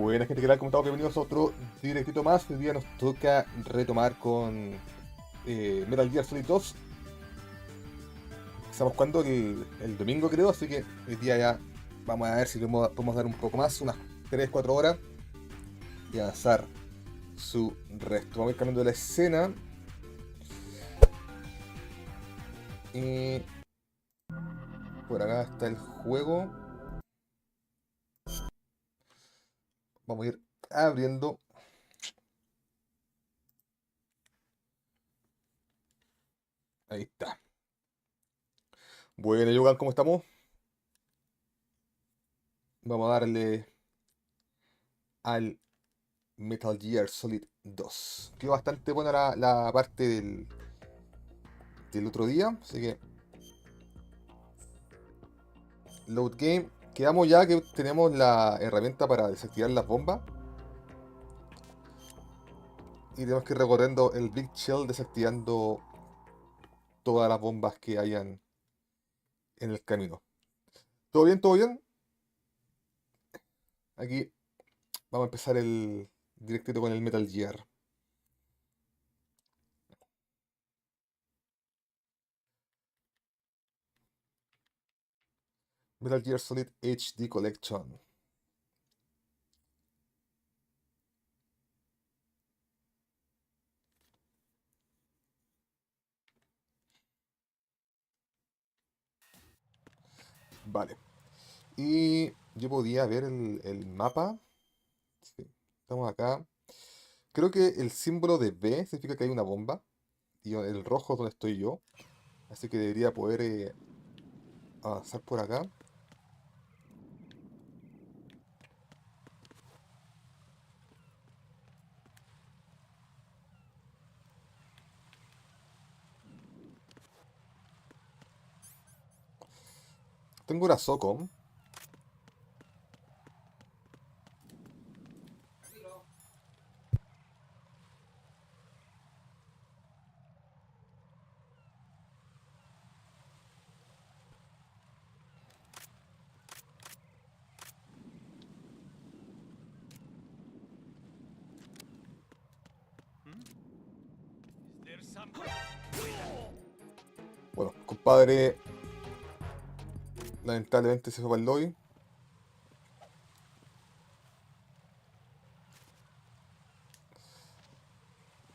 Buena gente, ¿qué tal? ¿Cómo estamos? Bienvenidos a otro directito más. Hoy día nos toca retomar con Metal Gear Solid 2. Estamos jugando el domingo creo, así que hoy día ya vamos a ver si podemos dar un poco más, unas 3-4 horas y avanzar su resto. Vamos a ir cambiando la escena. Y por acá está el juego. Vamos a ir abriendo. Ahí está. Bueno, Yogan, ¿cómo estamos? Vamos a darle al Metal Gear Solid 2. Quedó bastante buena la parte del otro día, así que load game. Quedamos ya que tenemos la herramienta para desactivar las bombas y tenemos que ir recorriendo el Big Shell desactivando todas las bombas que hayan en el camino. ¿Todo bien? ¿Todo bien? Aquí vamos a empezar el directito con el Metal Gear. Metal Gear Solid HD Collection. Vale. Y yo podía ver el mapa. Sí, estamos acá. Creo que el símbolo de B significa que hay una bomba. Y el rojo es donde estoy yo. Así que debería poder avanzar por acá. Tengo una SOCOM. Bueno, compadre, lamentablemente se fue para el lobby.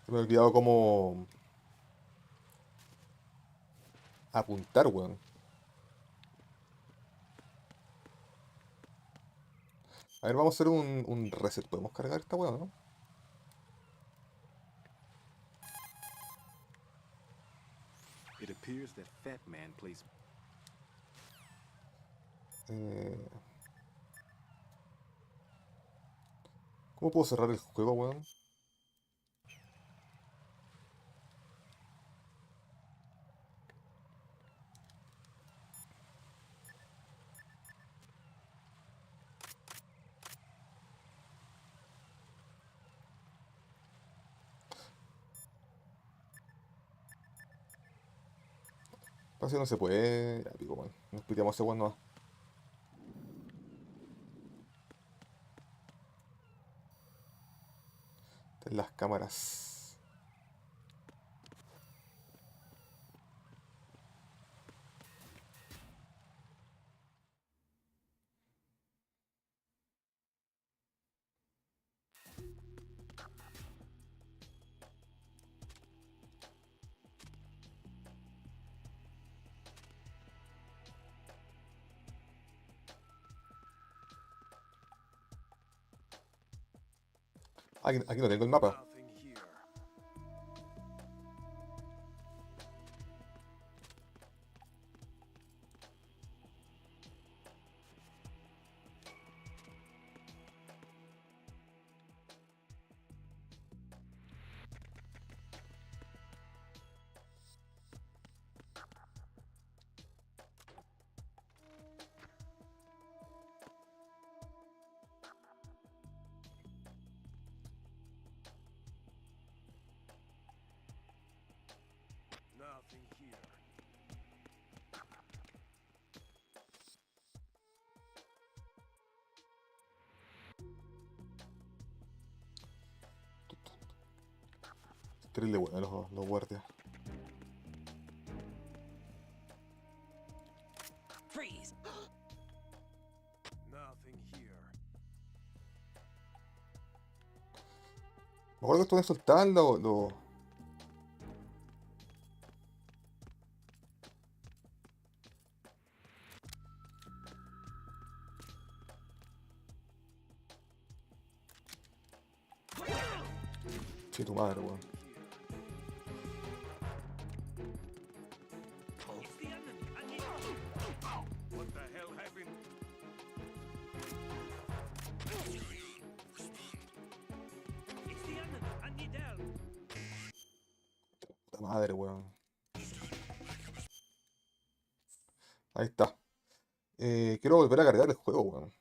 Se me ha olvidado cómo apuntar, weón. A ver, vamos a hacer un reset. ¿Podemos cargar esta weón, no? It appears that Fat Man plays. Eh, ¿Cómo puedo cerrar el juego, weón? Parece que no se puede. Ya, pico, weón. Nos piteamos ese weón nomás. Estas las cámaras. Aquí no tengo el mapa. Nothing here. Terrible bueno los guardias. Freeze. Nothing here. Me acuerdo que esto me soltaban los. Sí, tu madre, weón. It's the enemy. I need. What the hell happened? It's the enemy. I need help. Puta madre, weón. Ahí está. Quiero volver a cargar el juego, weón.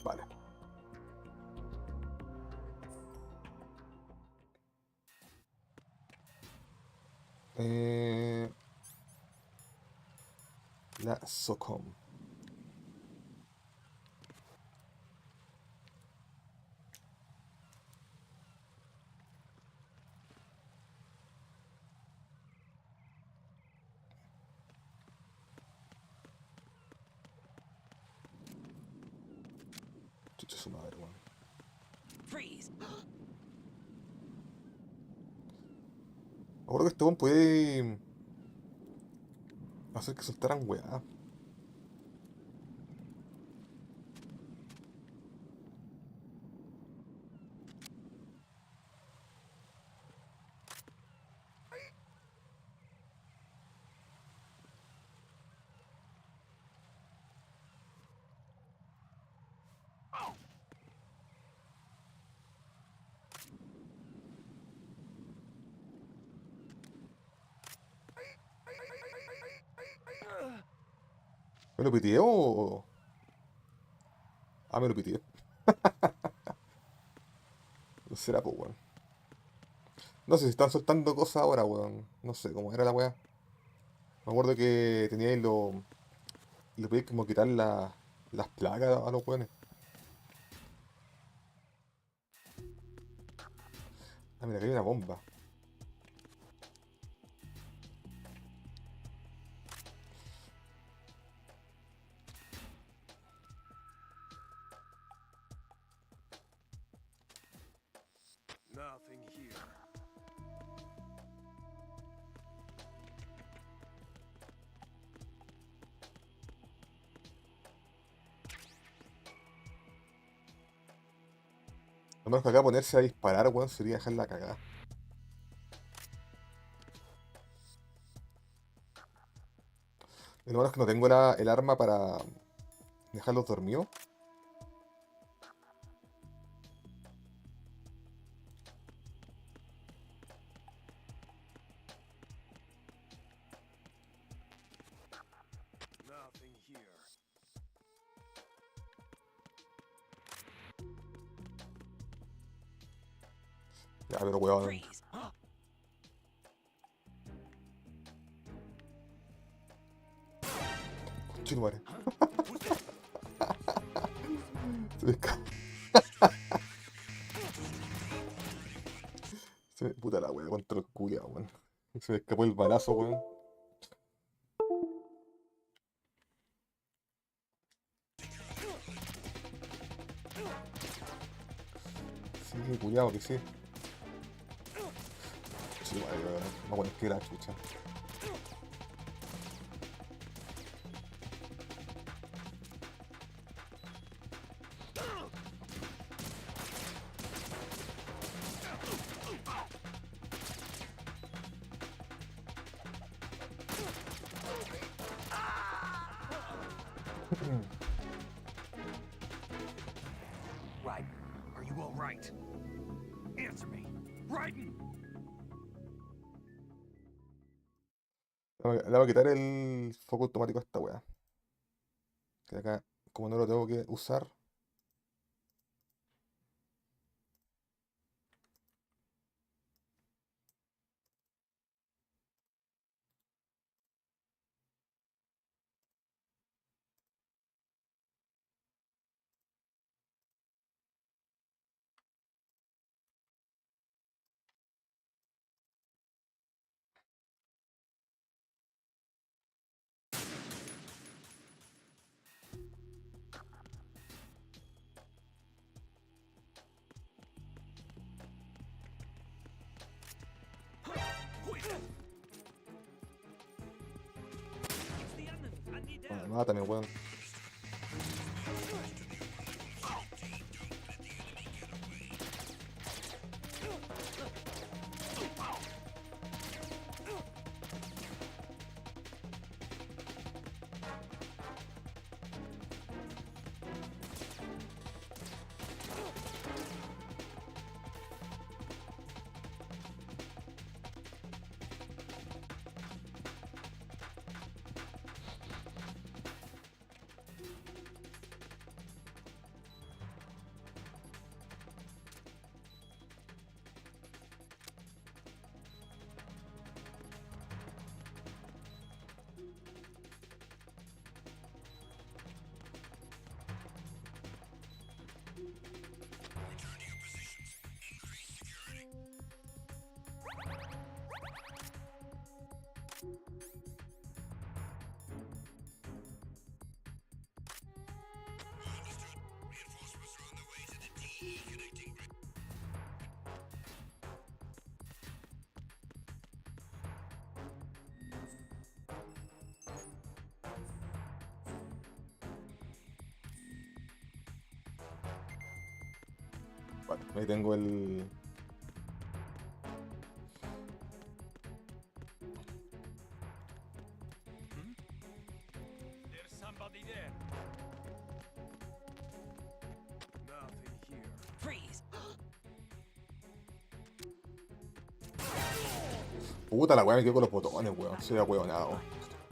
Vale. La SOCOM. Chucha su madre, weón. Freeze. Me acuerdo que este weón puede hacer que soltaran weá. ¿Me lo piteé o...? Ah, me lo piteé. No será, pues, weón. No sé si están soltando cosas ahora, weón. No sé cómo era la weá. Me acuerdo que teníais lo... Le podíais como quitar las placas a los weones. Ah, mira, que hay una bomba. Nothing here. Lo menos que acá ponerse a disparar, weón, sería dejar la cagada. Y lo malo es que no tengo el arma para dejarlos dormidos. Nothing here. Ya, pero weón. Freeze. Conchetumare. Se me escapó. Puta la wea, contra el culiao, weón. Se me escapó el balazo, weón. Sí, culiao, que sí. Sí, weón. No, bueno, es que la chucha. right. Answer me. Raiden! Le voy a quitar el foco automático a esta weá. Que acá, como no lo tengo que usar. It's the enemy. I need Bueno, help. mátame, weón. Bueno, ahí tengo el. There's somebody there. Nothing here. Freeze! Puta la weá, me quedo con los botones, weón. Soy ahueonado. No target here.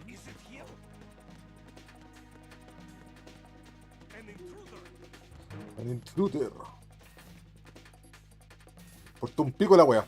Is it him? An intruder. Un intruder. Portó un pico la weá.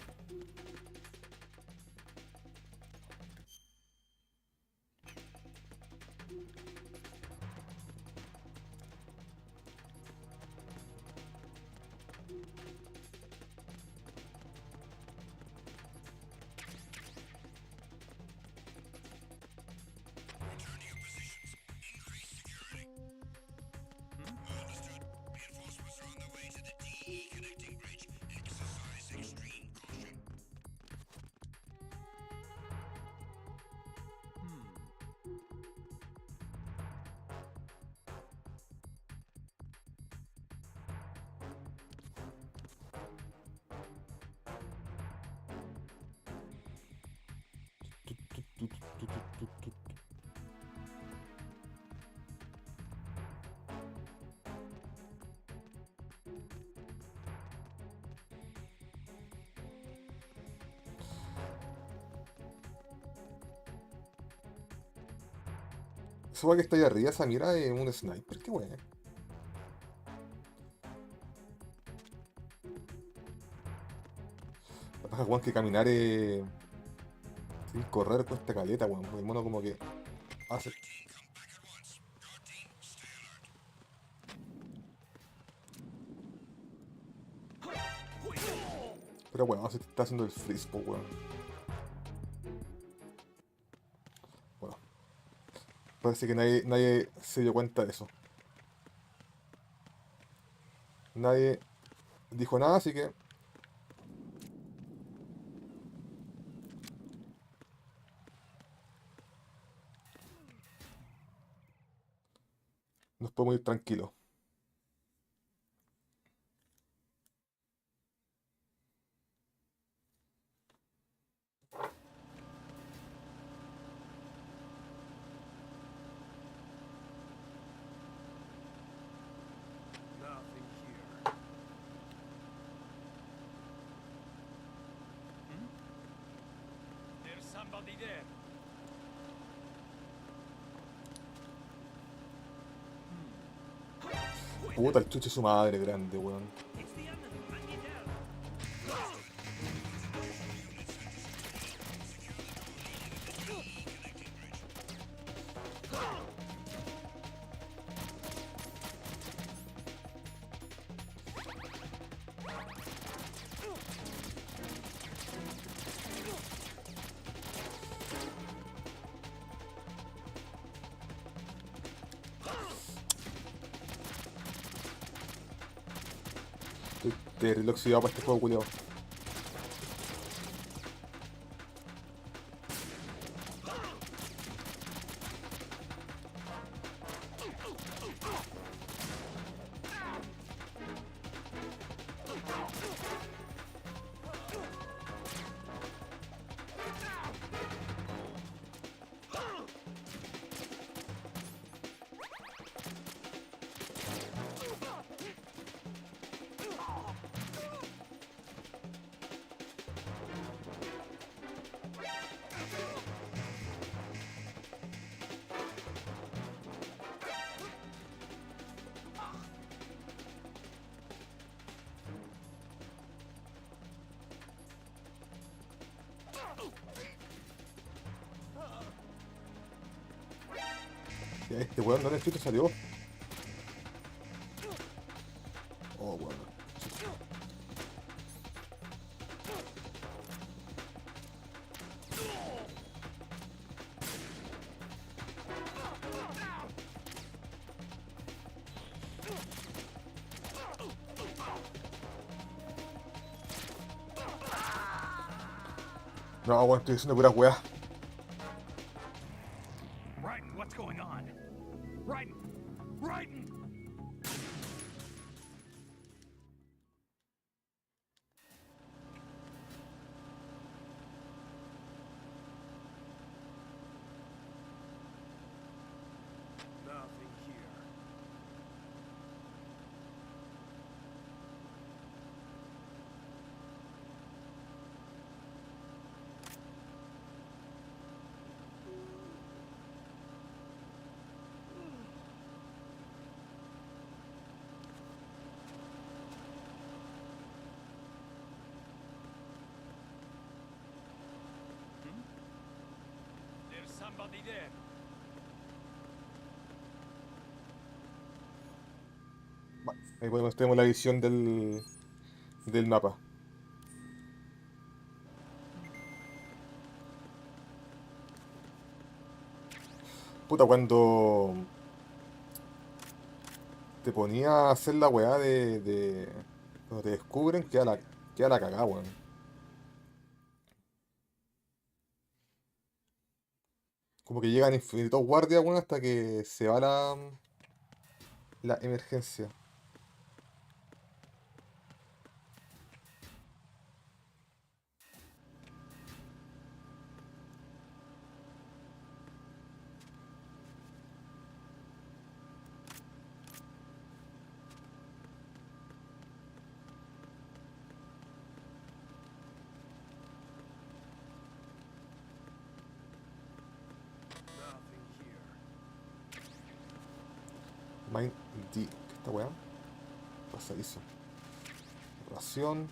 Esa weá que está ahí arriba, esa mira es un sniper, qué weá. La paja, weón, que caminar sin correr cuesta caleta, weón. El mono como que hace. Pero weón, se te está haciendo el freeze, po, weón. Bueno, parece que nadie se dio cuenta de eso. Nadie dijo nada, así que nos podemos ir tranquilos. Nothing here. There's somebody there. Puta, el chuche su madre grande, weón. It's the enemy. I need help. Estoy terrible oxidado para este juego, culiao. Ya, este weón, ¿dónde chucha salió? Oh, weón. No, weón, estoy haciendo puras weas. Raiden, what's going on? Raiden! Raiden! Nothing here. There's somebody there. Ahí tenemos la visión del mapa. Puta, cuando te ponía a hacer la weá cuando te descubren, queda la cagada, weón. Como que llegan infinitos guardias, weón, hasta que se va la emergencia. Nothing here. Mind D. ¿Qué es esta weá? Pasadizo. Ración.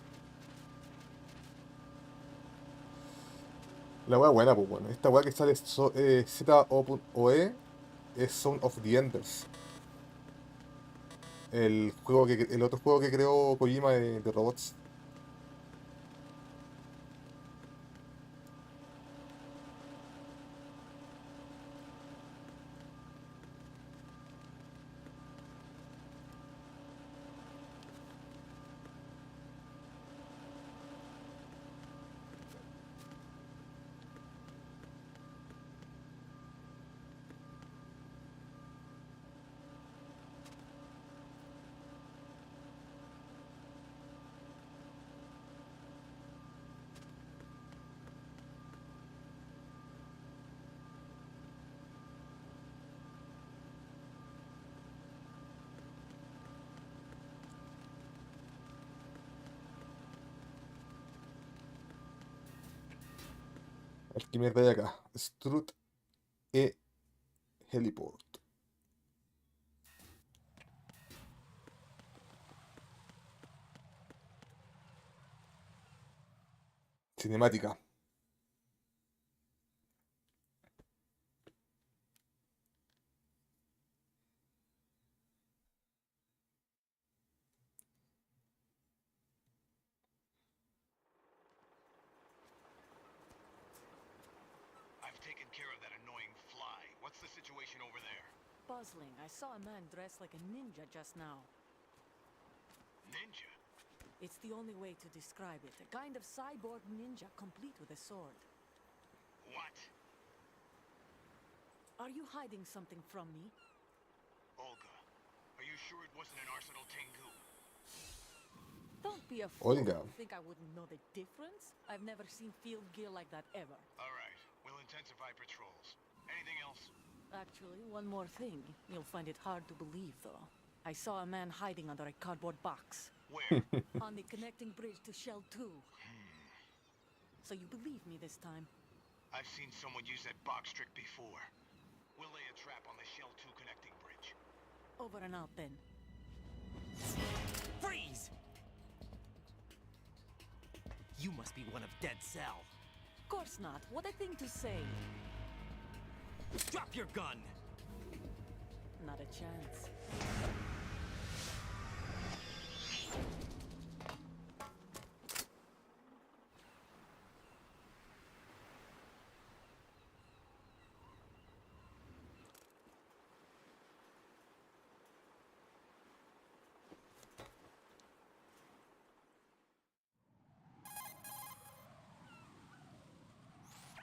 La weá buena, pues bueno. Esta weá que sale Z-O-E es Sound of the Enders. El otro juego que creó Kojima de robots. A ver qué mierda hay acá. Strut E Heliport. Cinemática. I've taken care of that annoying fly. What's the situation over there? Puzzling. I saw a man dressed like a ninja just now. Ninja? It's the only way to describe it. A kind of cyborg ninja complete with a sword. What? Are you hiding something from me? Olga, are you sure it wasn't an Arsenal Tengu? Don't be a fool. Olga. Think I wouldn't know the difference? I've never seen field gear like that ever. All right, we'll intensify patrols. Anything else? Actually, one more thing. You'll find it hard to believe, though. I saw a man hiding under a cardboard box. Where? On the connecting bridge to Shell 2. So you believe me this time? I've seen someone use that box trick before. We'll lay a trap on the Shell 2 connecting bridge. Over and out, then. Freeze! You must be one of Dead Cell. Of course not. What a thing to say. Drop your gun! Not a chance.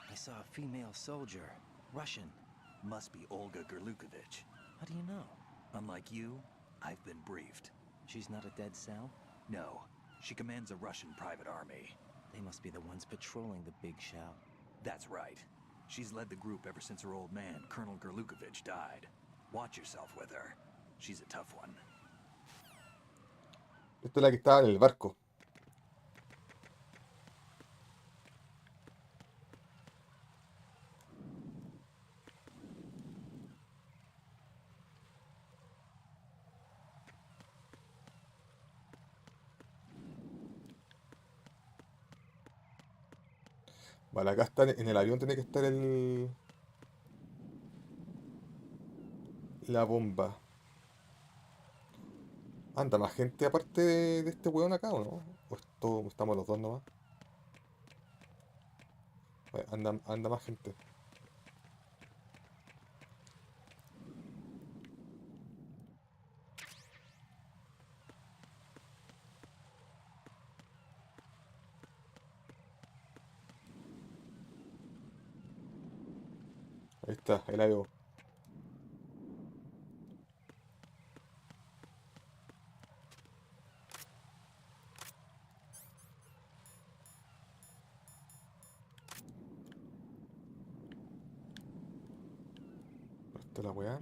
I saw a female soldier. Russian. Must be Olga Gerlukovich. How do you know? Unlike you, I've been briefed. She's not a Dead Cell? No, she commands a Russian private army. They must be the ones patrolling the big shell. That's right. She's led the group ever since her old man, Colonel Gerlukovich, died. Watch yourself with her. She's a tough one. Esta es la que estaba en el barco. Vale, acá está en el avión, tiene que estar la bomba. Anda, más gente aparte de este weón acá, ¿o no? ¿O estamos los dos nomás? Vale, anda más gente. Ahí está, el avión. Esta es la weá.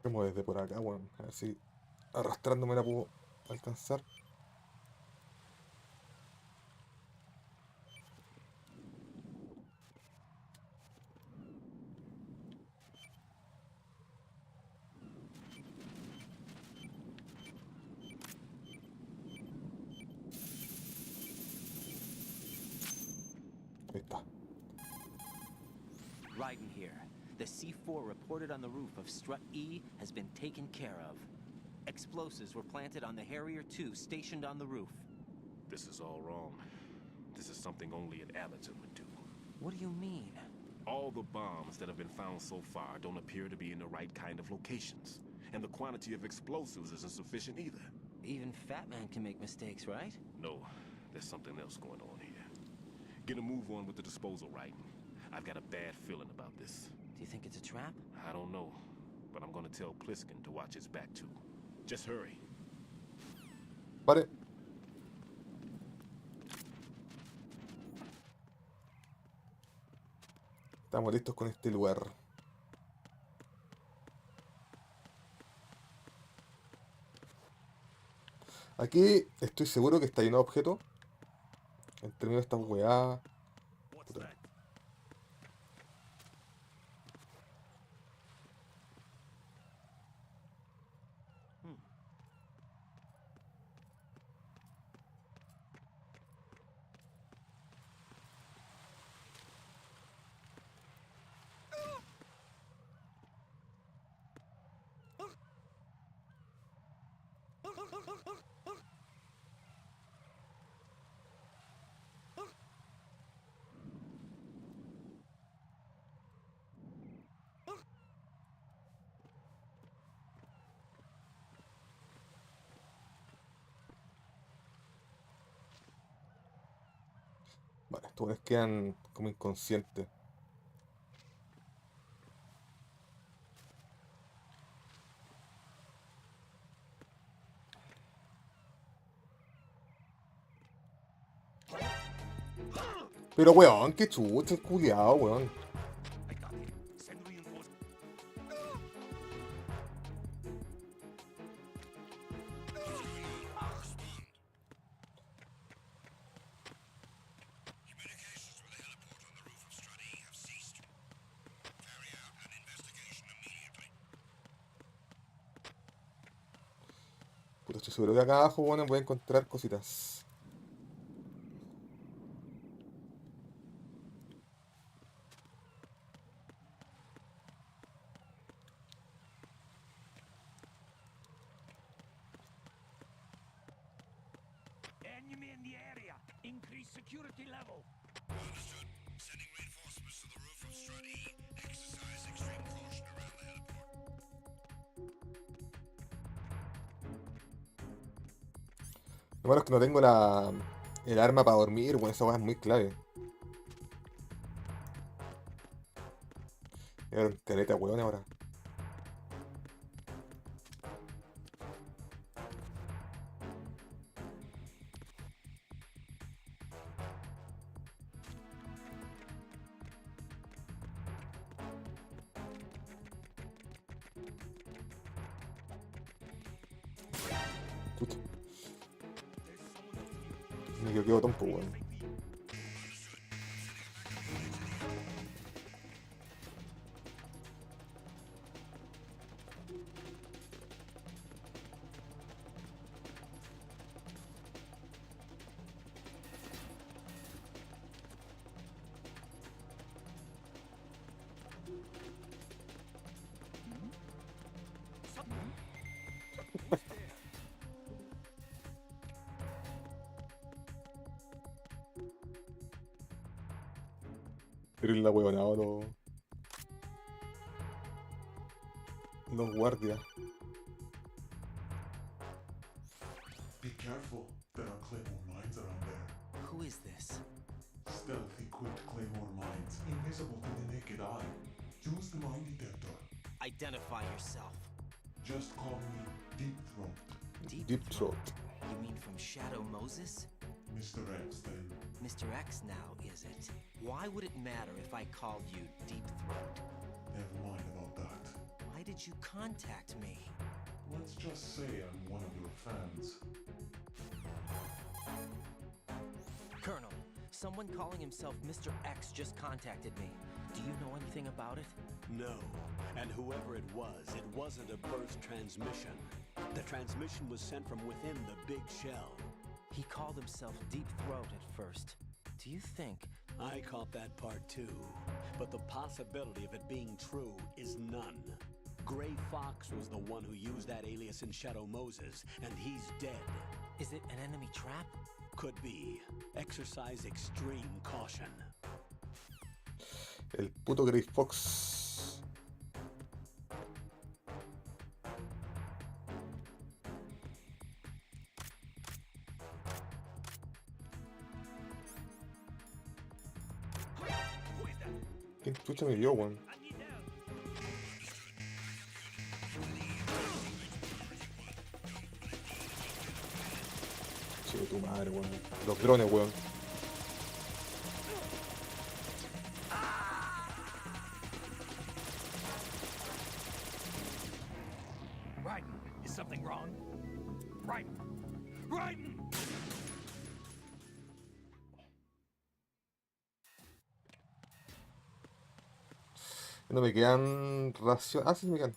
Vemos desde por acá, weón. A ver si arrastrándome la puedo alcanzar. Ahí está. Raiden here. The C4 reported on the roof of Strut E has been taken care of. Explosives were planted on the Harrier 2 stationed on the roof. This is all wrong. This is something only an amateur would do. What do you mean? All the bombs that have been found so far don't appear to be in the right kind of locations. And the quantity of explosives isn't sufficient either. Even Fat Man can make mistakes, right? No, there's something else going on here. Get a move on with the disposal, Raiden. I've got a bad feeling about this. Do you think it's a trap? I don't know, but I'm gonna tell Pliskin to watch his back too. Just hurry. Vale. Estamos listos con este lugar. Aquí estoy seguro que está lleno de objetos. En términos de esta weá. What's Puta. that? Vale, estos weones quedan como inconscientes. Pero weón, qué chucha el culiao, weón. I got him. Send reinforcements. Communications with the heliport on the roof of Strut E have ceased. Carry out an investigation immediately. Puta, estoy seguro que acá abajo, weón, voy a encontrar cositas. Enemy in the area. Increase security level. Understood. Sending reinforcements to the roof of Strut E. Exercise extreme caution around the heliport. Lo malo es que no tengo el arma para dormir, weón, esa weá es muy clave. Voy a dar un caleta, weón, ahora. Chucha. Me equivoqué botón, pues, weón. Eres la weonado, los guardias. Be careful. There are claymore mines around there. Who is this? Stealth equipped claymore mines, invisible to the naked eye. Use the mine detector. Identify yourself. Just call me Deep Throat. Deep Throat. You mean from Shadow Moses? Mr. X, then. Mr. X now, is it? Why would it matter if I called you Deep Throat? Never mind about that. Why did did you contact me? Let's just say I'm one of your fans. Colonel, someone calling himself Mr. X just contacted me. Do you know anything about it? No. And whoever it wasn't a burst transmission. The transmission was sent from within the big shell. He called himself Deep Throat at first. Do you think... I caught that part too. But the possibility of it being true is none. Gray Fox was the one who used that alias in Shadow Moses, and he's dead. Is it an enemy trap? Could be. Exercise extreme caution. El puto Grey Fox. ¿Quién chucha me vio, weón? Che, tu madre, weón. Los drones, weón. Raiden, is something wrong? Raiden! Raiden! No me quedan raciones. Ah, sí, me quedan.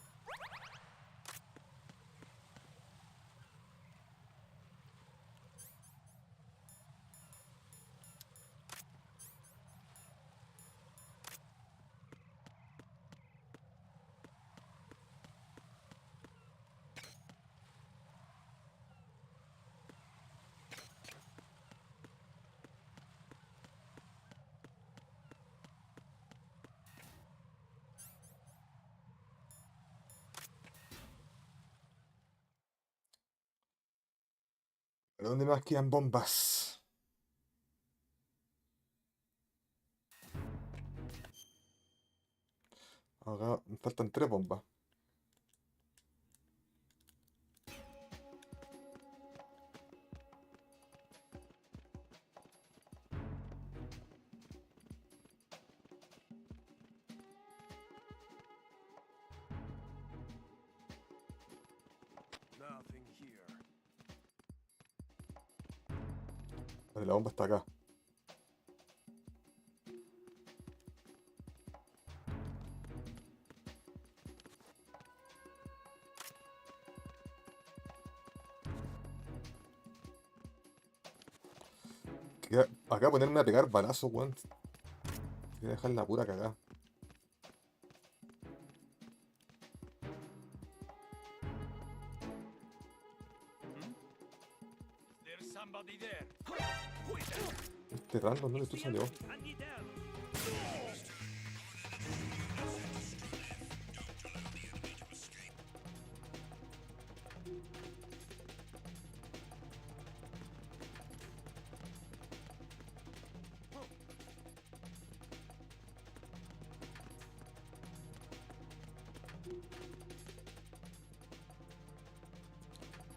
¿Pero dónde más quedan bombas? Acá me faltan 3 bombas. Nothing here. Vale, la bomba está acá. Acá ponerme a pegar balazos, weón. Voy a dejar la pura cagada. There's somebody there. Who is that? Este random, ¿dónde tú salió? I need help.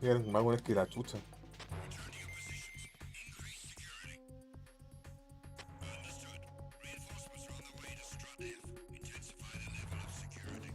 Mira, más bueno es que la chucha. Return to your positions. Increase security. Understood. Reinforcements are on their way to Strut F. Intensify the level of security.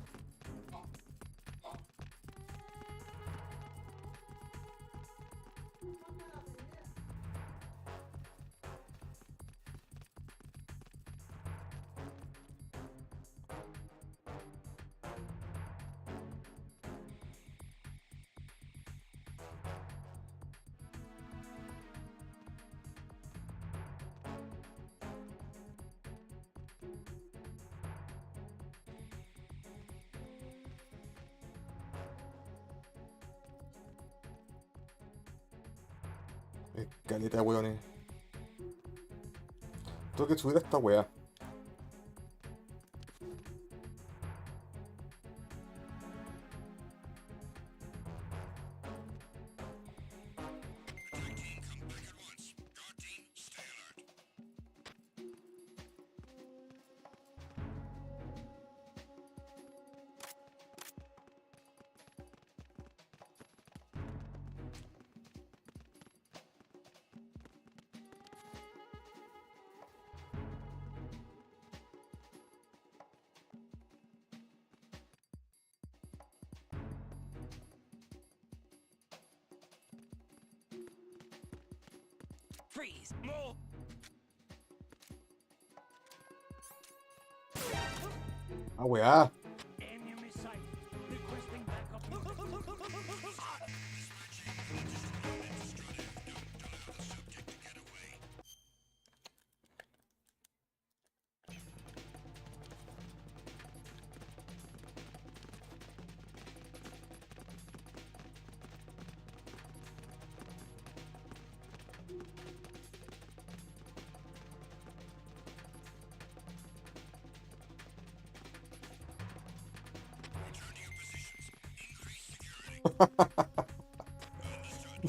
Caleta de weones. Tengo que subir a esta wea. Attack team, come back at once. Guard team, stay alert. Freeze! More! Ah, weá. Enemy sight. Requesting backup.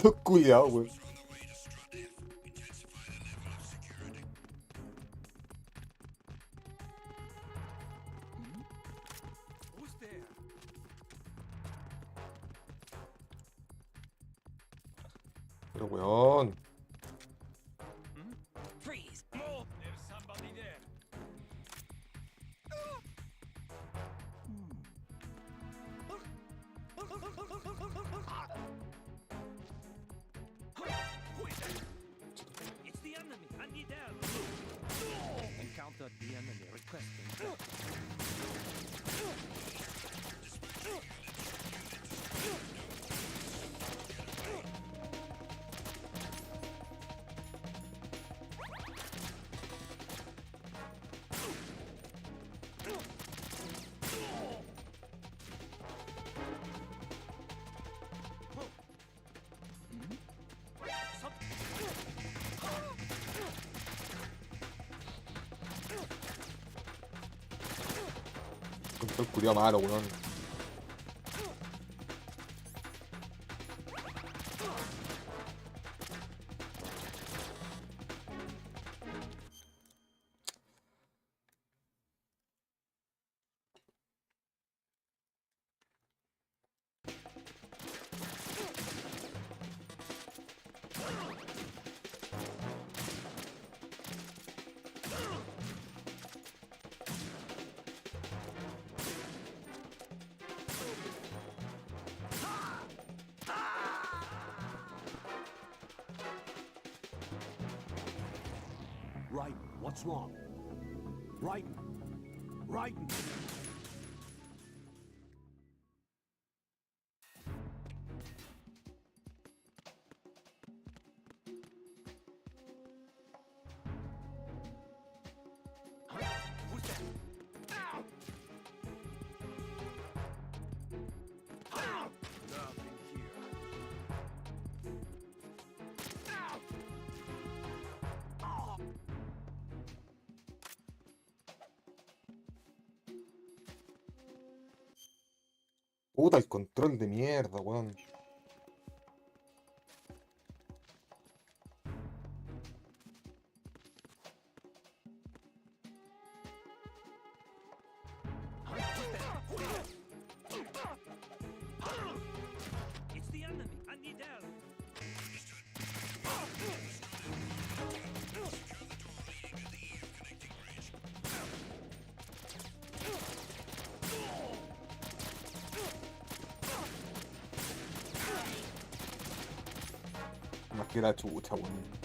Los culiados, weón. Who's there? Pero weón. Freeze! More! There's somebody there. Who is that? It's the enemy. I need help. Encountered the enemy requesting. Control culiao malo, weón. Right, what's wrong? Right, right. Who's that? Ow! Ow! Nothing here. Ow! Oh! Puta, el control de mierda, weón. It's the enemy. I need help. Más que la chucha, weón.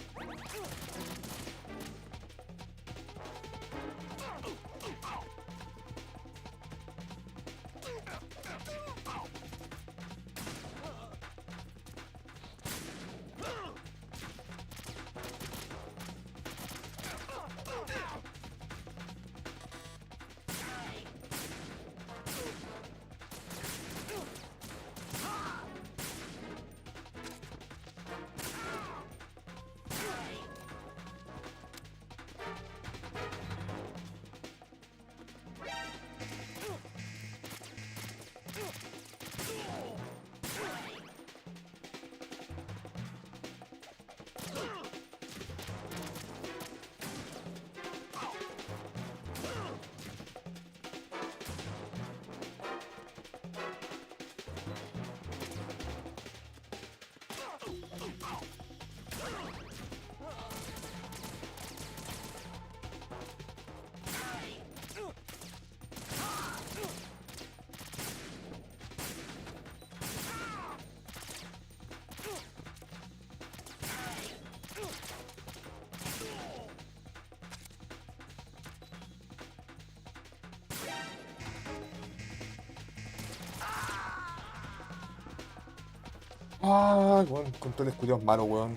Ah, weón, controles culiados malos, weón.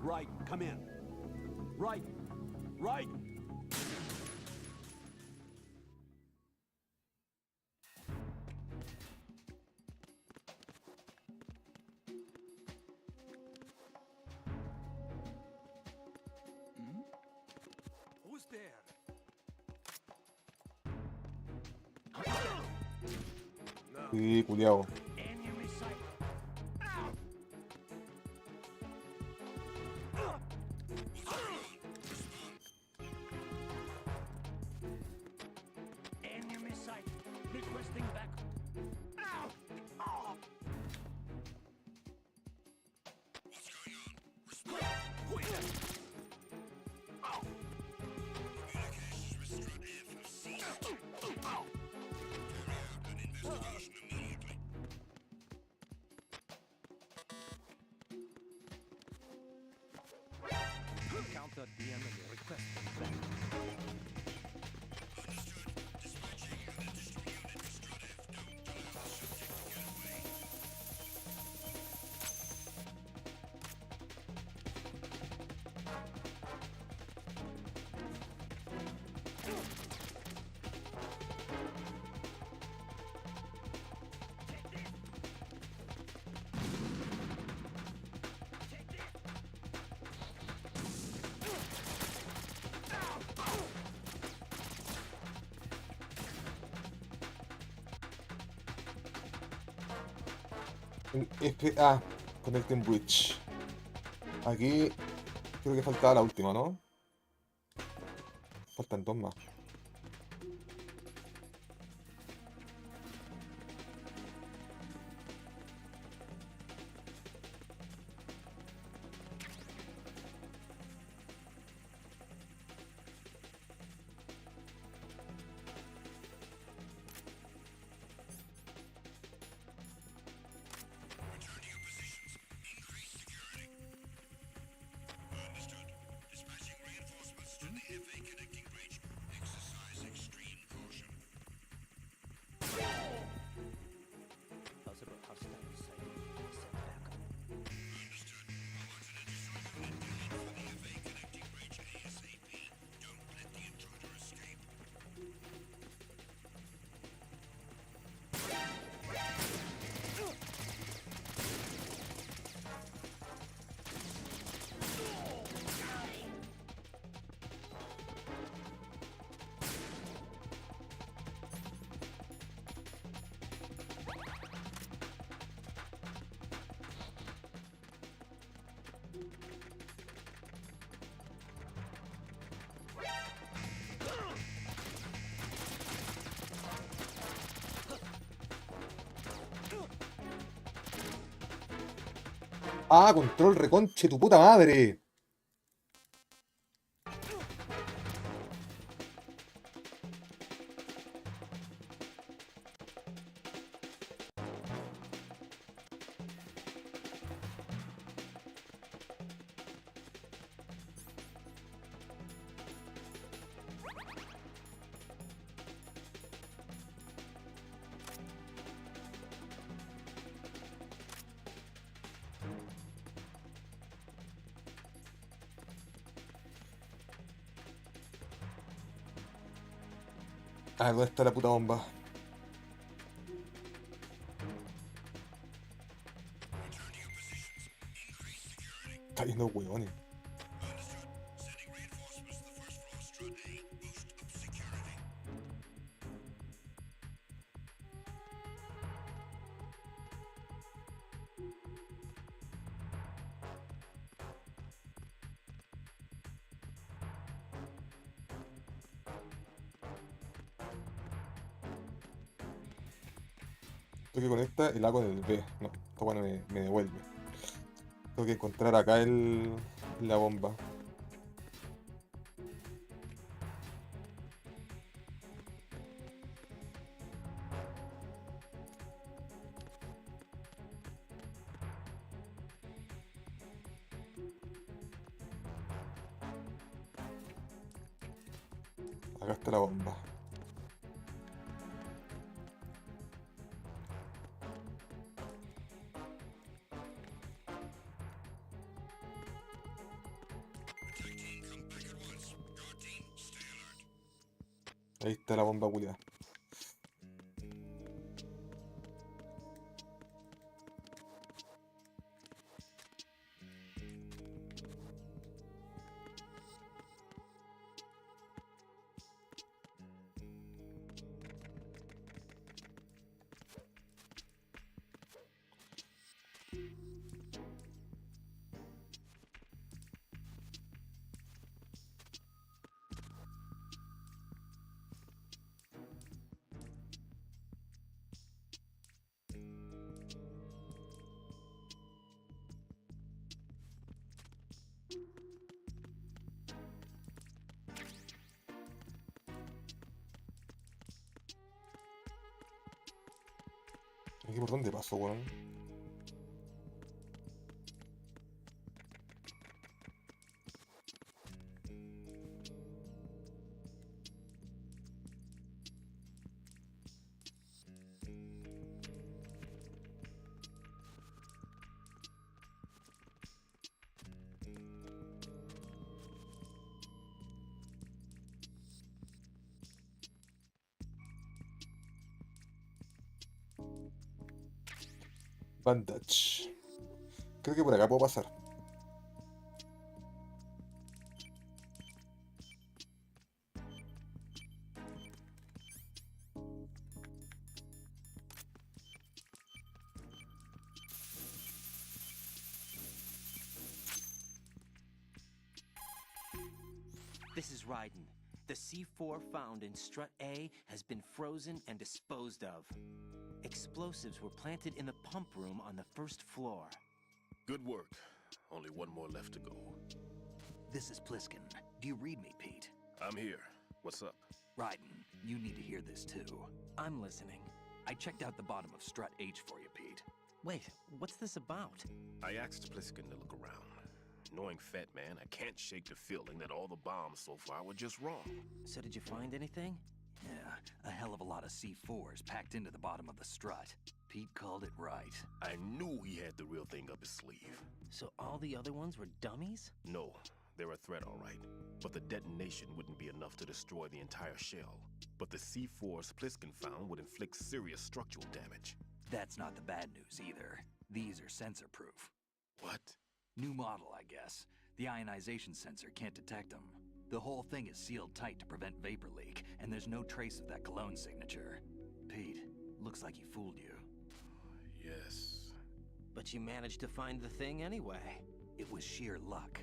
Right, come in. Right. Right. Who's there? Sí, culiao. Enemy sight. Enemy sight. Requesting back. What's going on? Respond. Communications with Strut F have ceased. Carry out an investigation immediately. Encountered the enemy. Requesting back. Understood. Dispatching an additional unit to Strut F. Don't allow the subject to get away. En FA, Connecting Bridge. Aquí creo que faltaba la última, ¿no? Faltan dos más. Return to your positions. Increase security. Understood. Dispatching reinforcements to the FA connecting bridge. Exercise extreme caution. Possible hostile sighting. Set back. Understood. I want an additional unit to head for the FA connecting bridge ASAP. Don't let the intruder escape. Ah, control reconche tu puta madre. Ah, ¿dónde está la puta bomba? Return to your positions. Increase security. Está yendo huevones. Understood. Sending reinforcements to the first floor Strut A. Boost up security. Esto que conecta el A con el B. No, esto bueno me devuelve. Tengo que encontrar acá la bomba. Acá está la bomba. Ahí está la bomba culiada. ¿Aquí por dónde paso, weón? Bandage. Creo que por acá puedo pasar. This is Raiden. The C4 found in Strut A has been frozen and disposed of. Explosives were planted in the pump room on the first floor. Good work. Only one more left to go. This is Pliskin. Do you read me, Pete? I'm here. What's up? Raiden, you need to hear this too. I'm listening. I checked out the bottom of Strut H for you, Pete. Wait, what's this about? I asked Pliskin to look around. Knowing Fat Man, I can't shake the feeling that all the bombs so far were just wrong. So did you find anything? Yeah, a hell of a lot of C4s packed into the bottom of the strut. Pete called it right. I knew he had the real thing up his sleeve. So all the other ones were dummies? No, they're a threat, all right. But the detonation wouldn't be enough to destroy the entire shell. But the C4s Pliskin found would inflict serious structural damage. That's not the bad news either. These are sensor-proof. What? New model, I guess. The ionization sensor can't detect them. The whole thing is sealed tight to prevent vapor leak, and there's no trace of that cologne signature. Pete, looks like he fooled you. Yes. But you managed to find the thing anyway. It was sheer luck.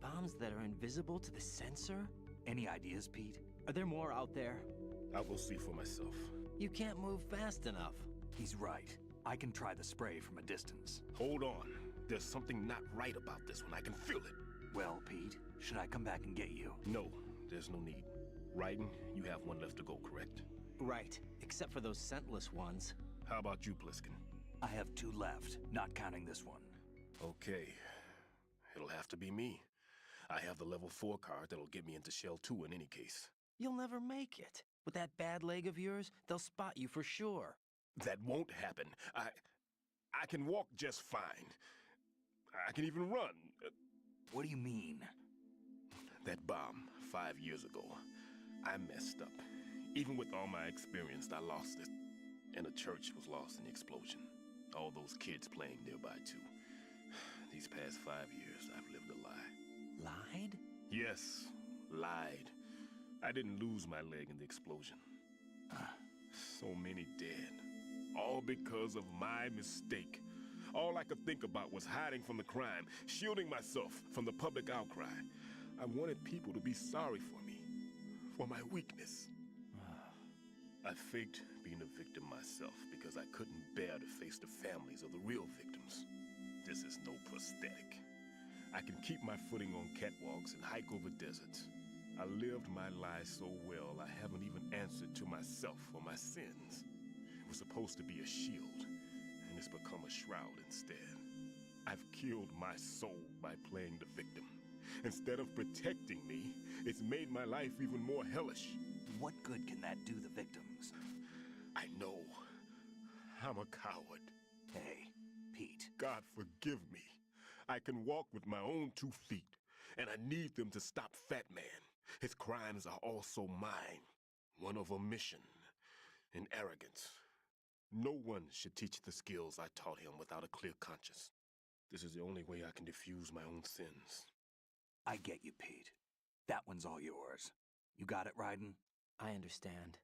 Bombs that are invisible to the sensor? Any ideas, Pete? Are there more out there? I'll go see for myself. You can't move fast enough. He's right. I can try the spray from a distance. Hold on. There's something not right about this one. I can feel it. Well, Pete, should I come back and get you? No, there's no need. Raiden, you have one left to go, correct? Right, except for those scentless ones. How about you, Pliskin? I have 2 left, not counting this one. Okay. It'll have to be me. I have the level 4 card that'll get me into Shell 2 in any case. You'll never make it. With that bad leg of yours, they'll spot you for sure. That won't happen. I can walk just fine. I can even run. What do you mean? That bomb 5 years ago, I messed up. Even with all my experience, I lost it. And the church was lost in the explosion. All those kids playing nearby too. These past 5 years, I've lived a lie. Lied? Yes, lied. I didn't lose my leg in the explosion. So many dead. All because of my mistake. All I could think about was hiding from the crime, shielding myself from the public outcry. I wanted people to be sorry for me, for my weakness. I faked being a victim myself because I couldn't bear to face the families of the real victims. This is no prosthetic. I can keep my footing on catwalks and hike over deserts. I lived my life so well I haven't even answered to myself for my sins. It was supposed to be a shield, and it's become a shroud instead. I've killed my soul by playing the victim. Instead of protecting me, it's made my life even more hellish. What good can that do the victims? I know. I'm a coward. Hey, Pete. God forgive me. I can walk with my own 2 feet, and I need them to stop Fat Man. His crimes are also mine. one of omission and arrogance. No one should teach the skills I taught him without a clear conscience. This is the only way I can diffuse my own sins. I get you, Pete. That one's all yours. You got it, Raiden? I understand.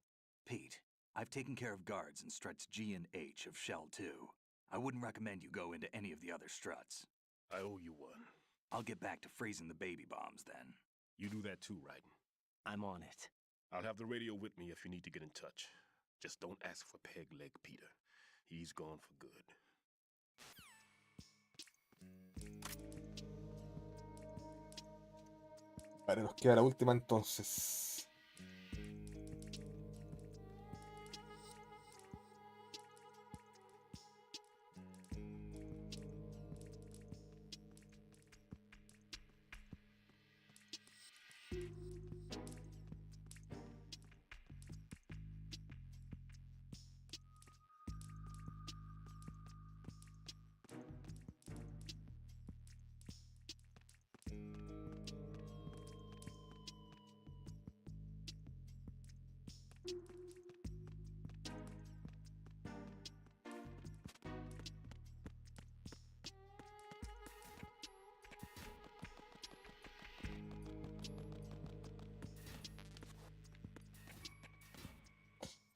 Pete, I've taken care of guards in struts G and H of Shell 2. I wouldn't recommend you go into any of the other struts. I owe you one. I'll get back to freezing the baby bombs then. You do that too, Raiden. I'm on it. I'll have the radio with me if you need to get in touch. Just don't ask for Peg Leg Peter. He's gone for good. Vale, nos queda la última entonces.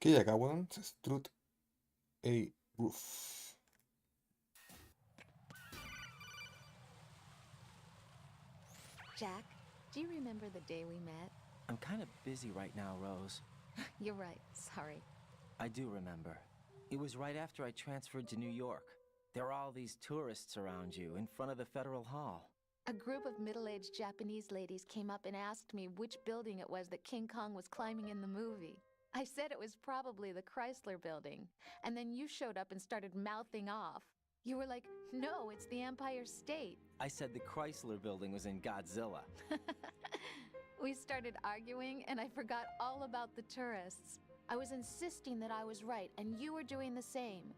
¿Qué hay acá, weón? Strut A Roof. Jack, do you remember the day we met? I'm kind of busy right now, Rose. You're right, sorry. I do remember. It was right after I transferred to New York. There were all these tourists around you in front of the Federal Hall. A group of middle-aged Japanese ladies came up and asked me which building it was that King Kong was climbing in the movie. I said it was probably the Chrysler Building, and then you showed up and started mouthing off. You were like, no, it's the Empire State. I said the Chrysler Building was in Godzilla. We started arguing, and I forgot all about the tourists. I was insisting that I was right, and you were doing the same.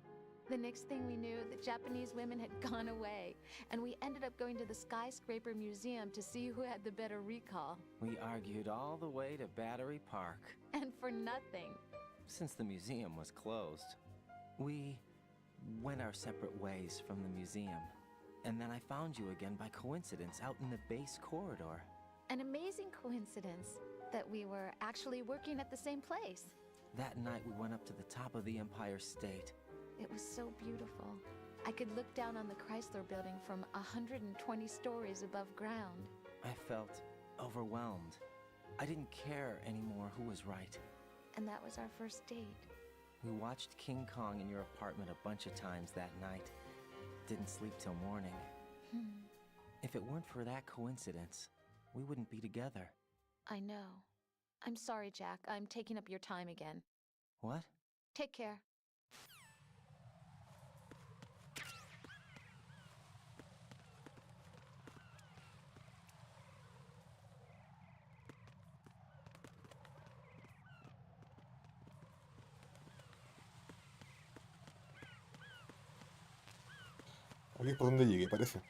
The next thing we knew, the Japanese women had gone away, and we ended up going to the Skyscraper Museum to see who had the better recall. We argued all the way to Battery Park. And for nothing. Since the museum was closed, we went our separate ways from the museum. And then I found you again by coincidence out in the base corridor. An amazing coincidence that we were actually working at the same place. That night we went up to the top of the Empire State. It was so beautiful. I could look down on the Chrysler Building from 120 stories above ground. I felt overwhelmed. I didn't care anymore who was right. And that was our first date. We watched King Kong in your apartment a bunch of times that night. Didn't sleep till morning. If it weren't for that coincidence, we wouldn't be together. I know. I'm sorry, Jack. I'm taking up your time again. What? Take care. Aquí es por donde llegué, parece.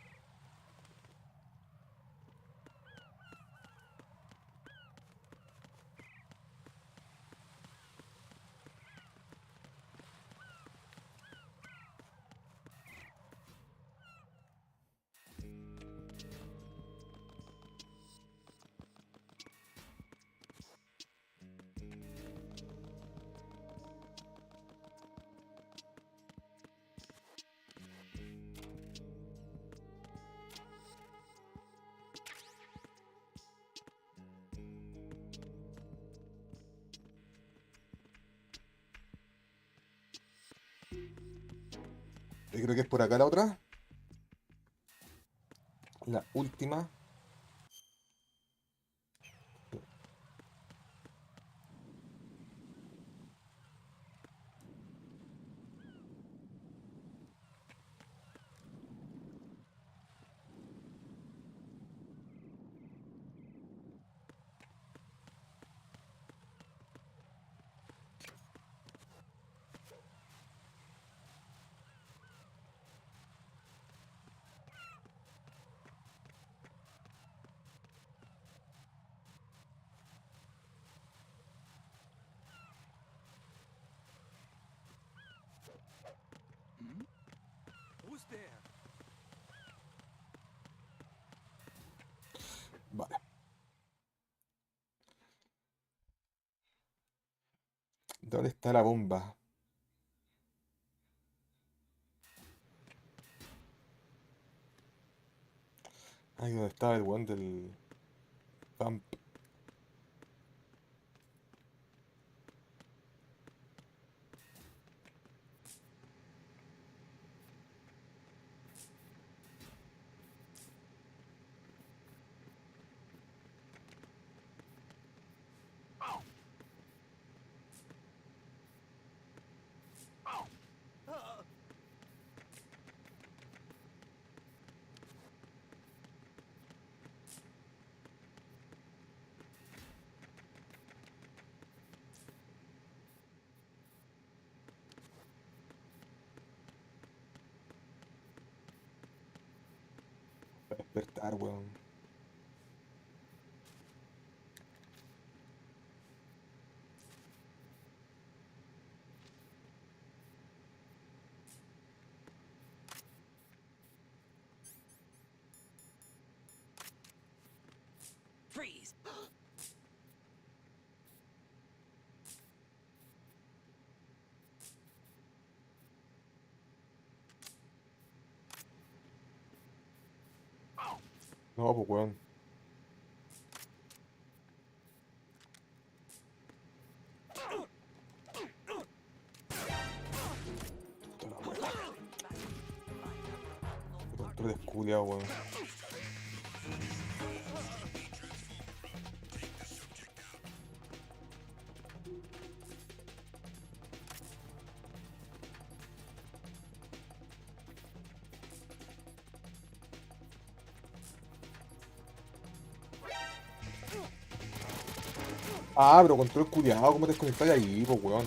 Yo creo que es por acá la otra. La última. there. Vale. ¿Dónde está la bomba? Ay, ¿dónde estaba el weón del vamp? Para despertar, weón. Freeze! No, pues weón. Puta la weá. Qué control desculiao, weón. Ah, pero control culiao, ¿cómo te desconectáis ahí, pues weón?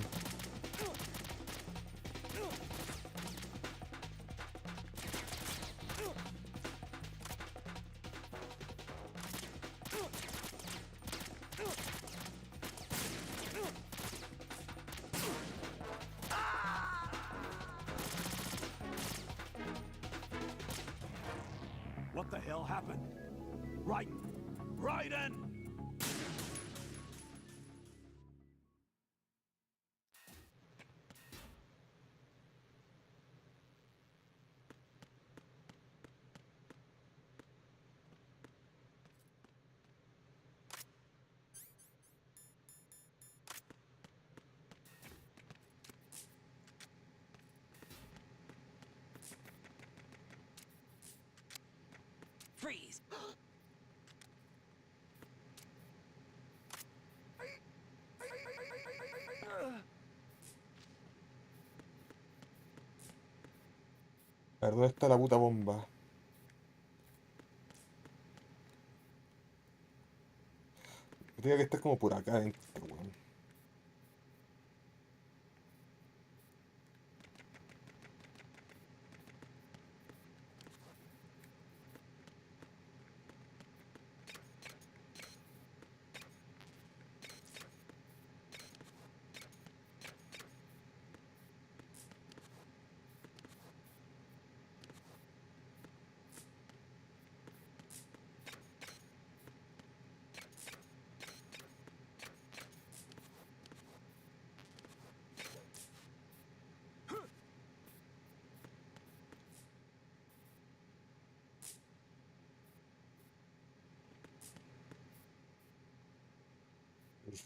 What the hell happened? Raiden! Raiden! Freeze! A ver, ¿dónde está la puta bomba? Tiene que estar como por acá adentro, weón.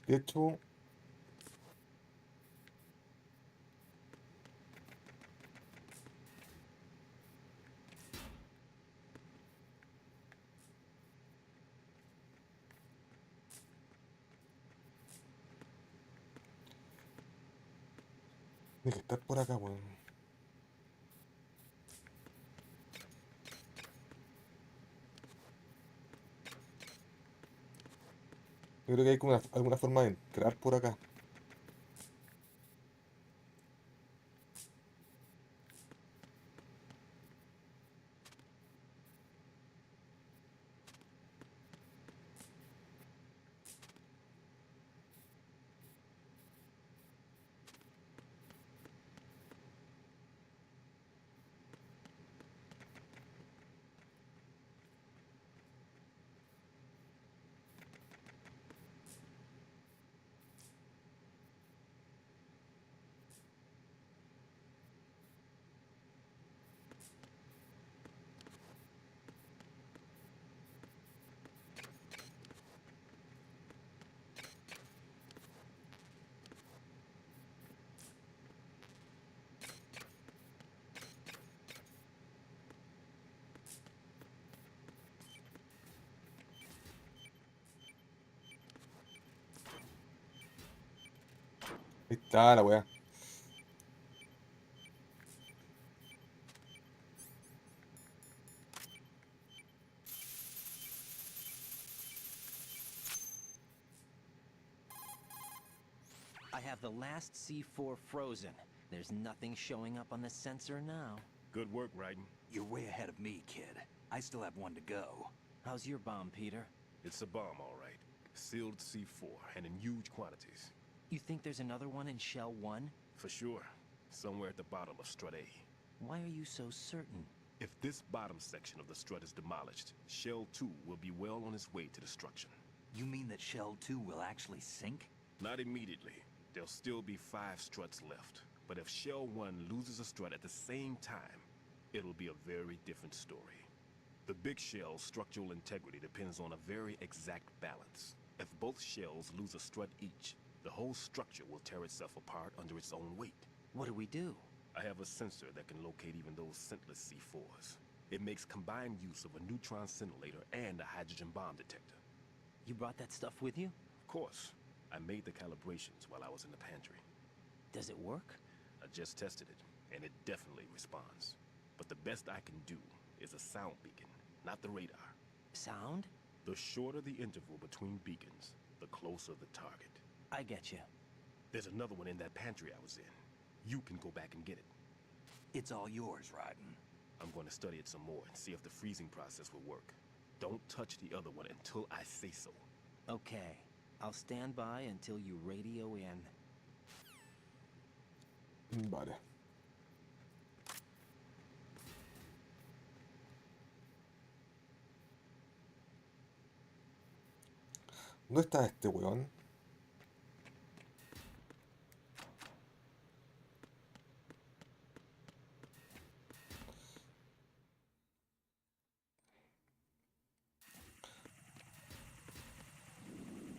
De hecho, tiene que estar por acá, weón. Yo creo que hay como alguna forma de entrar por acá. Ahí está la weá. I have the last C4 frozen. There's nothing showing up on the sensor now. Good work, Raiden. You're way ahead of me, kid. I still have one to go. How's your bomb, Peter? It's a bomb, all right. Sealed C4, and in huge quantities. You think there's another one in Shell 1? For sure. Somewhere at the bottom of Strut A. Why are you so certain? If this bottom section of the strut is demolished, Shell 2 will be well on its way to destruction. You mean that Shell 2 will actually sink? Not immediately. There'll still be 5 struts left. But if Shell 1 loses a strut at the same time, it'll be a very different story. The big shell's structural integrity depends on a very exact balance. If both shells lose a strut each, the whole structure will tear itself apart under its own weight. What do we do? I have a sensor that can locate even those scentless C4s. It makes combined use of a neutron scintillator and a hydrogen bomb detector. You brought that stuff with you? Of course. I made the calibrations while I was in the pantry. Does it work? I just tested it, and it definitely responds. But the best I can do is a sound beacon, not the radar. Sound? The shorter the interval between beacons, the closer the target. I get you. There's another one in that pantry I was in. You can go back and get it. It's all yours, Raiden. I'm going to study it some more and see if the freezing process will work. Don't touch the other one until I say so. Okay. I'll stand by until you radio in. Vale. ¿Dónde está este weón?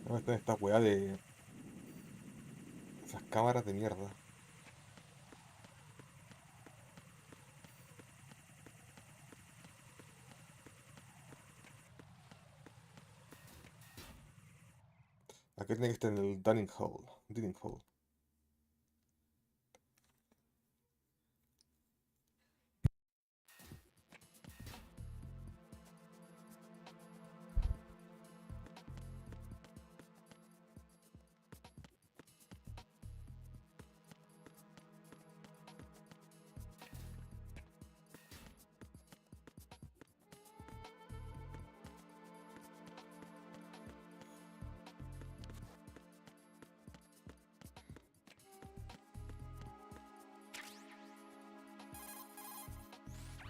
¿Dónde están estas weas de... esas cámaras de mierda? Aquí tiene que estar en el dining hall. Dining hall.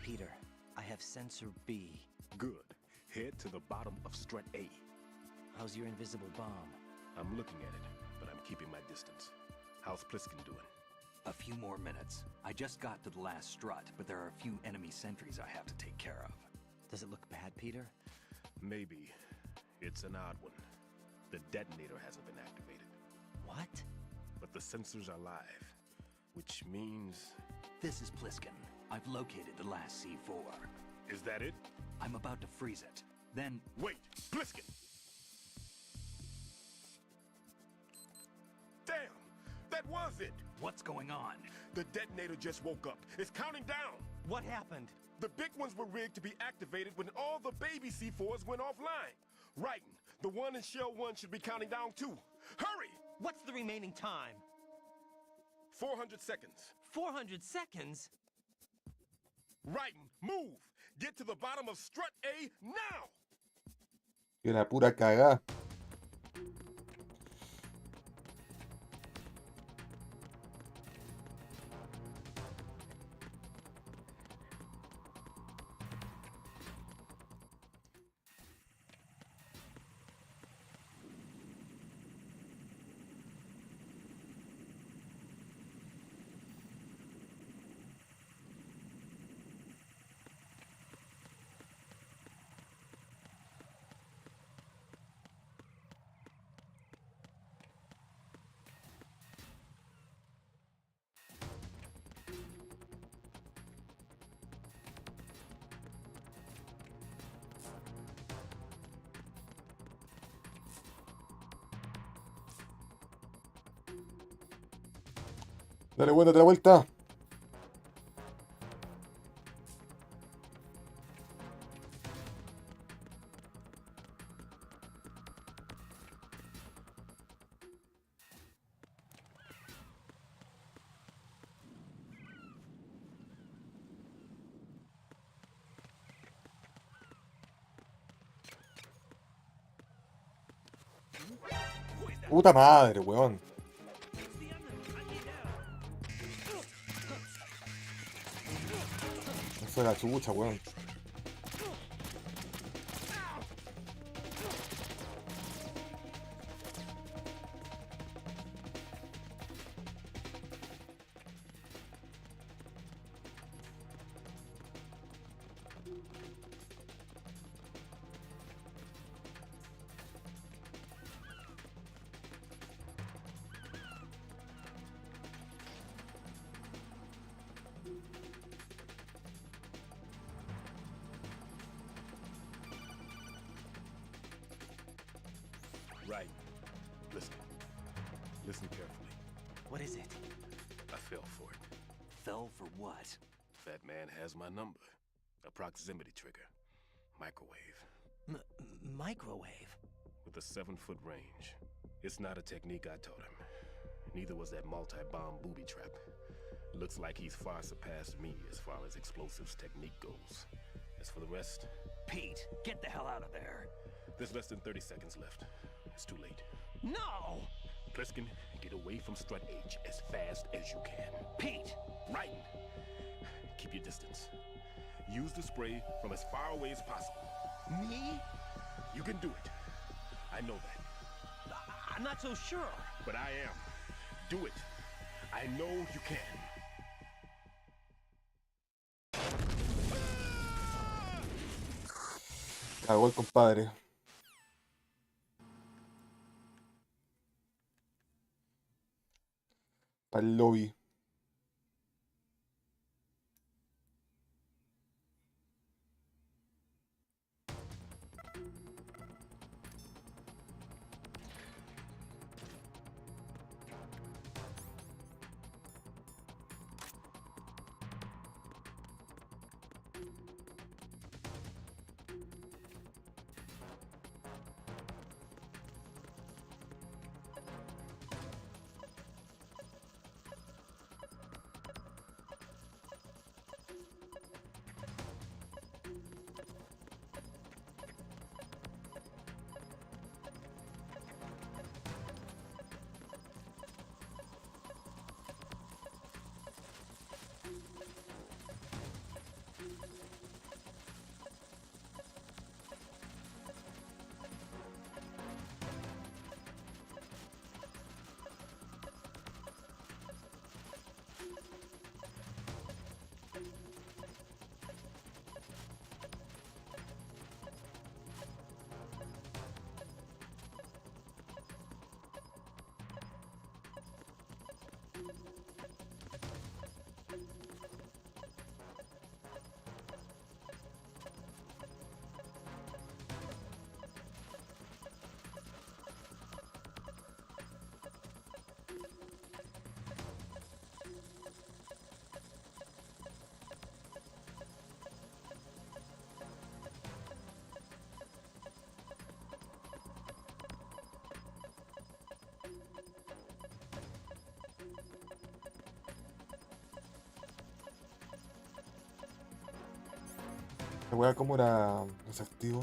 Peter, I have sensor B. Good. Head to the bottom of Strut A. How's your invisible bomb? I'm looking at it, but I'm keeping my distance. How's Pliskin doing? A few more minutes. I just got to the last strut, but there are a few enemy sentries I have to take care of. Does it look bad, Peter? Maybe. It's an odd one. The detonator hasn't been activated. What? But the sensors are live, which means... This is Pliskin. I've located the last C4. Is that it? I'm about to freeze it. Then... Wait! Pliskin! Damn! That was it! What's going on? The detonator just woke up. It's counting down! What happened? The big ones were rigged to be activated when all the baby C4s went offline. Raiden, the one in Shell 1 should be counting down too. Hurry! What's the remaining time? 400 seconds. 400 seconds? Raiden, move! Get to the bottom of Strut A now! Y la pura cagada. Dale vuelta, dale vuelta. Puta madre, weón. Eso es la chucha, weón. Right. Listen. Listen carefully. What is it? I fell for it. Fell for what? That man has my number. A proximity trigger. Microwave. Microwave? With a 7-foot range. It's not a technique I taught him. Neither was that multi-bomb booby trap. Looks like he's far surpassed me as far as explosives technique goes. As for the rest... Pete, get the hell out of there. There's less than 30 seconds left. It's too late. No! Pliskin, get away from Strut H as fast as you can. Pete! Right. Keep your distance. Use the spray from as far away as possible. Me? You can do it. I know that. I'm not so sure. But I am. Do it. I know you can. Cagó el compadre. Pa'l lobby. La weá como era desactivo.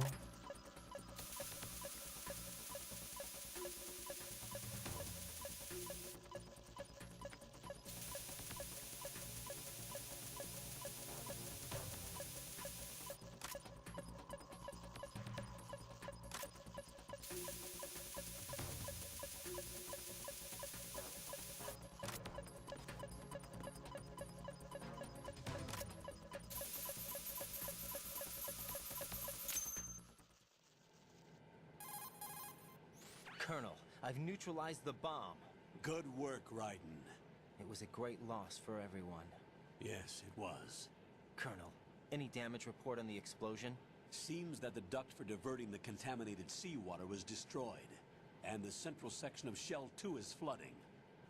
Colonel, I've neutralized the bomb. Good work, Raiden. It was a great loss for everyone. Yes, it was. Colonel, any damage report on the explosion? Seems that the duct for diverting the contaminated seawater was destroyed, and the central section of Shell 2 is flooding.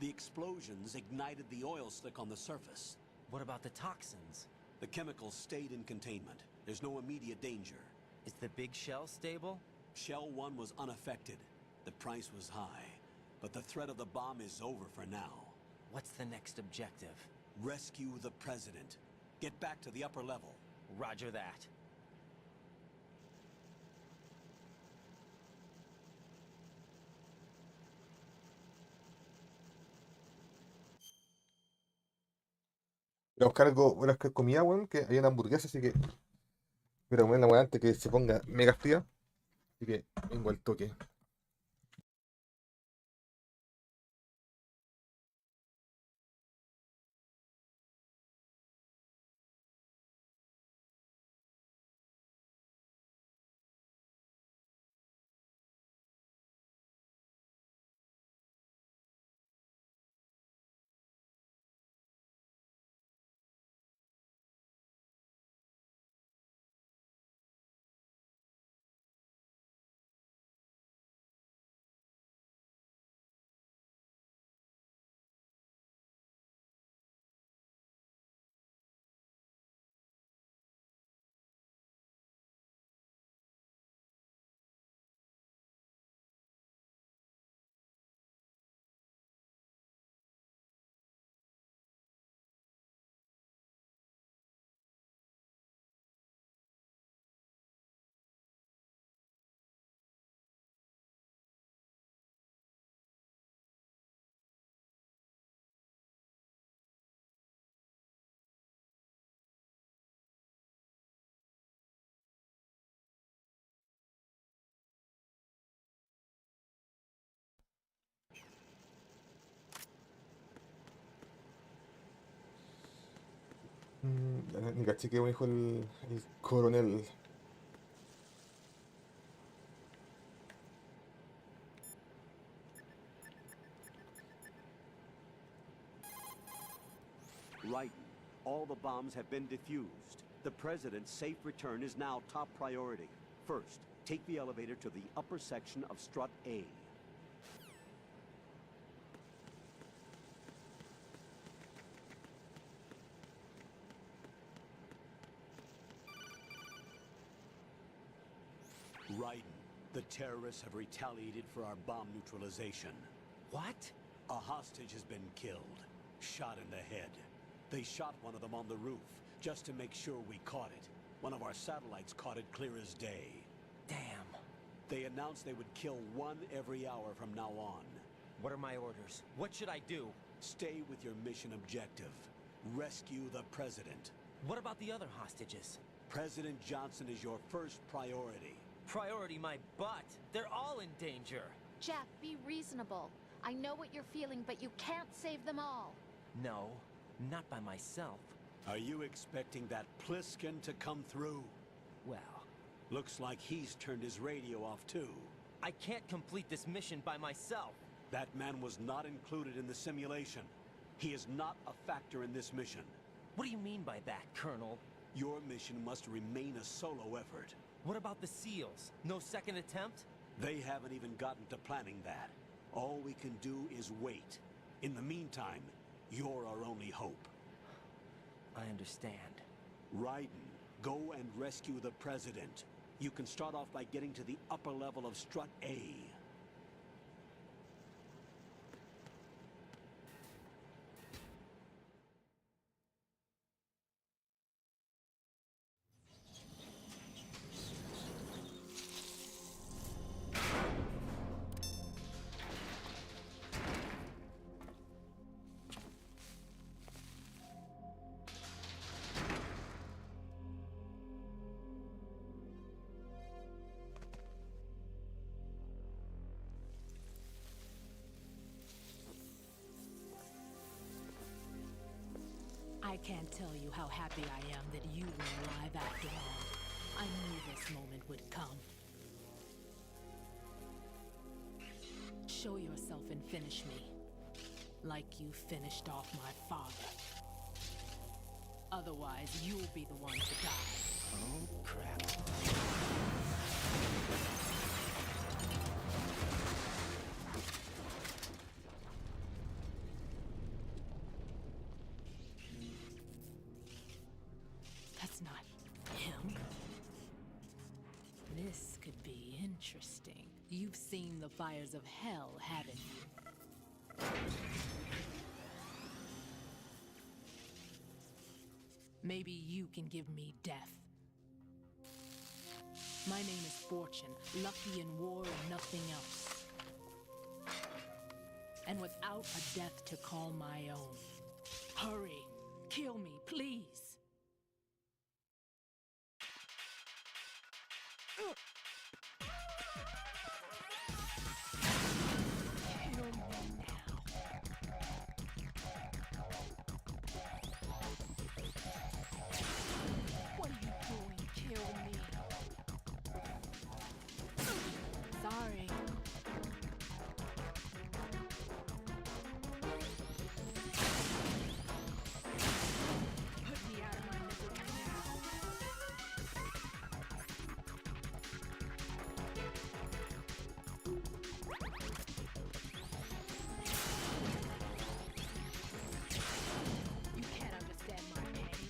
The explosions ignited the oil slick on the surface. What about the toxins? The chemicals stayed in containment. There's no immediate danger. Is the big shell stable? Shell 1 was unaffected. The price was high, but the threat of the bomb is over for now. What's the next objective? Rescue the president. Get back to the upper level. Roger that. Voy a buscar algo, voy a buscar comida, weón, que hay una hamburguesa, así que voy a comer la weá antes que se ponga mega fría. Así que vengo al toque. Ni caché que me dijo el coronel. Right. All the bombs have been defused. The president's safe return is now top priority. First, take the elevator to the upper section of Strut A. Raiden, the terrorists have retaliated for our bomb neutralization. What? A hostage has been killed, shot in the head. They shot one of them on the roof, just to make sure we caught it. One of our satellites caught it clear as day. Damn. They announced they would kill one every hour from now on. What are my orders? What should I do? Stay with your mission objective. Rescue the president. What about the other hostages? President Johnson is your first priority. Priority my butt. They're all in danger. Jeff, be reasonable. I know what you're feeling, but you can't save them all. No, not by myself. Are you expecting that Pliskin to come through? Well, looks like he's turned his radio off too. I can't complete this mission by myself. That man was not included in the simulation. He is not a factor in this mission. What do you mean by that, Colonel? Your mission must remain a solo effort. What about the SEALs? No second attempt? They haven't even gotten to planning that. All we can do is wait. In the meantime, you're our only hope. I understand. Raiden, go and rescue the president. You can start off by getting to the upper level of Strut A. I can't tell you how happy I am that you were alive after all. I knew this moment would come. Show yourself and finish me. Like you finished off my father. Otherwise, you'll be the one to die. Oh, crap. seen the fires of hell, haven't you? Maybe you can give me death. My name is Fortune, lucky in war and nothing else. And without a death to call my own. Hurry, kill me, please. Kill me now. What are you doing? Kill me. Sorry. Put me out of my misery now. You can't understand my pain.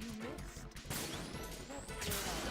You missed. Let's do it.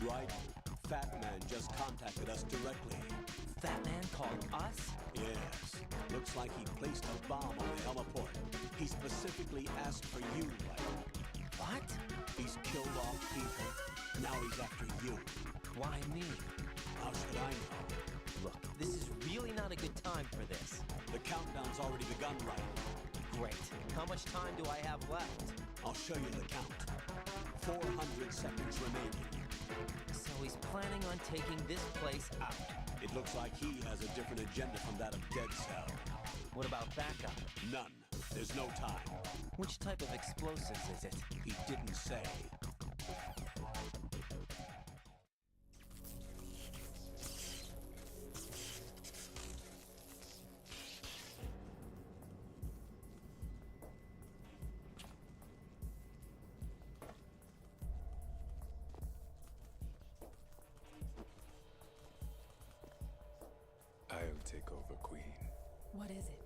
Right? Fat Man just contacted us directly. Fat Man called us? Yes. Looks like he placed a bomb on the heliport. He specifically asked for you, Ryder. What? He's killed off Peter. Now he's after you. Why me? How should I know? Look, this is really not a good time for this. The countdown's already begun, Ryder. Great. How much time do I have left? I'll show you the count. 400 seconds remaining. So he's planning on taking this place out. It looks like he has a different agenda from that of Dead Cell. What about backup? None. There's no time. Which type of explosives is it? He didn't say. I'll take over, Queen. What is it?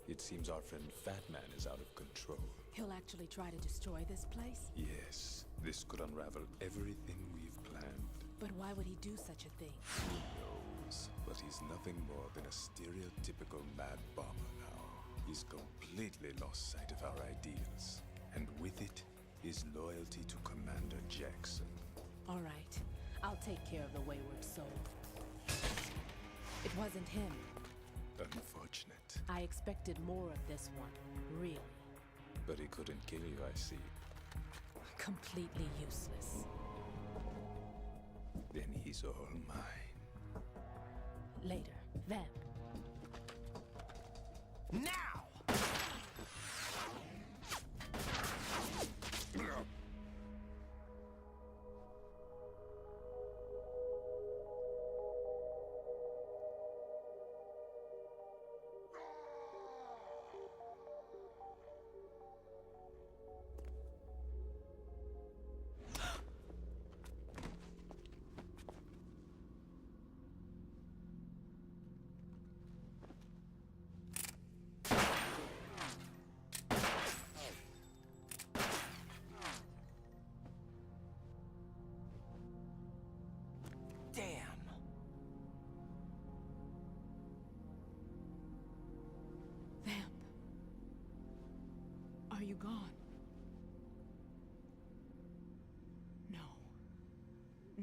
It seems our friend Fat Man is out of control. He'll actually try to destroy this place? Yes, this could unravel everything we've planned. But why would he do such a thing? Who knows? But he's nothing more than a stereotypical mad bomber now. He's completely lost sight of our ideals. And with it, his loyalty to Commander Jackson. All right. I'll take care of the wayward soul. It wasn't him. Unfortunate. I expected more of this one, really. But he couldn't kill you, I see. Completely useless. Then he's all mine. Later. Then. Now!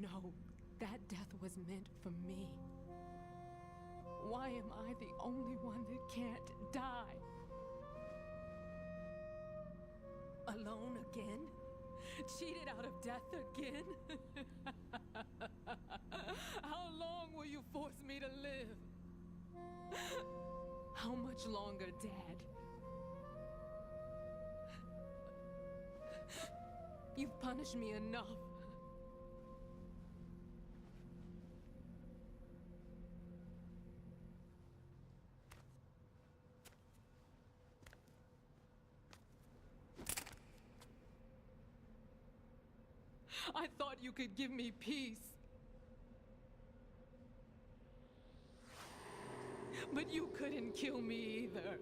know that death was meant for me. Why am I the only one that can't die? Alone again? Cheated out of death again? How long will you force me to live? How much longer, Dad? You've punished me enough. I thought you could give me peace. But you couldn't kill me either.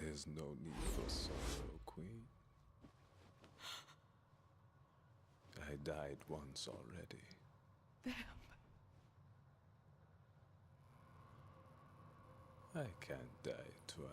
There's no need for sorrow, Queen. I died once already. Them. I can't die twice.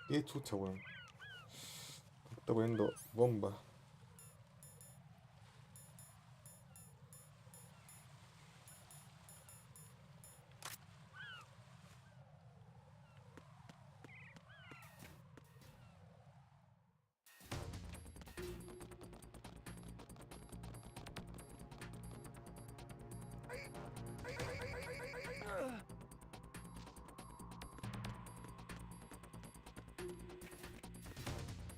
Qué chucha, weón. Está poniendo bomba.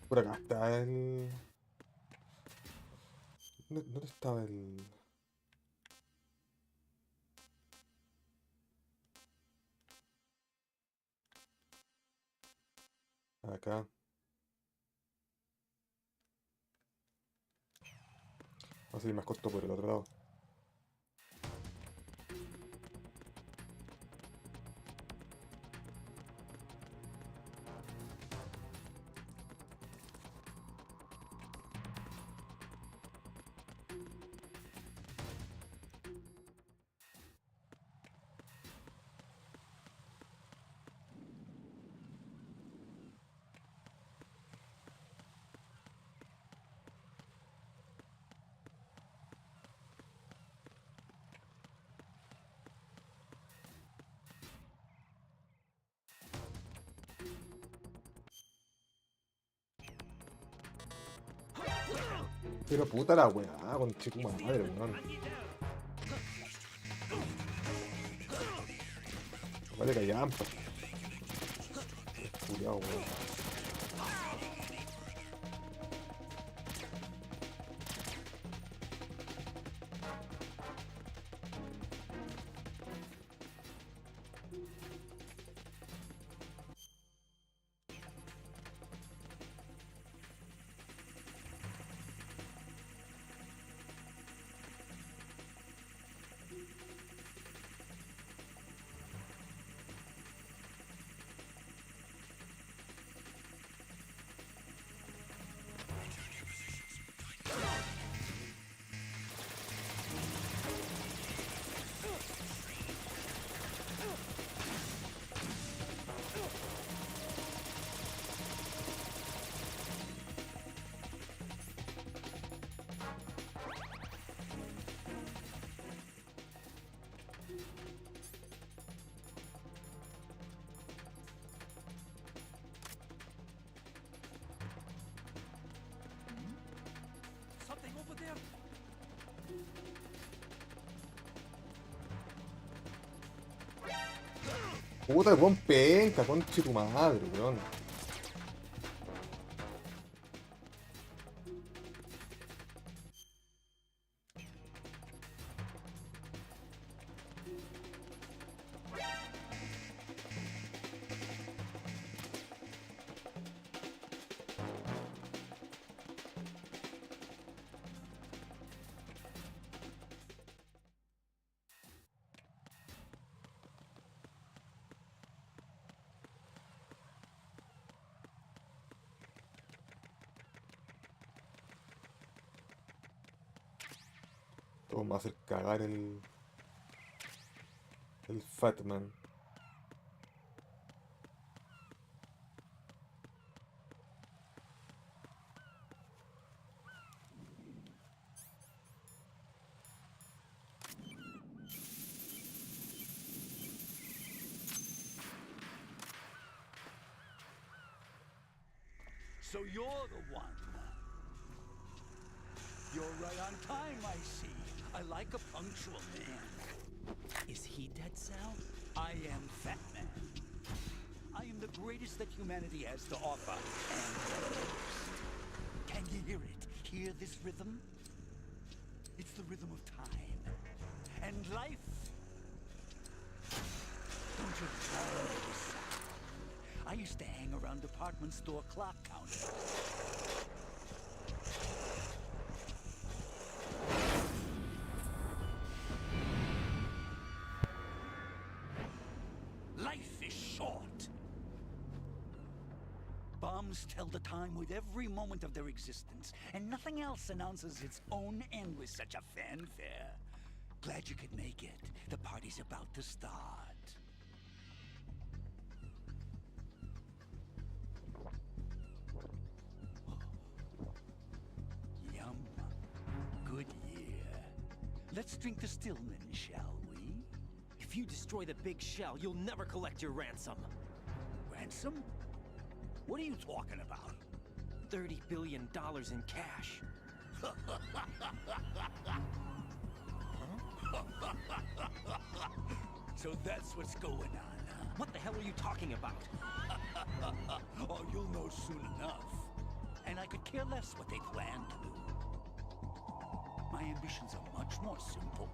Por acá está el... ¿Dónde estaba el...? Acá. Va a ser más corto por el otro lado. Pero puta la weá, con chico madre, weón. Vale callampa. Cuidado, weón. Puta, weón, penca, conche tu madre, weón. Vamos a hacer cagar el Fatman. So you're the one. You're right on time, I see. I like a punctual man. Is he Dead Cell? I am Fat Man. I am the greatest that humanity has to offer, and the most. Can you hear it? Hear this rhythm? It's the rhythm of time. And life. Don't you love this sound? I used to hang around department store clock counters. Life is short. Bombs tell the time with every moment of their existence, and nothing else announces its own end with such a fanfare. Glad you could make it. The party's about to start. Yum. Good year. Let's drink the Stillman, shall we? If you destroy the big shell, you'll never collect your ransom. Ransom? What are you talking about? $30 billion in cash. So that's what's going on, huh? What the hell are you talking about? Oh, you'll know soon enough. And I could care less what they plan to do. My ambitions are much more simple.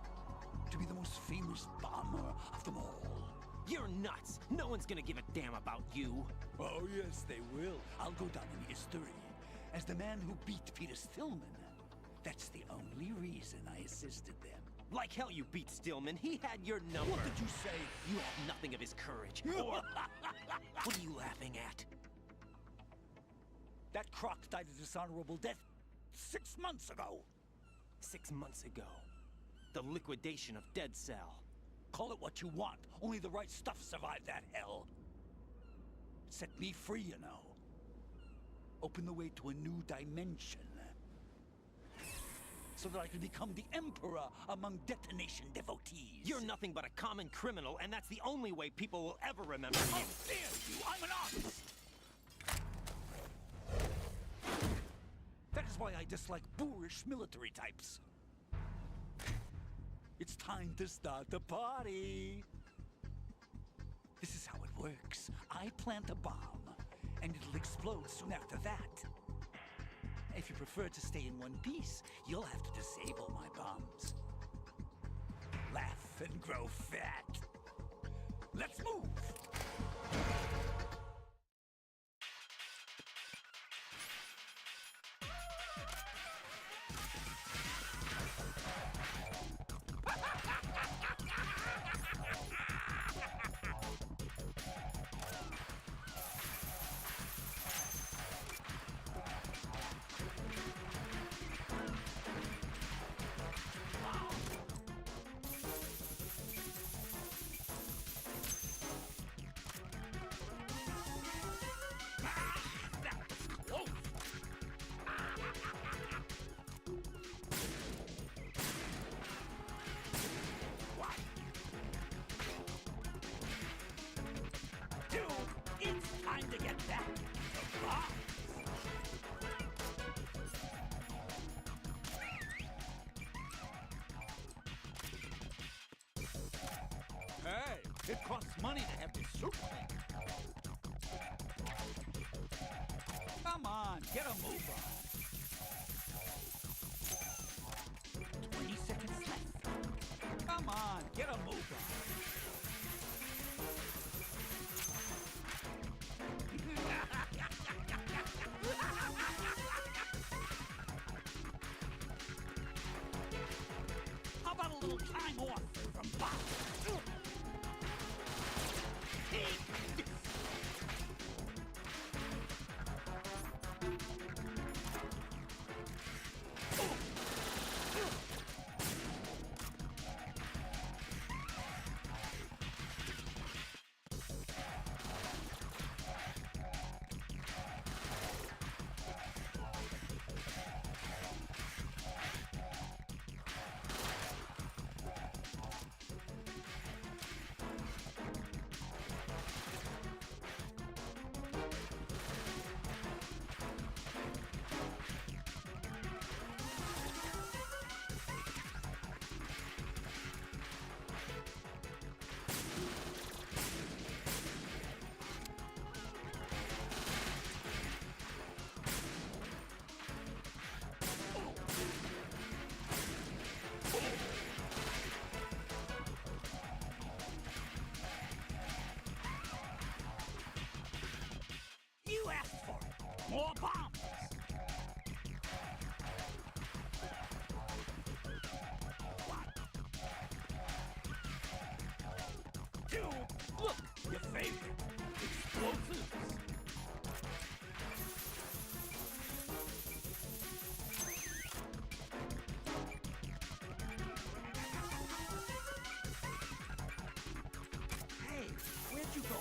To be the most famous bomber of them all. You're nuts! No one's gonna give a damn about you. Oh, yes, they will. I'll go down in history as the man who beat Peter Stillman. That's the only reason I assisted them. Like hell you beat Stillman. He had your number. What did you say? You have nothing of his courage. Or... What are you laughing at? That croc died a dishonorable death 6 months ago. 6 months ago. The liquidation of Dead Cell. Call it what you want. Only the right stuff survived that hell. Set me free, you know. Open the way to a new dimension. So that I can become the Emperor among detonation devotees. You're nothing but a common criminal, and that's the only way people will ever remember you. How dare you! I'm an artist! That is why I dislike boorish military types. It's time to start the party. This is how it works. I plant a bomb, and it'll explode soon after that. If you prefer to stay in one piece, you'll have to disable my bombs. Laugh and grow fat. Let's move! Time to get back to bombs. It costs money to have this suit cleaned. Come on, get a move on. 20 seconds left. Come on, get a move on. How about a little time off from Bob? You asked for it. More bombs. Two, look, your favorite. Explosives. Hey, where'd you go?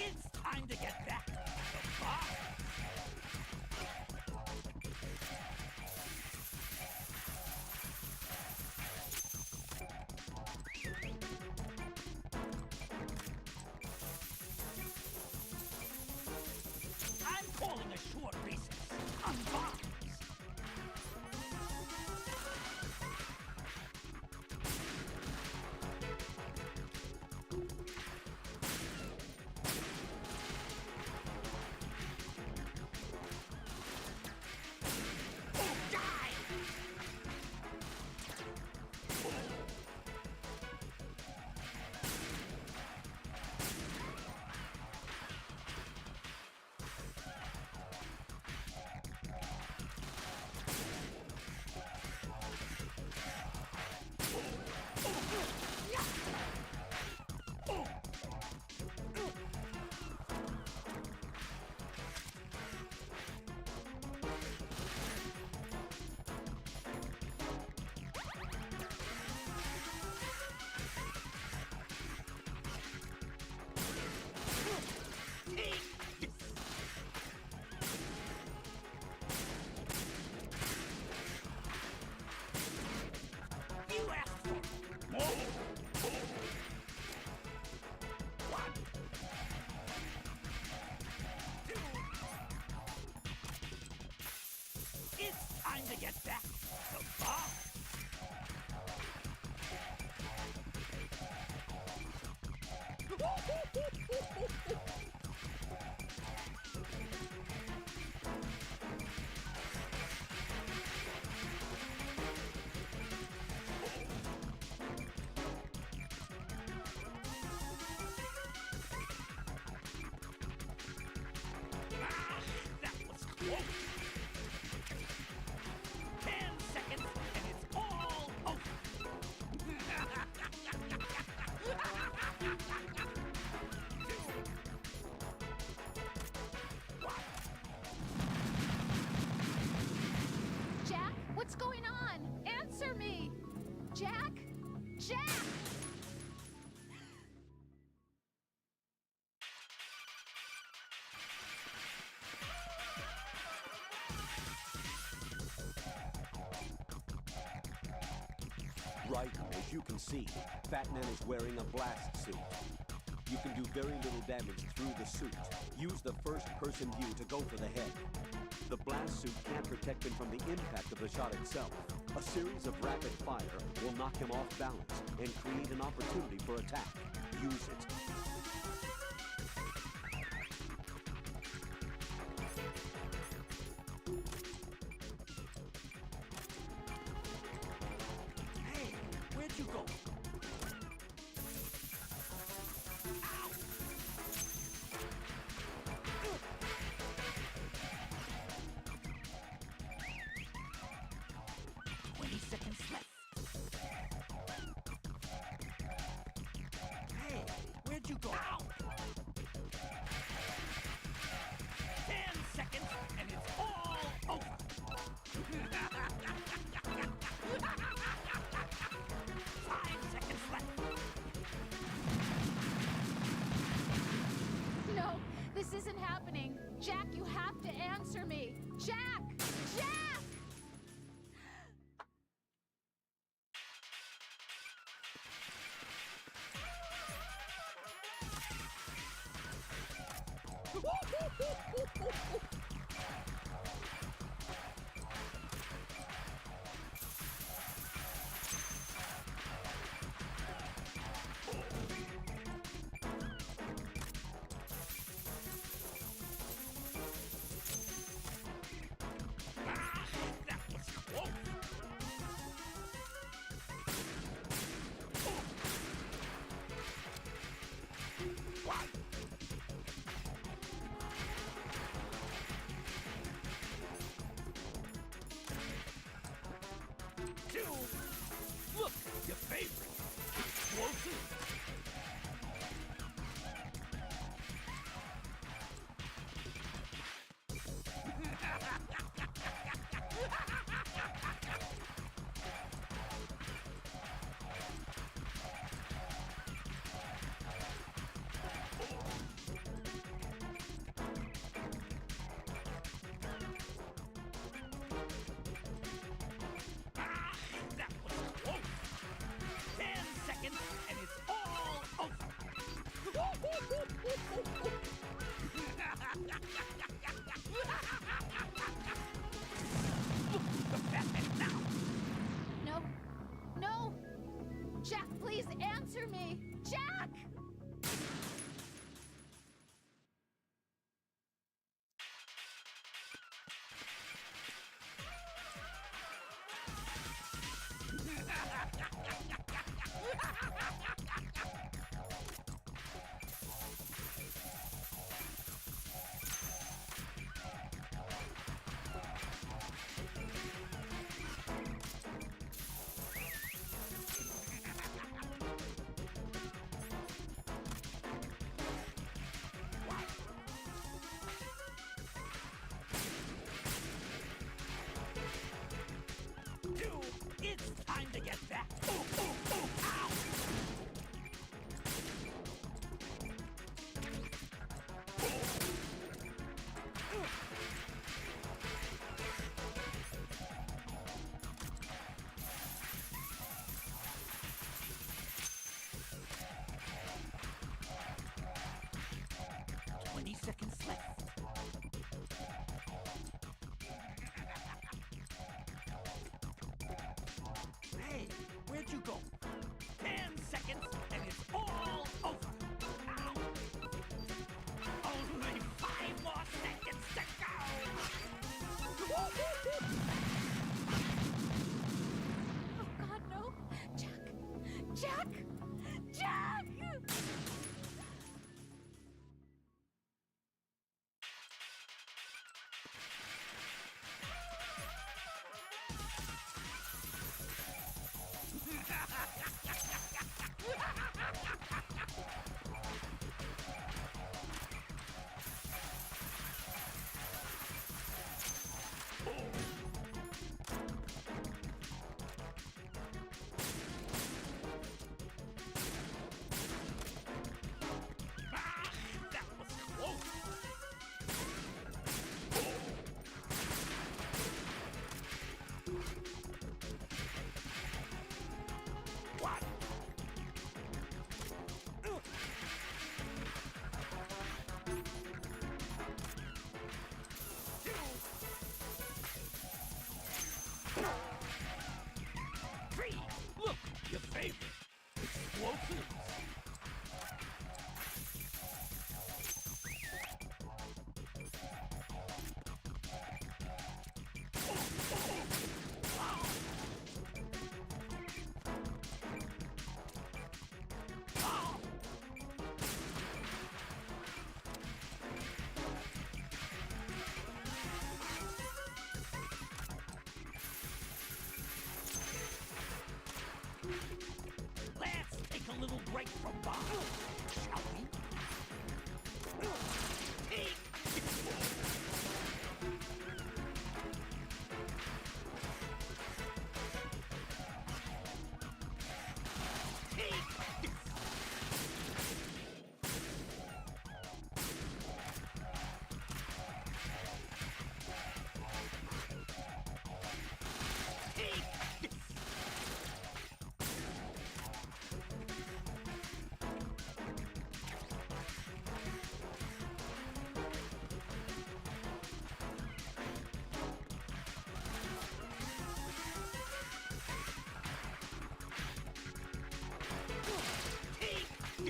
It's time to get back to the bar. I'm calling a short recess on bombs. You asked for it. More. One. Two. It's time to get back to bomb. That was close. 10 seconds and it's all over. Raiden, as you can see, Batman is wearing a blast suit. You can do very little damage through the suit. Use the first-person view to go for the head. The blast suit can't protect him from the impact of the shot itself. A series of rapid fire will knock him off balance and create an opportunity for attack. Use it. Hey, where'd you go? Ow! 20 seconds left. Hey, where'd you go? Ow! 10 seconds, and it's all over. 5 seconds left. No, this isn't happening. Jack, you have to answer me. Jack! Jack! straight from Bob. Shall we?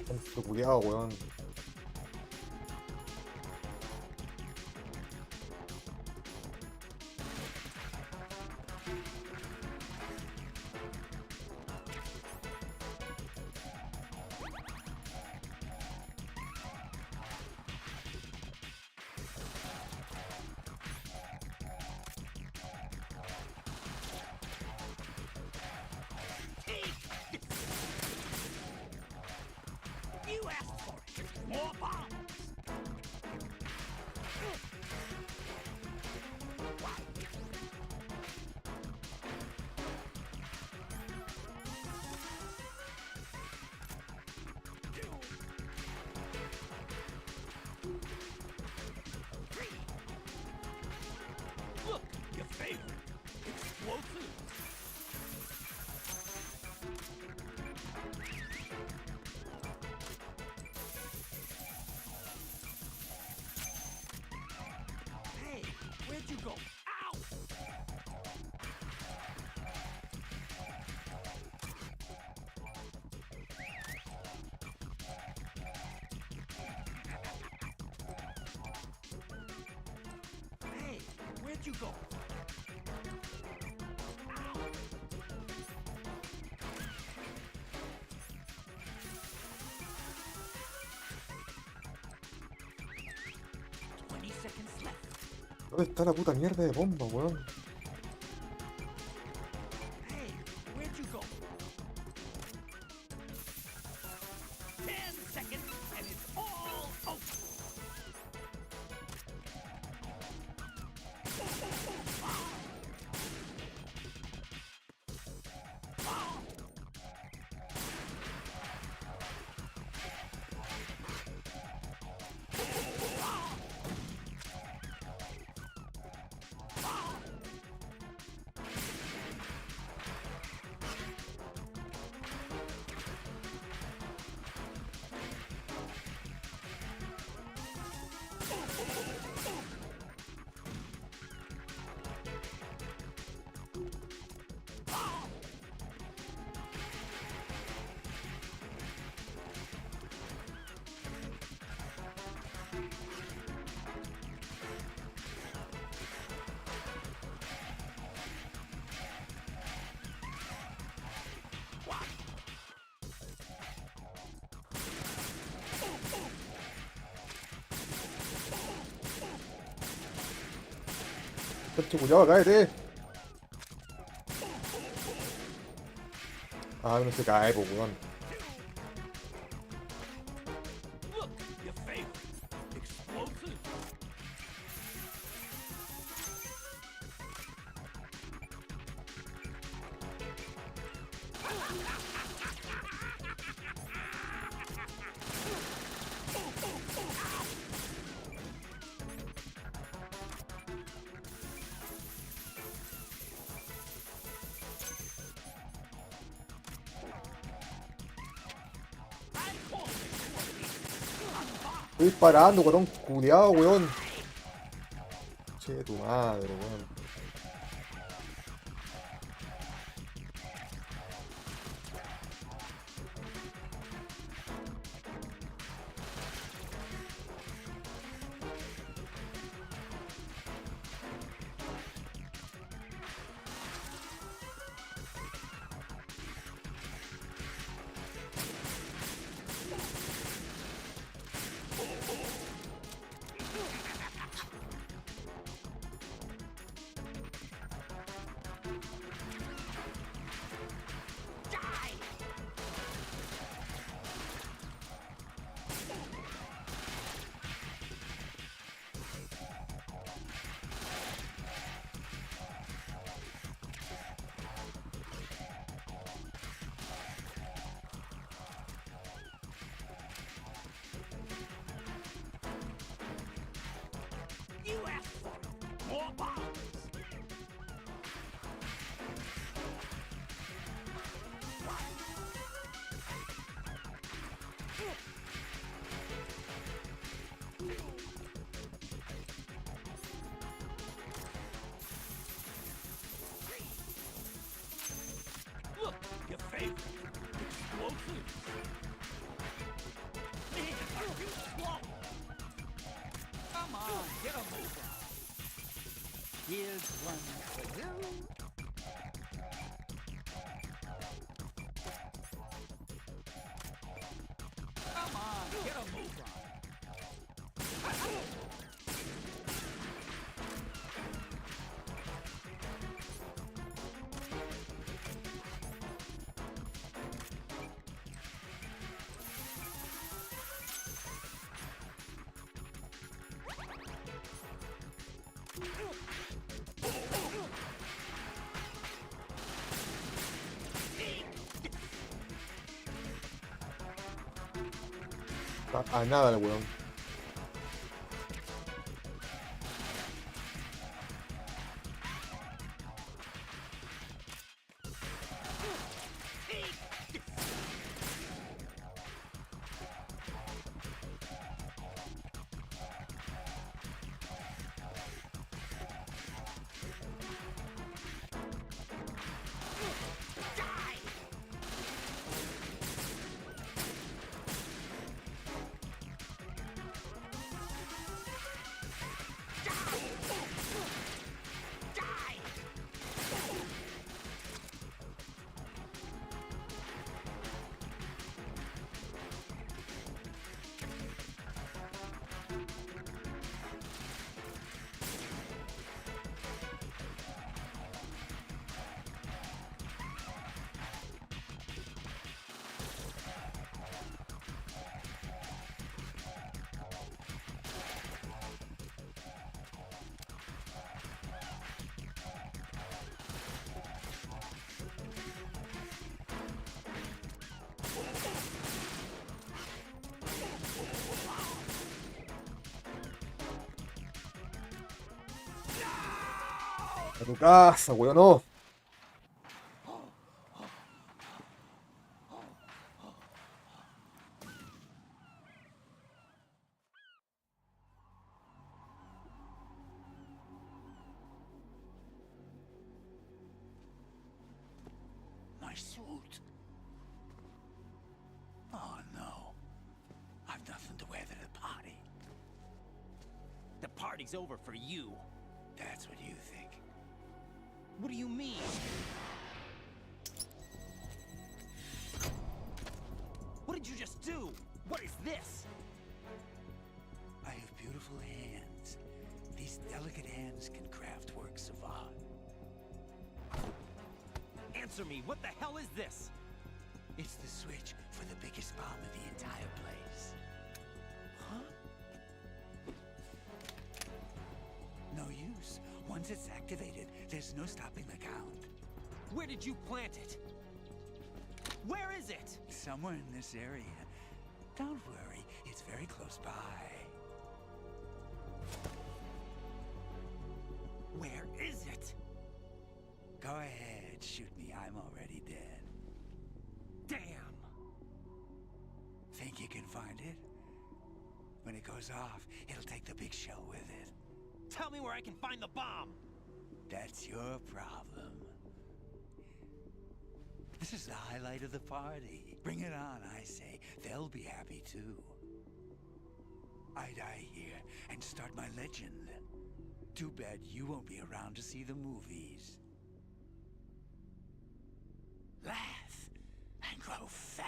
monstruo culiao, weón. You asked for it. More bombs. Look, your favorite. Explosives. Hey, where'd you go? Ow! Hey, where'd you go? Ow! 20 seconds left. ¿Dónde está la puta mierda de bomba, weón? Hey, where'd you go? 10 seconds and it's all over. Cacho culiao, cállate. Ah, no se cae, pues, weón. Look, your favorite. Explosives. Estoy disparando, weón, culiao, weón. Che, tu madre, weón. You asked for it. More bombs. Look, your favorite. Explosives. Man, are you slow? Come on, get a move on. Here's one for you. Come on, get a move on. A nada el weón. A tu casa, weón, no. My suit. Oh no. I've nothing to wear to the party. The party's over for you. That's what you think. What do you mean? What did you just do? What is this? I have beautiful hands. These delicate hands can craft works of art. Answer me, what the hell is this? It's the switch for the biggest bomb in the entire place. Huh? No use. Once it's activated, there's no stopping the count. Where did you plant it? Where is it? Somewhere in this area. Don't worry, it's very close by. Where is it? Go ahead, shoot me. I'm already dead. Damn! Think you can find it? When it goes off, it'll take the big show with it. Tell me where I can find the bomb! That's your problem. This is the highlight of the party. Bring it on, I say. They'll be happy too. I die here and start my legend. Too bad you won't be around to see the movies. Laugh and grow fat.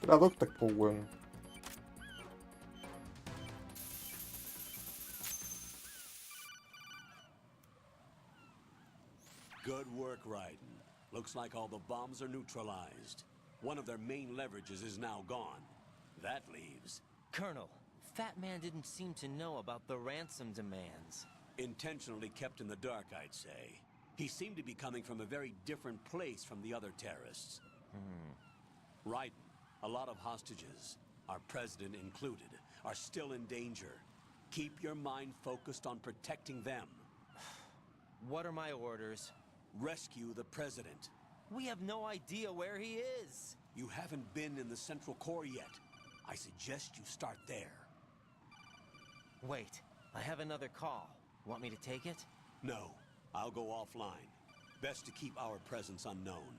Era Doctor, po, weón. Good work, Raiden. Looks like all the bombs are neutralized. One of their main leverages is now gone. That leaves... Colonel, Fat Man didn't seem to know about the ransom demands. Intentionally kept in the dark, I'd say. He seemed to be coming from a very different place from the other terrorists. Raiden, a lot of hostages, our president included, are still in danger. Keep your mind focused on protecting them. What are my orders? Rescue the president. We have no idea where he is. You haven't been in the Central Core yet. I suggest you start there. Wait, I have another call. Want me to take it? No, I'll go offline. Best to keep our presence unknown.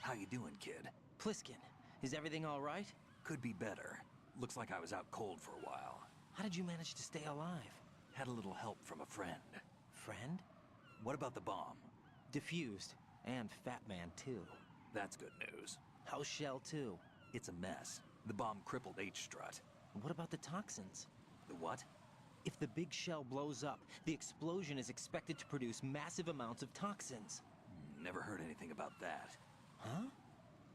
How you doing, kid? Pliskin, is everything all right? Could be better. Looks like I was out cold for a while. How did you manage to stay alive? Had a little help from a friend. Friend? What about the bomb? Diffused. And Fat Man, too. That's good news. How's Shell, too? It's a mess. The bomb crippled H-Strut. What about the toxins? The what? If the big shell blows up, the explosion is expected to produce massive amounts of toxins. Never heard anything about that. Huh?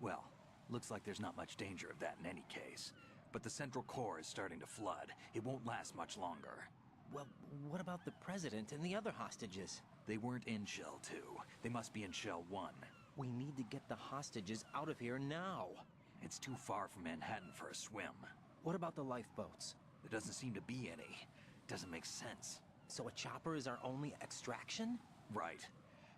Well, looks like there's not much danger of that in any case. But the Central Core is starting to flood. It won't last much longer. Well, what about the President and the other hostages? They weren't in Shell 2. They must be in Shell 1. We need to get the hostages out of here now. It's too far from Manhattan for a swim. What about the lifeboats? There doesn't seem to be any. Doesn't make sense. So a chopper is our only extraction? Right.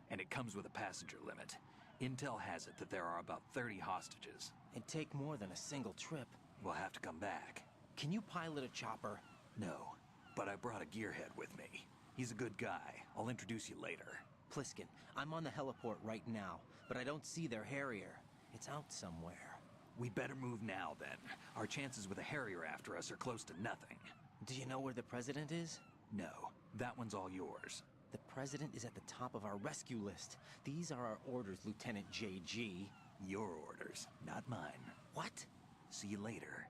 And it comes with a passenger limit. Intel has it that there are about 30 hostages. It'd take more than a single trip. We'll have to come back. Can you pilot a chopper? No, but I brought a gearhead with me. He's a good guy. I'll introduce you later. Pliskin, I'm on the heliport right now, but I don't see their Harrier. It's out somewhere. We better move now, then. Our chances with a Harrier after us are close to nothing. Do you know where the President is? No, that one's all yours. The President is at the top of our rescue list. These are our orders, Lieutenant JG. Your orders, not mine. What? See you later.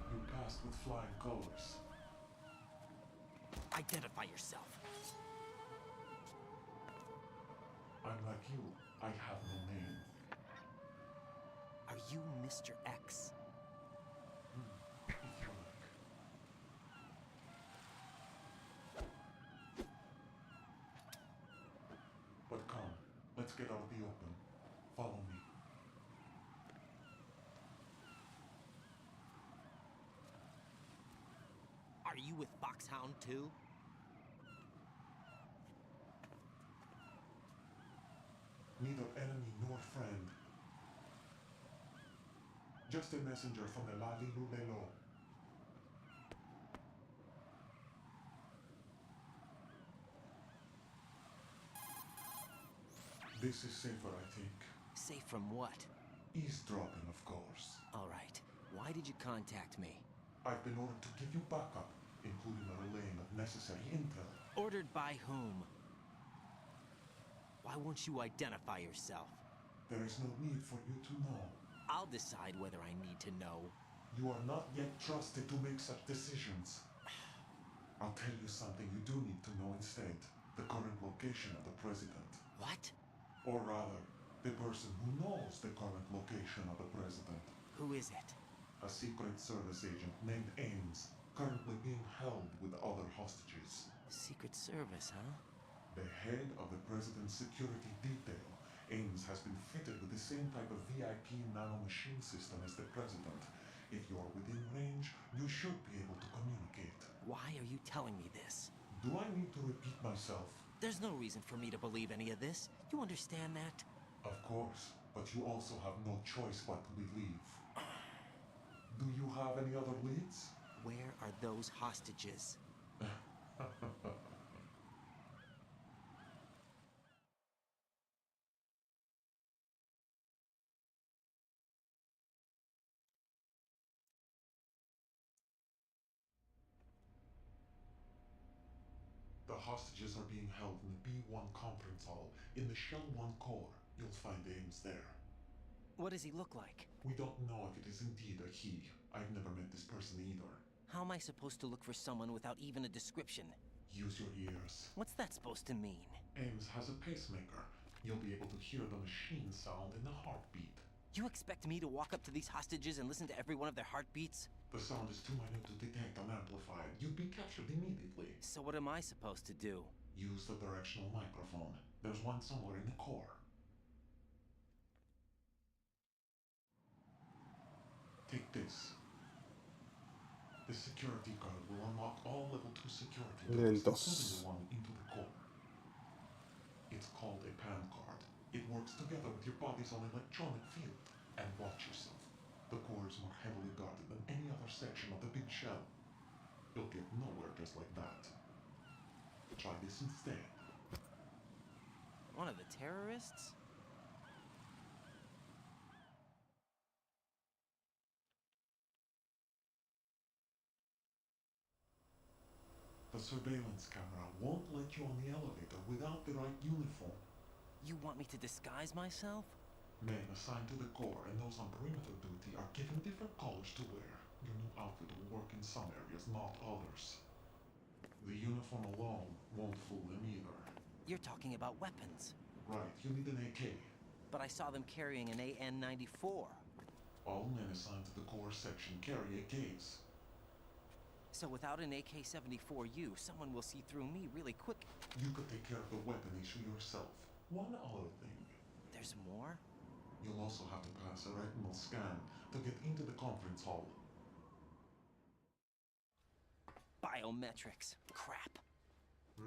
You passed with flying colors. Identify yourself. I'm like you. I have no name. Are you Mr. X? If you like. But come, let's get out in the open. Follow me. Are you with Foxhound too? Neither enemy nor friend. Just a messenger from the Lalilu Lelo. This is safer, I think. Safe from what? Eavesdropping, of course. All right. Why did you contact me? I've been ordered to give you backup, including a relaying of necessary intel. Ordered by whom? Why won't you identify yourself? There is no need for you to know. I'll decide whether I need to know. You are not yet trusted to make such decisions. I'll tell you something you do need to know instead. The current location of the president. What? Or rather, the person who knows the current location of the president. Who is it? A Secret Service agent named Ames, currently being held with other hostages. Secret Service, huh? The head of the president's security detail, Ames has been fitted with the same type of VIP nanomachine system as the president. If you're within range, you should be able to communicate. Why are you telling me this? Do I need to repeat myself? There's no reason for me to believe any of this. You understand that? Of course, but you also have no choice but to believe. Do you have any other leads? Where are those hostages? The hostages are being held in the B1 conference hall in the Shell 1 core. You'll find Ames there. What does he look like? We don't know if it is indeed a he. I've never met this person either. How am I supposed to look for someone without even a description? Use your ears. What's that supposed to mean? Ames has a pacemaker. You'll be able to hear the machine sound in the heartbeat. You expect me to walk up to these hostages and listen to every one of their heartbeats? The sound is too minute to detect unamplified. You'd be captured immediately. So what am I supposed to do? Use the directional microphone. There's one somewhere in the core. Take this. The security card will unlock all level 2 security Level doors, 2. including the one into the core. It's called a PAN card. It works together with your body's own electronic field. And watch yourself. The core is more heavily guarded than any other section of the big shell. You'll get nowhere just like that. Try this instead. One of the terrorists? The surveillance camera won't let you on the elevator without the right uniform. You want me to disguise myself? Men assigned to the core and those on perimeter duty are given different colors to wear. Your new outfit will work in some areas, not others. The uniform alone won't fool them either. You're talking about weapons. Right, you need an AK. But I saw them carrying an AN-94. All men assigned to the core section carry AKs. So without an AK-74U, someone will see through me really quick. You could take care of the weapon issue yourself. One other thing. There's more? You'll also have to pass a retinal scan to get into the conference hall. Biometrics. Crap.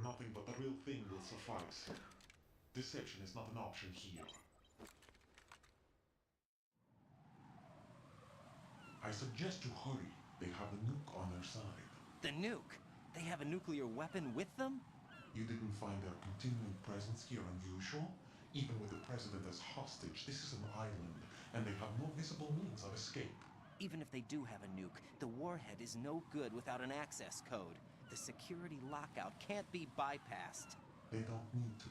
Nothing but the real thing will suffice. Deception is not an option here. I suggest you hurry. They have the nuke on their side. The nuke? They have a nuclear weapon with them? You didn't find their continuing presence here unusual? Even with the president as hostage, this is an island, and they have no visible means of escape. Even if they do have a nuke, the warhead is no good without an access code. The security lockout can't be bypassed. They don't need to.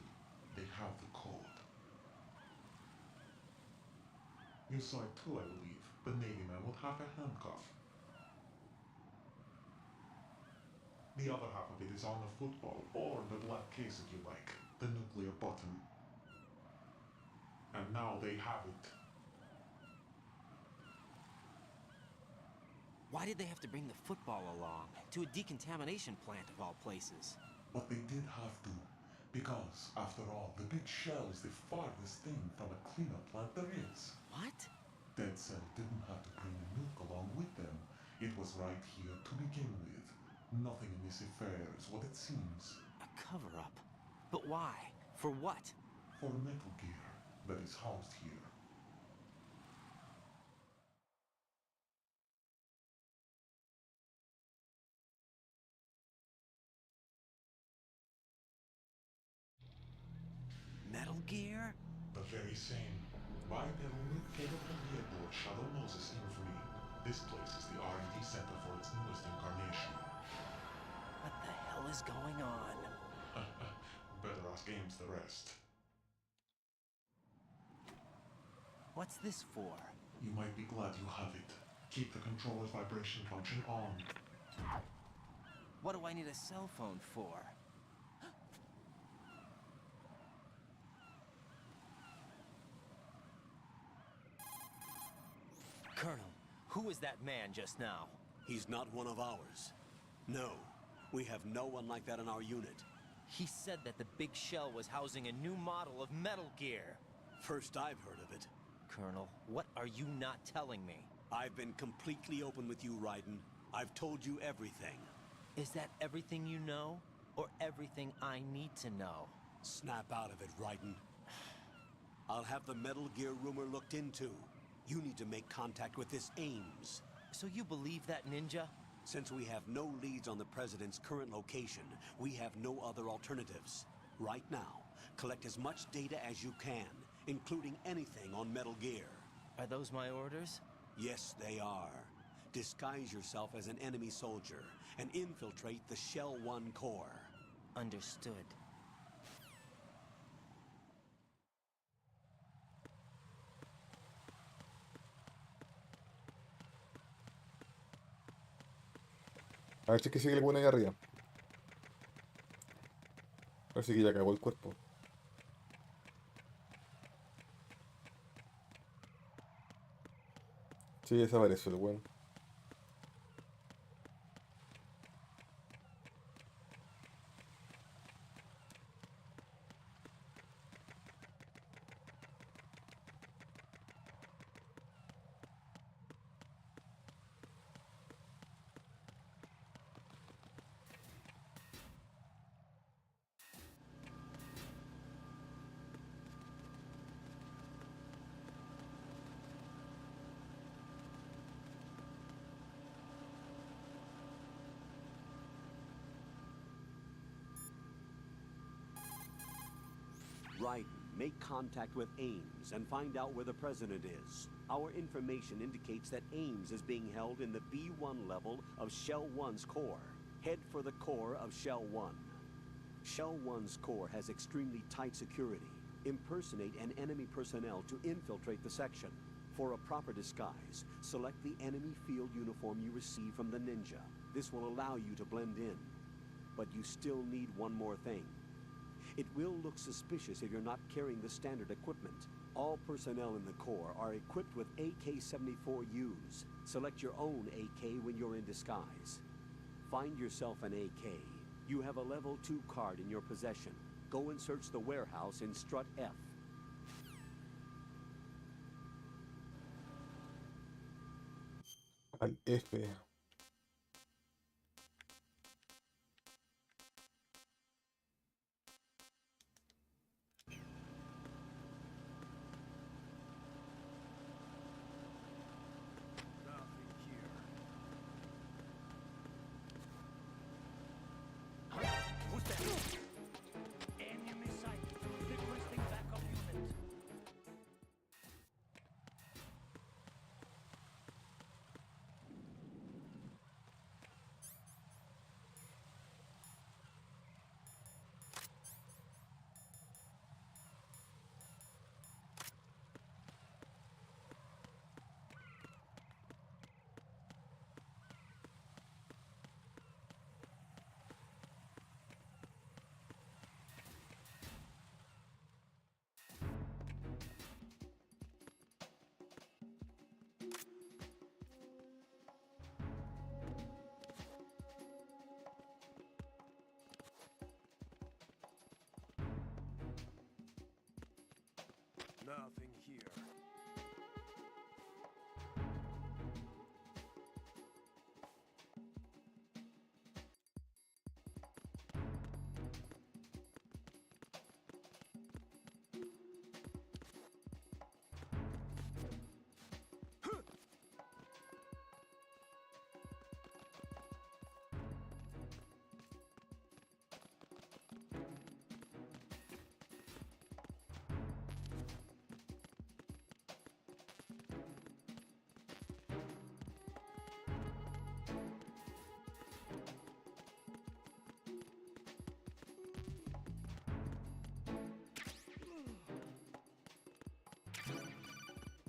They have the code. You saw it too, I believe. The Navy man with half a handcuff. The other half of it is on the football, or the black case if you like. The nuclear button. And now they have it. Why did they have to bring the football along? To a decontamination plant of all places. But they did have to. Because, after all, the big shell is the farthest thing from a cleanup plant there is. What? Dead Cell didn't have to bring a nuke along with them. It was right here to begin with. Nothing in this affair is what it seems. A cover-up? But why? For what? For Metal Gear that is housed here. Metal Gear? The very same. Bipedal nuke capable vehicle Shadow Moses infamy. This place is the R&D center for its newest incarnation. What the hell is going on? Better ask Ames the rest. What's this for? You might be glad you have it. Keep the controller's vibration function on. What do I need a cell phone for? Colonel, who was that man just now? He's not one of ours. No, we have no one like that in our unit. He said that the big shell was housing a new model of Metal Gear. First I've heard of it. Colonel, what are you not telling me? I've been completely open with you, Raiden. I've told you everything. Is that everything you know? Or everything I need to know? Snap out of it, Raiden. I'll have the Metal Gear rumor looked into. You need to make contact with this Ames. So you believe that, Ninja? Since we have no leads on the President's current location, we have no other alternatives. Right now, collect as much data as you can, including anything on Metal Gear. Are those my orders? Yes, they are. Disguise yourself as an enemy soldier and infiltrate the Shell 1 core. Understood. A ver si es que sigue el bueno ahí arriba. Parece que ya acabó el cuerpo. Sí, desapareció el bueno. Raiden, make contact with Ames and find out where the President is. Our information indicates that Ames is being held in the B1 level of Shell 1's core. Head for the core of Shell 1. Shell 1's core has extremely tight security. Impersonate an enemy personnel to infiltrate the section. For a proper disguise, select the enemy field uniform you receive from the ninja. This will allow you to blend in. But you still need one more thing. It will look suspicious if you're not carrying the standard equipment. All personnel in the Corps are equipped with AK-74Us. Select your own AK when you're in disguise. Find yourself an AK. You have a level 2 card in your possession. Go and search the warehouse in Strut F. Al F. Enemy sighted. Requesting backup unit. Nothing here.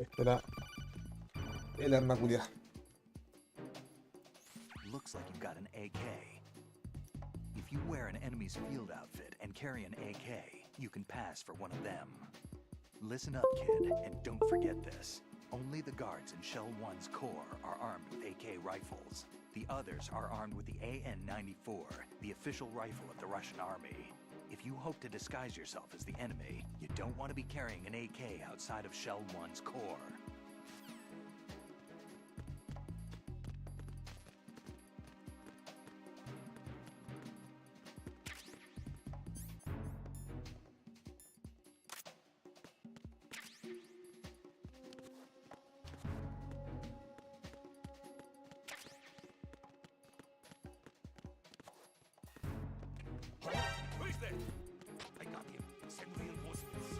Esta era el arma culiada. Looks like you've got an AK. If you wear an enemy's field outfit and carry an AK, you can pass for one of them. Listen up, kid, and don't forget this. Only the guards in Shell 1's core are armed with AK rifles. The others are armed with the AN-94, the official rifle of the Russian army. If you hope to disguise yourself as the enemy, you don't want to be carrying an AK outside of Shell 1's core. there? I got him. Send reinforcements.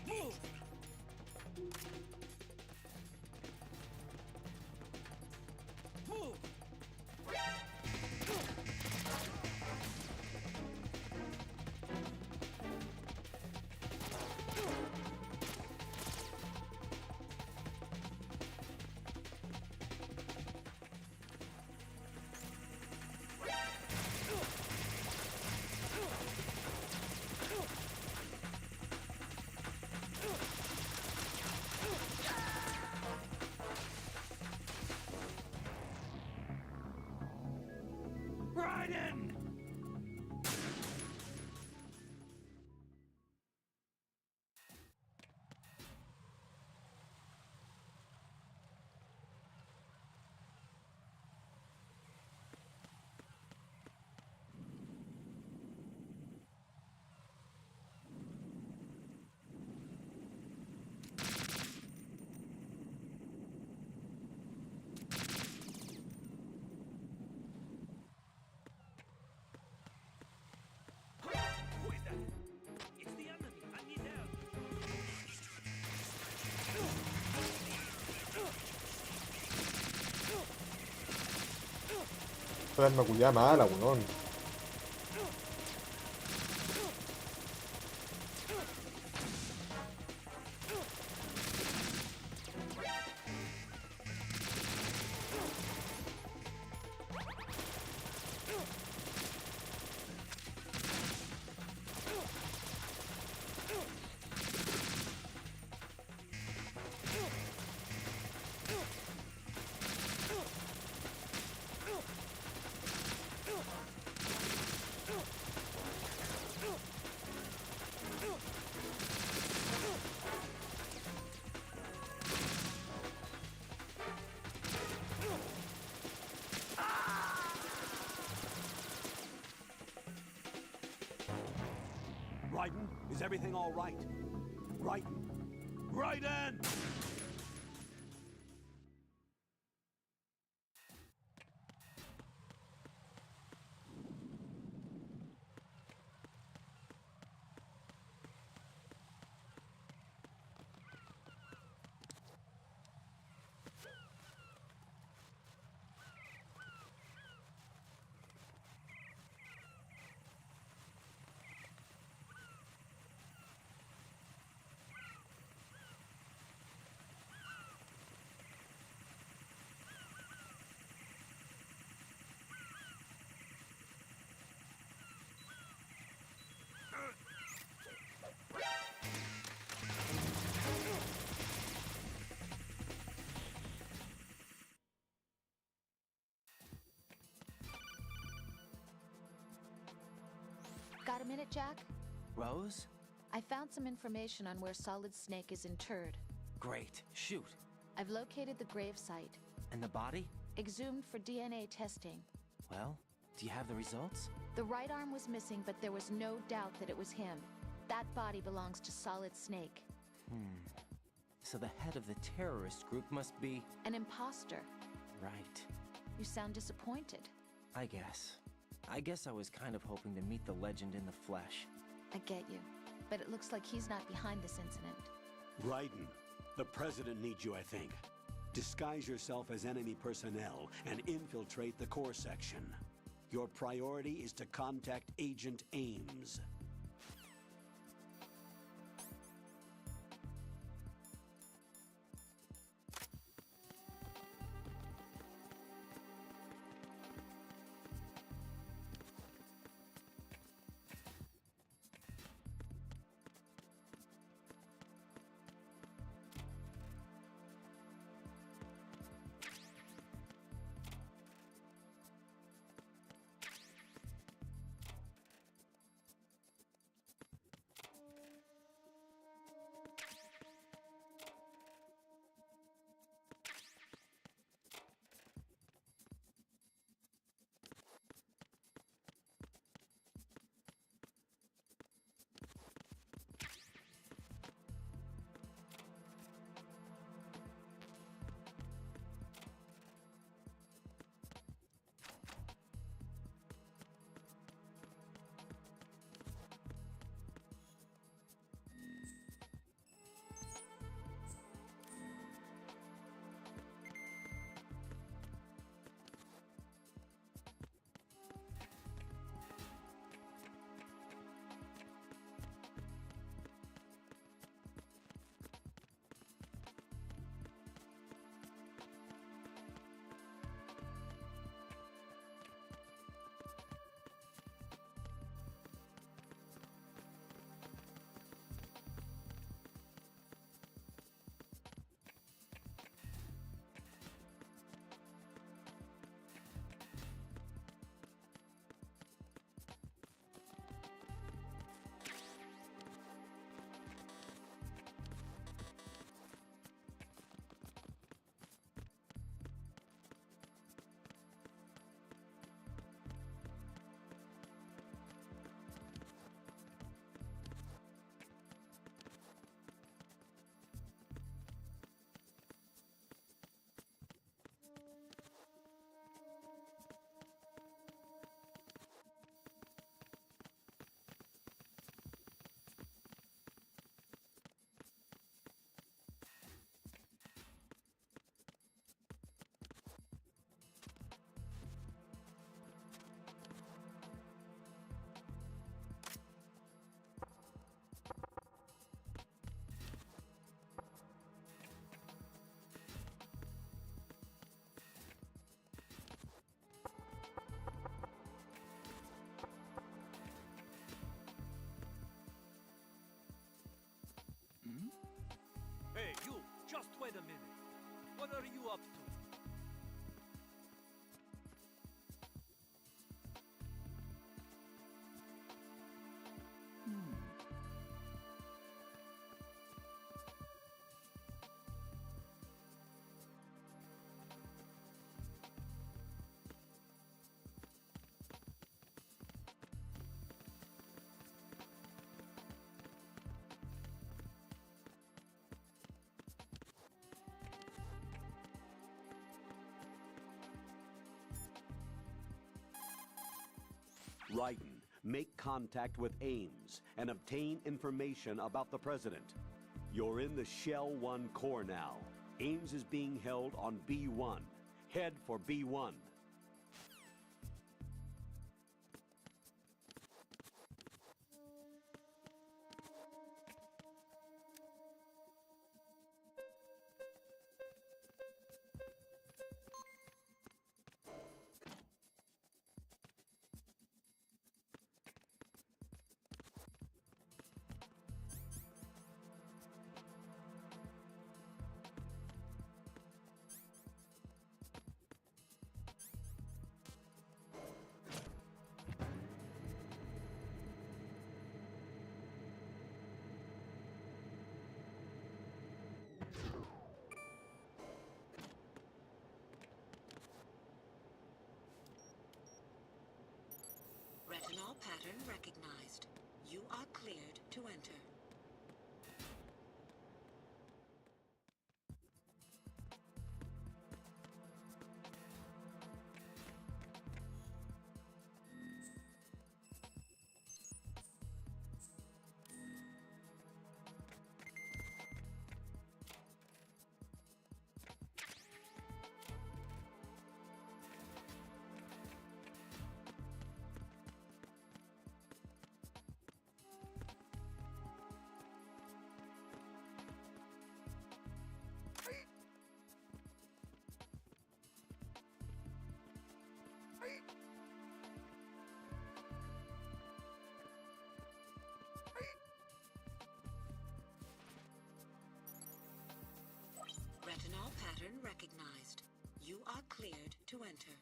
Move! Move! Raiden! Who is that? It's the enemy. I need help. Esta arma culiada mala, weón. Raiden, is everything all right? Raiden! Raiden! Got a minute, Jack? Rose? I found some information on where Solid Snake is interred. Great. Shoot. I've located the grave site. And the body? Exhumed for DNA testing. Well, do you have the results? The right arm was missing, but there was no doubt that it was him. That body belongs to Solid Snake. So the head of the terrorist group must be... An imposter. Right. You sound disappointed. I guess I was kind of hoping to meet the legend in the flesh. I get you. But it looks like he's not behind this incident. Raiden, the President needs you, I think. Disguise yourself as enemy personnel and infiltrate the core section. Your priority is to contact Agent Ames. Wait a minute. What are you up to? Raiden, make contact with Ames and obtain information about the president. You're in the Shell 1 core now. Ames is being held on B1. Head for B1. Retinol pattern recognized. You are cleared to enter. Retinol pattern recognized. You are cleared to enter.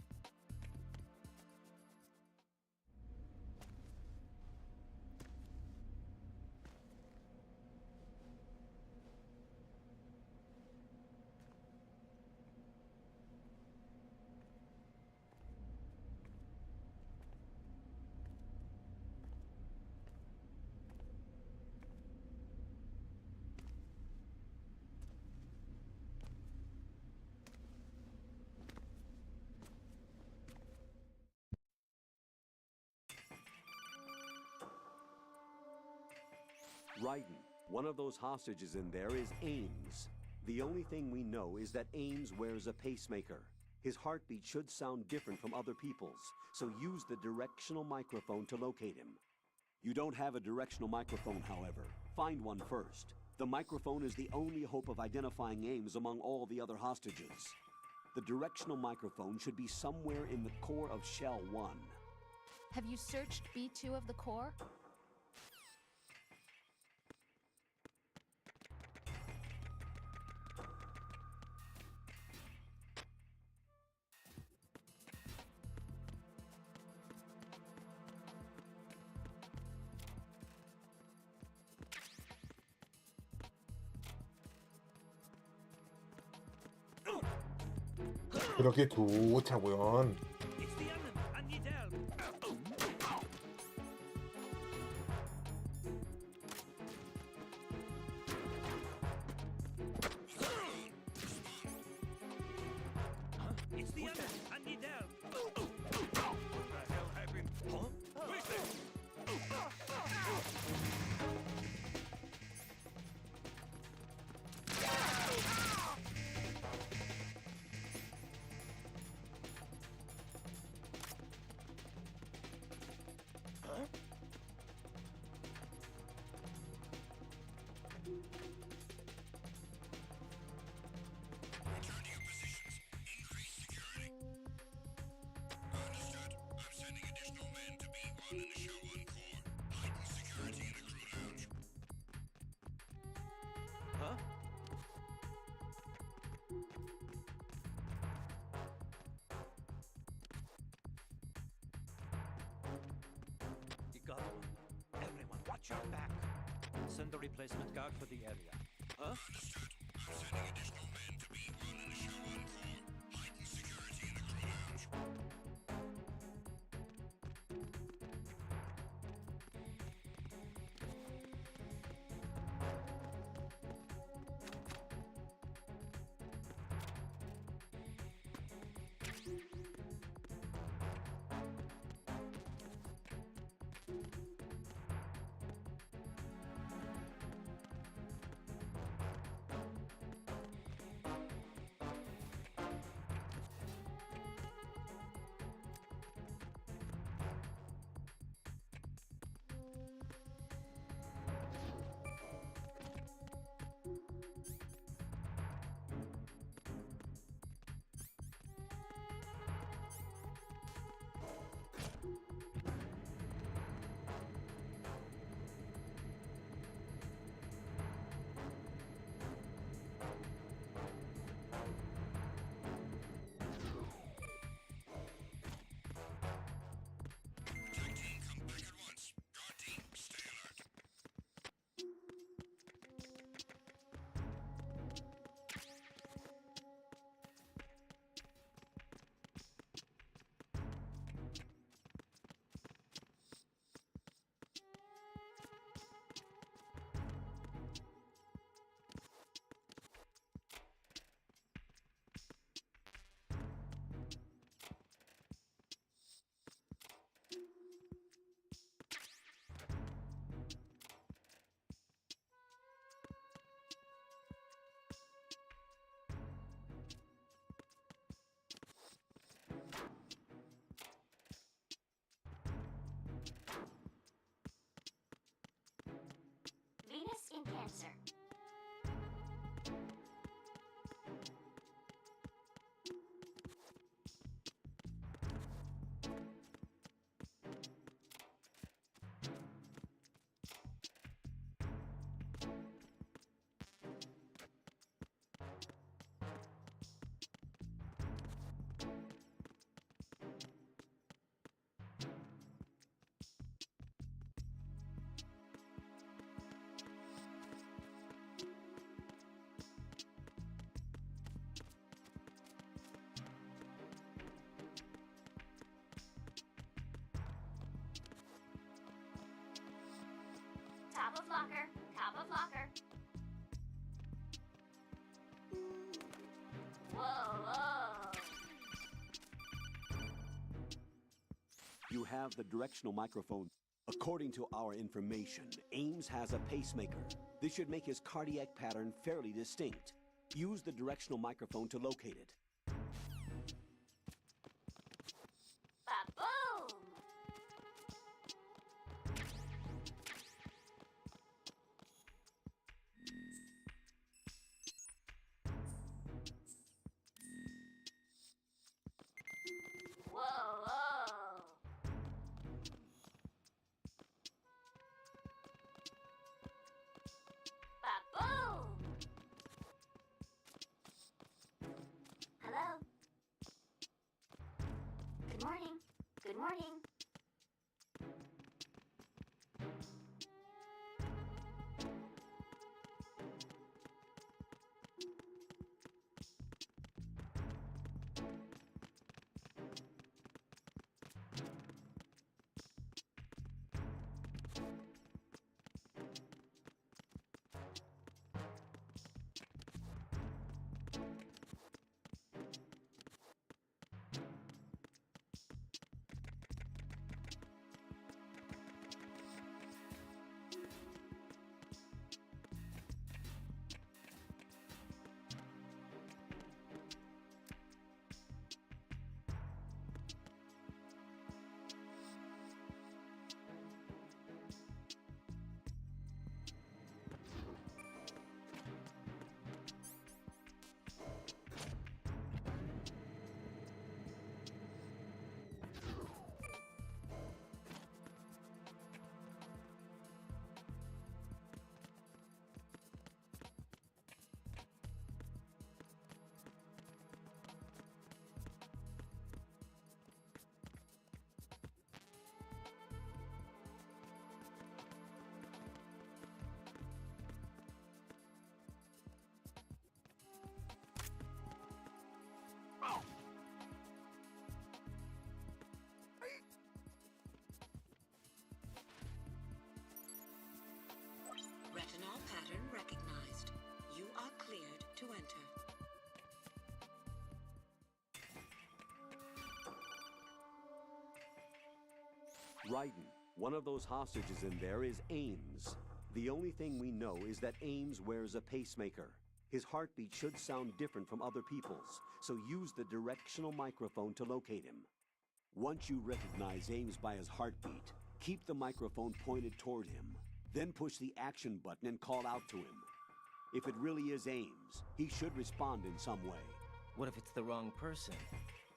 Raiden, one of those hostages in there is Ames. The only thing we know is that Ames wears a pacemaker. His heartbeat should sound different from other people's, so use the directional microphone to locate him. You don't have a directional microphone, however. Find one first. The microphone is the only hope of identifying Ames among all the other hostages. The directional microphone should be somewhere in the core of Shell 1. Have you searched B2 of the core? Pero qué chucha, weón. It's the enemy. I need help. It's the enemy. I need help. What the hell happened? Huh? Listen. send a replacement guard for the area. Huh? Understood. I'm sending additional men to B1 and assure on call. Heighten security in the crew lounge. Tech team, come back at once. Guard team, stay alert. Venus in Cancer. Top of locker, top of locker. Whoa, whoa. You have the directional microphone. According to our information, Ames has a pacemaker. This should make his cardiac pattern fairly distinct. Use the directional microphone to locate it. Ba-boom! Whoa, whoa. Ba-boom! Raiden, one of those hostages in there is Ames. The only thing we know is that Ames wears a pacemaker. His heartbeat should sound different from other people's, so use the directional microphone to locate him. Once you recognize Ames by his heartbeat, keep the microphone pointed toward him. Then push the action button and call out to him. If it really is Ames, he should respond in some way. What if it's the wrong person?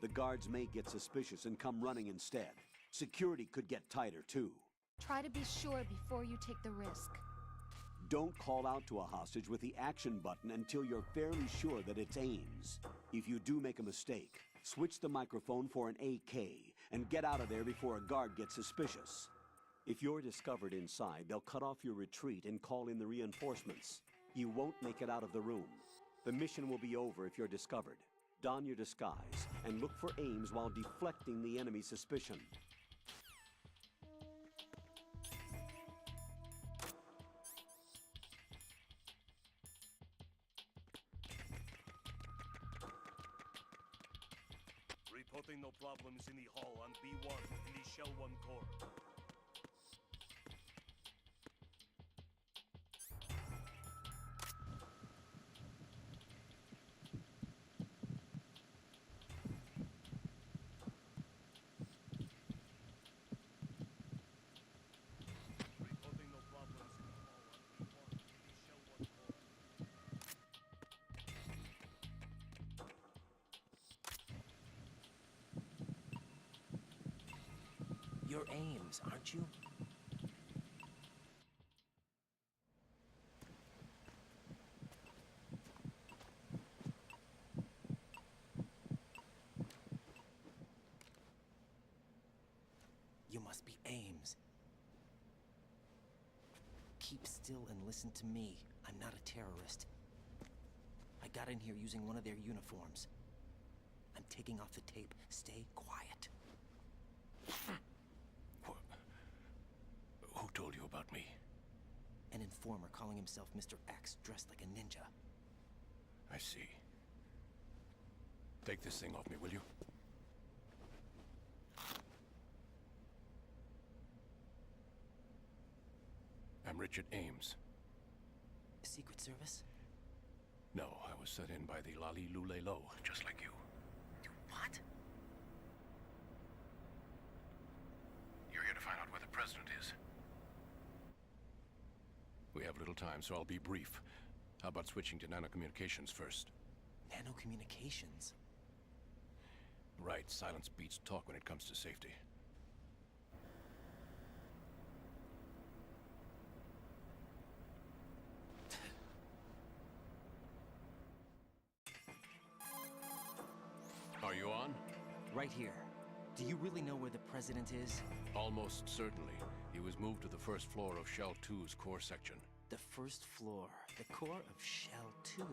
The guards may get suspicious and come running instead. Security could get tighter, too. Try to be sure before you take the risk. Don't call out to a hostage with the action button until you're fairly sure that it's Ames. If you do make a mistake, switch the microphone for an AK and get out of there before a guard gets suspicious. If you're discovered inside, they'll cut off your retreat and call in the reinforcements. You won't make it out of the room. The mission will be over if you're discovered. Don your disguise and look for Ames while deflecting the enemy's suspicion. Reporting no problems in the hall on B1 in the Shell 1 core. Reporting no problems in the hall on B1 in the Shell 1 core. You're Ames, aren't you? You must be Ames. Keep still and listen to me. I'm not a terrorist. I got in here using one of their uniforms. I'm taking off the tape. Stay quiet. Who told you about me? An informer calling himself Mr. X, dressed like a ninja. I see. Take this thing off me, will you? I'm Richard Ames. Secret Service? No, I was sent in by the Lali Lule Lo, just like you. What? You're here to find out where the president is. We have little time, so I'll be brief. How about switching to nanocommunications first? Nanocommunications? Right, silence beats talk when it comes to safety. Are you on? Right here. Do you really know where the president is? Almost certainly. He was moved to the first floor of Shell 2's core section. The first floor, the core of Shell 2.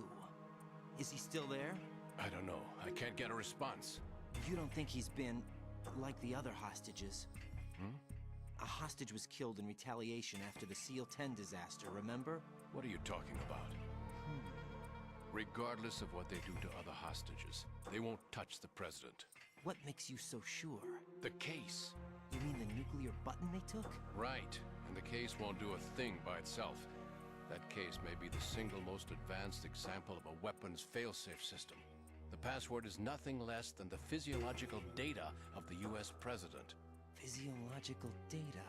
Is he still there? I don't know. I can't get a response. You don't think he's been like the other hostages? Hmm? A hostage was killed in retaliation after the SEAL 10 disaster, remember? What are you talking about? Regardless of what they do to other hostages, they won't touch the president. What makes you so sure? The case. You mean the nuclear button they took? Right. And the case won't do a thing by itself. That case may be the single most advanced example of a weapons failsafe system. The password is nothing less than the physiological data of the US president. Physiological data?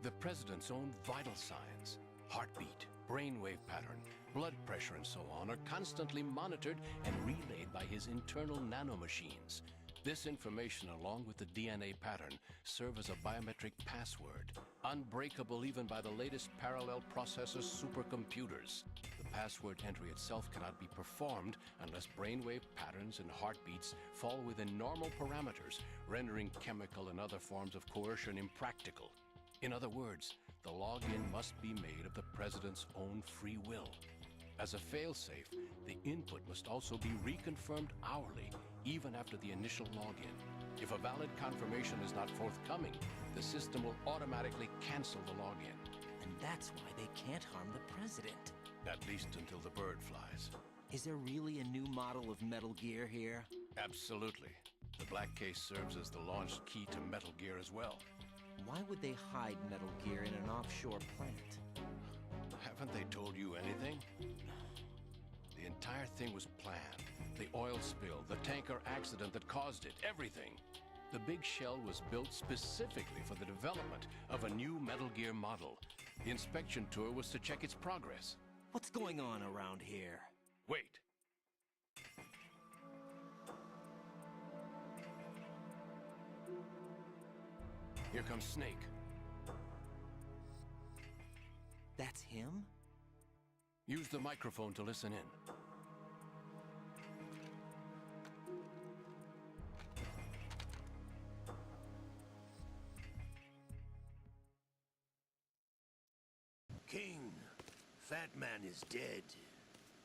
The president's own vital signs, heartbeat, brainwave pattern, blood pressure and so on are constantly monitored and relayed by his internal nanomachines. This information, along with the DNA pattern, serve as a biometric password, unbreakable even by the latest parallel processor supercomputers. The password entry itself cannot be performed unless brainwave patterns and heartbeats fall within normal parameters, rendering chemical and other forms of coercion impractical. In other words, the login must be made of the president's own free will. As a failsafe, the input must also be reconfirmed hourly, even after the initial login. If a valid confirmation is not forthcoming, the system will automatically cancel the login. And that's why they can't harm the president. At least until the bird flies. Is there really a new model of Metal Gear here? Absolutely. The black case serves as the launch key to Metal Gear as well. Why would they hide Metal Gear in an offshore plant? Haven't they told you anything? The entire thing was planned. The oil spill, the tanker accident that caused it, everything. The big shell was built specifically for the development of a new Metal Gear model. The inspection tour was to check its progress. What's going on around here? Wait. Here comes Snake. That's him? Use the microphone to listen in. King, Fat Man is dead.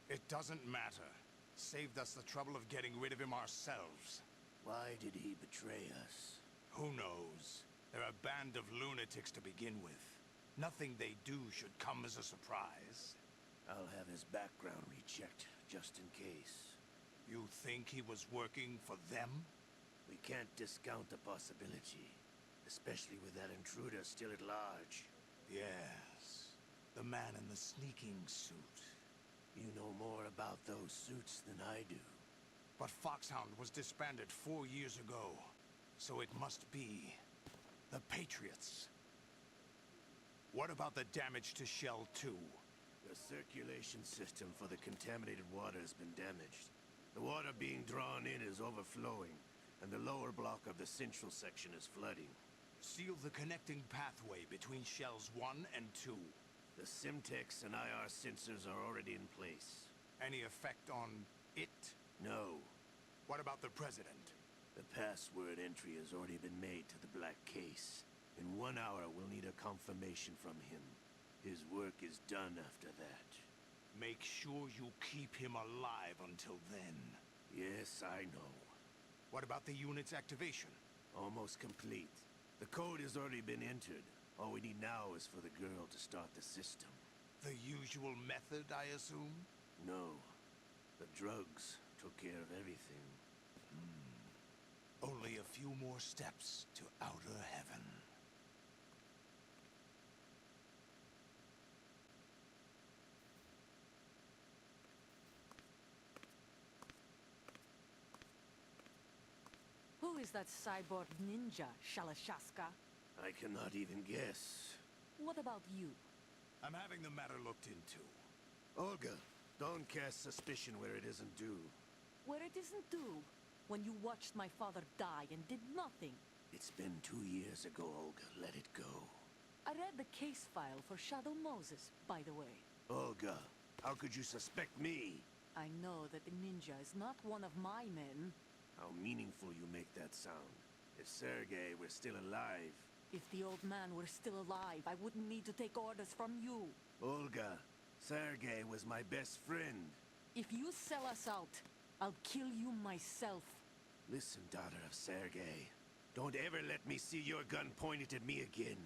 It doesn't matter. Saved us the trouble of getting rid of him ourselves. Why did he betray us? Who knows? They're a band of lunatics to begin with. Nothing they do should come as a surprise. I'll have his background rechecked, just in case. You think he was working for them? We can't discount the possibility, especially with that intruder still at large. Yes. The man in the sneaking suit. You know more about those suits than I do. But Foxhound was disbanded 4 years ago, so it must be the Patriots. What about the damage to Shell 2? The circulation system for the contaminated water has been damaged. The water being drawn in is overflowing, and the lower block of the central section is flooding. Seal the connecting pathway between Shells 1 and 2. The Simtex and IR sensors are already in place. Any effect on it? No. What about the President? The password entry has already been made to the black case. In 1 hour, we'll need a confirmation from him. His work is done after that. Make sure you keep him alive until then. Yes, I know. What about the unit's activation? Almost complete. The code has already been entered. All we need now is for the girl to start the system. The usual method, I assume? No. The drugs took care of everything. Only a few more steps to outer heaven. Who is that cyborg ninja, Shalashaska? I cannot even guess. What about you? I'm having the matter looked into. Olga, don't cast suspicion where it isn't due. Where it isn't due? When you watched my father die and did nothing. It's been 2 years ago, Olga. Let it go. I read the case file for Shadow Moses, by the way. Olga, how could you suspect me? I know that the ninja is not one of my men. How meaningful you make that sound. If Sergei were still alive... If the old man were still alive, I wouldn't need to take orders from you. Olga, Sergei was my best friend. If you sell us out, I'll kill you myself. Listen, daughter of Sergei. Don't ever let me see your gun pointed at me again.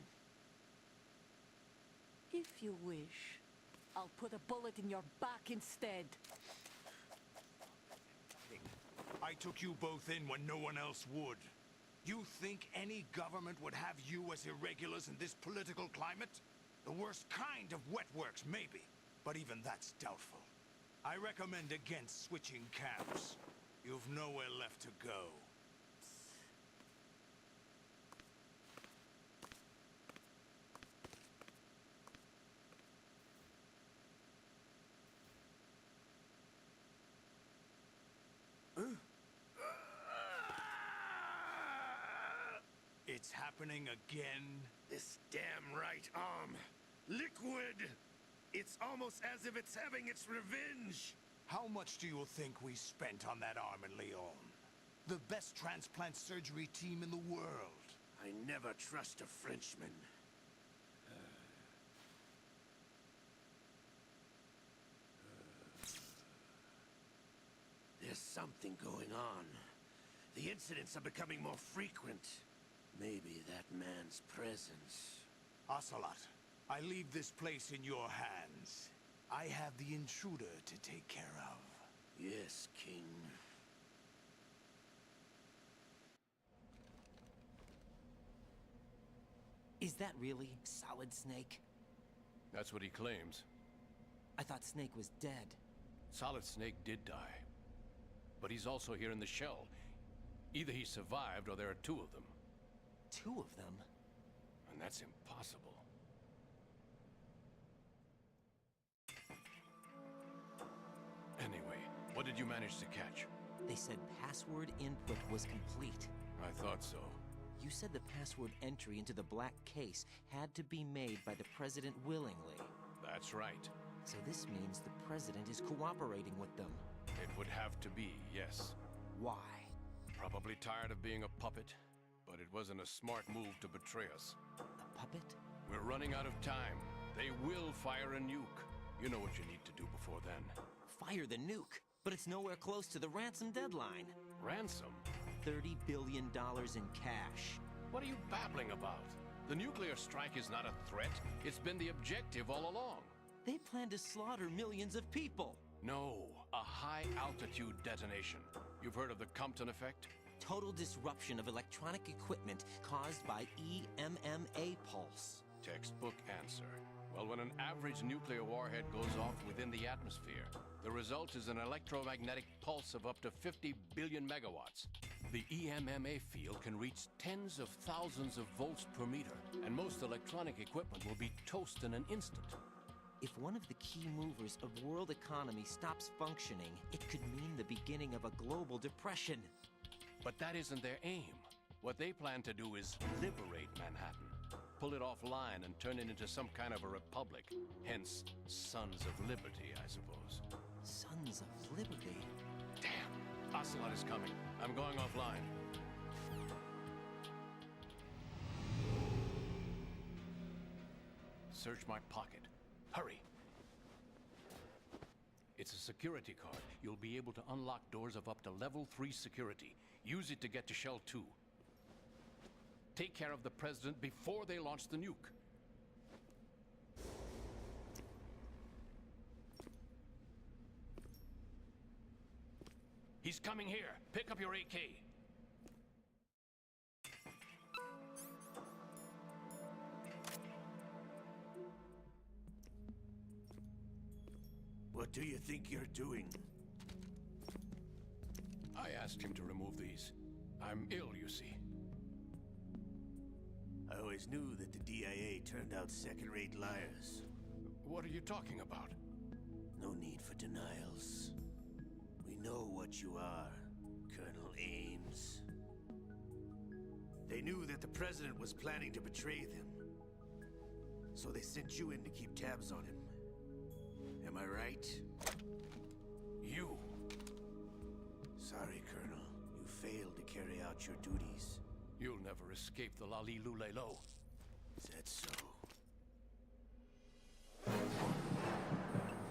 If you wish, I'll put a bullet in your back instead. I took you both in when no one else would. You think any government would have you as irregulars in this political climate? The worst kind of wet works, maybe. But even that's doubtful. I recommend against switching camps. You've nowhere left to go. It's happening again? This damn right arm. Liquid! It's almost as if it's having its revenge. How much do you think we spent on that arm in Lyon? The best transplant surgery team in the world. I never trust a Frenchman. There's something going on. The incidents are becoming more frequent. Maybe that man's presence. Ocelot, I leave this place in your hands. I have the intruder to take care of. Yes, King. Is that really Solid Snake? That's what he claims. I thought Snake was dead. Solid Snake did die. But he's also here in the shell. Either he survived or there are two of them. Two of them? And that's impossible. Anyway, what did you manage to catch? They said password input was complete. I thought so. You said the password entry into the black case had to be made by the President willingly. That's right. So this means the President is cooperating with them. It would have to be, yes. Why? Probably tired of being a puppet, but it wasn't a smart move to betray us. A puppet? We're running out of time. They will fire a nuke. You know what you need to do before then. Fire the nuke? But it's nowhere close to the ransom deadline. Ransom? $30 billion in cash. What are you babbling about? The nuclear strike is not a threat. It's been the objective all along. They plan to slaughter millions of people. No, a high-altitude detonation. You've heard of the Compton effect? Total disruption of electronic equipment caused by EMMA pulse. Textbook answer. Well, when an average nuclear warhead goes off within the atmosphere, the result is an electromagnetic pulse of up to 50 billion megawatts. The EMMA field can reach tens of thousands of volts per meter, and most electronic equipment will be toast in an instant. If one of the key movers of world economy stops functioning, it could mean the beginning of a global depression. But that isn't their aim. What they plan to do is liberate Manhattan. Pull it offline and turn it into some kind of a republic. Hence, Sons of Liberty, I suppose. Sons of Liberty? Damn! Ocelot is coming. I'm going offline. Search my pocket. Hurry! It's a security card. You'll be able to unlock doors of up to level 3 security. Use it to get to Shell 2. Take care of the President before they launch the nuke. He's coming here. Pick up your AK. What do you think you're doing? I asked him to remove these. I'm ill, you see. I always knew that the DIA turned out second-rate liars. What are you talking about? No need for denials. We know what you are, Colonel Ames. They knew that the President was planning to betray them. So they sent you in to keep tabs on him. Am I right? You! Sorry, Colonel. You failed to carry out your duties. You'll never escape the Lali-Lulelo. Is that so?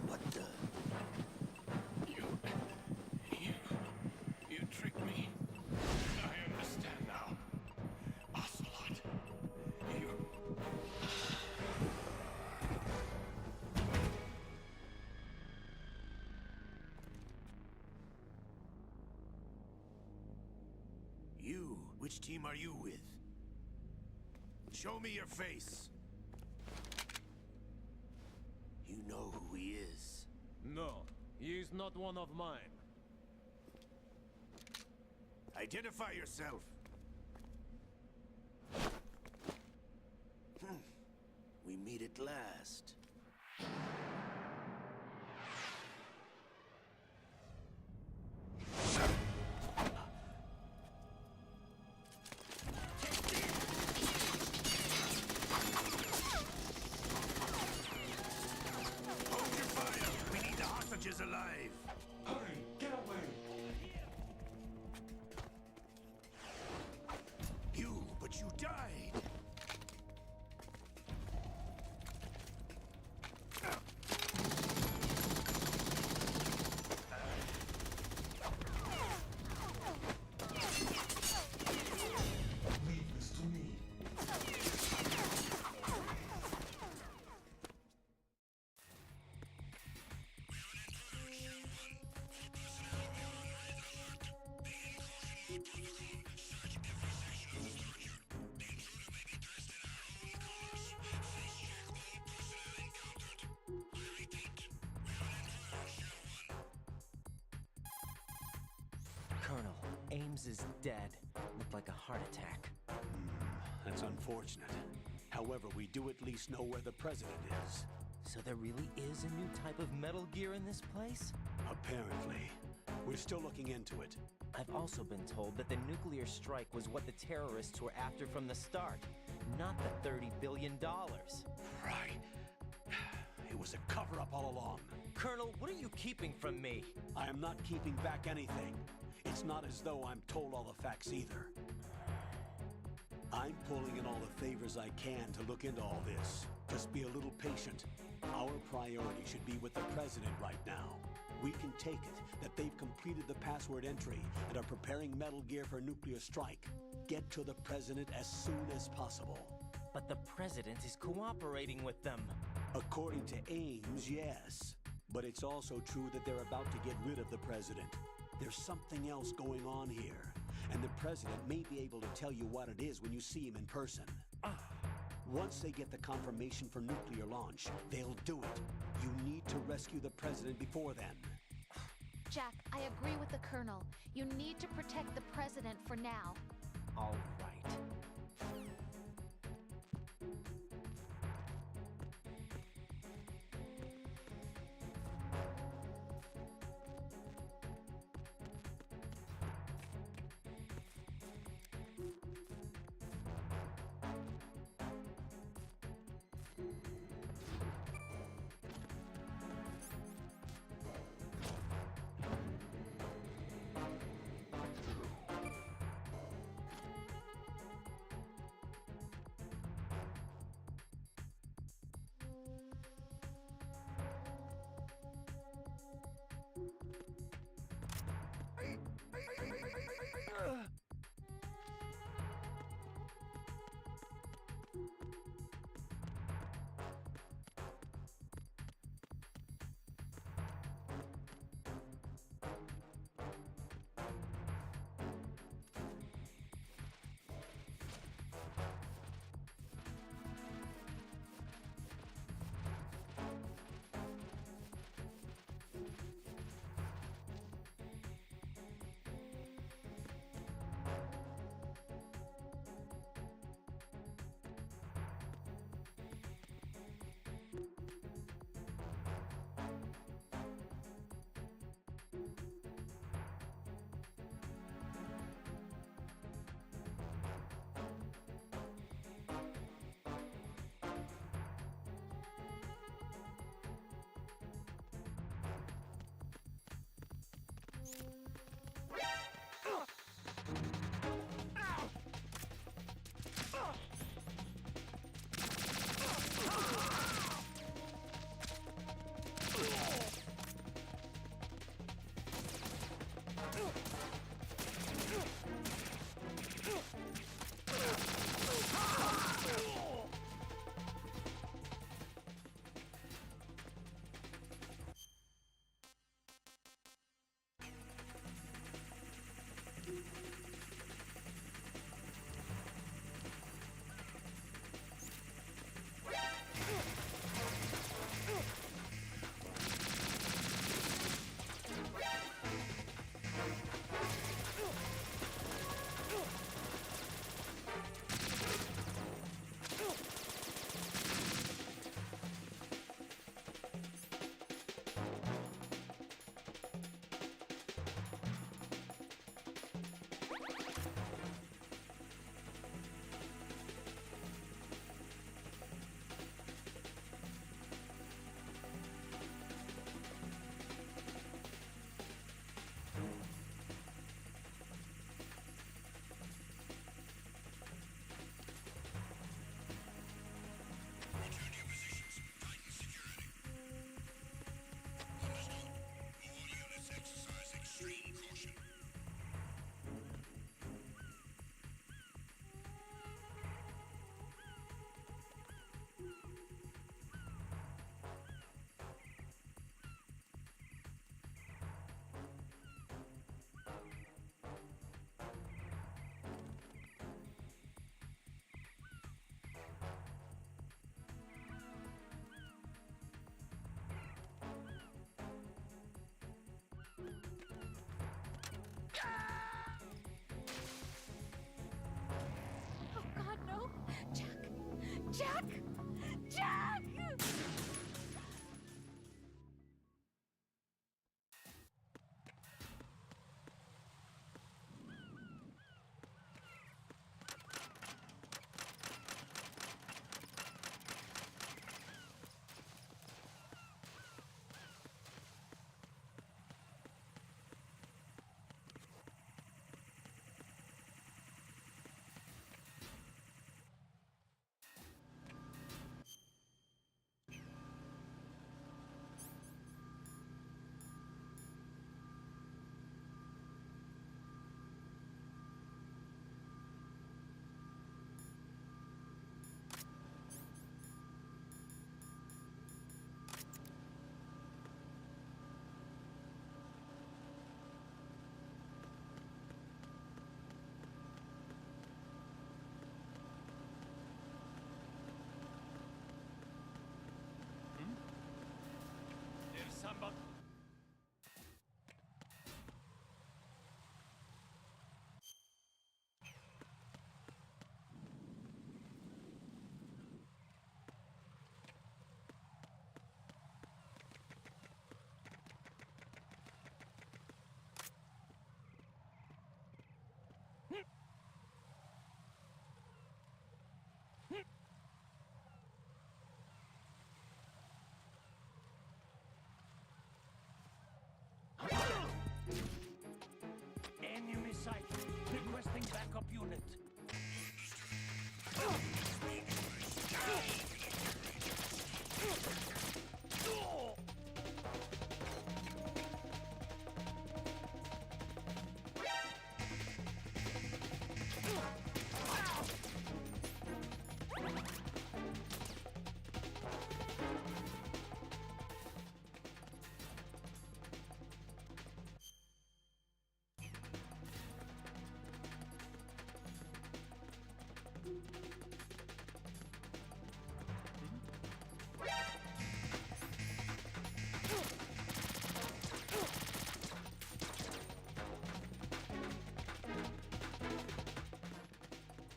What the? You tricked me. I understand now. Ocelot. You... You? Which team are you with? Show me your face. You know who he is. No, he is not one of mine. Identify yourself. We meet at last. Hold your fire! We need the hostages alive! Hurry! Get away! But you died! Leave this to me. Ames is dead. Looked like a heart attack. That's unfortunate. However, we do at least know where the president is. So there really is a new type of Metal Gear in this place? Apparently. We're still looking into it. I've also been told that the nuclear strike was what the terrorists were after from the start, not the $30 billion. Right. It was a cover-up all along. Colonel, what are you keeping from me? I am not keeping back anything. It's not as though I'm told all the facts either. I'm pulling in all the favors I can to look into all this. Just be a little patient. Our priority should be with the president right now. We can take it that they've completed the password entry and are preparing Metal Gear for nuclear strike. Get to the president as soon as possible. But the president is cooperating with them. According to Ames, yes. But it's also true that they're about to get rid of the president. There's something else going on here, and the president may be able to tell you what it is when you see him in person. Once they get the confirmation for nuclear launch, they'll do it. You need to rescue the president before then. Jack, I agree with the Colonel. You need to protect the president for now. All right.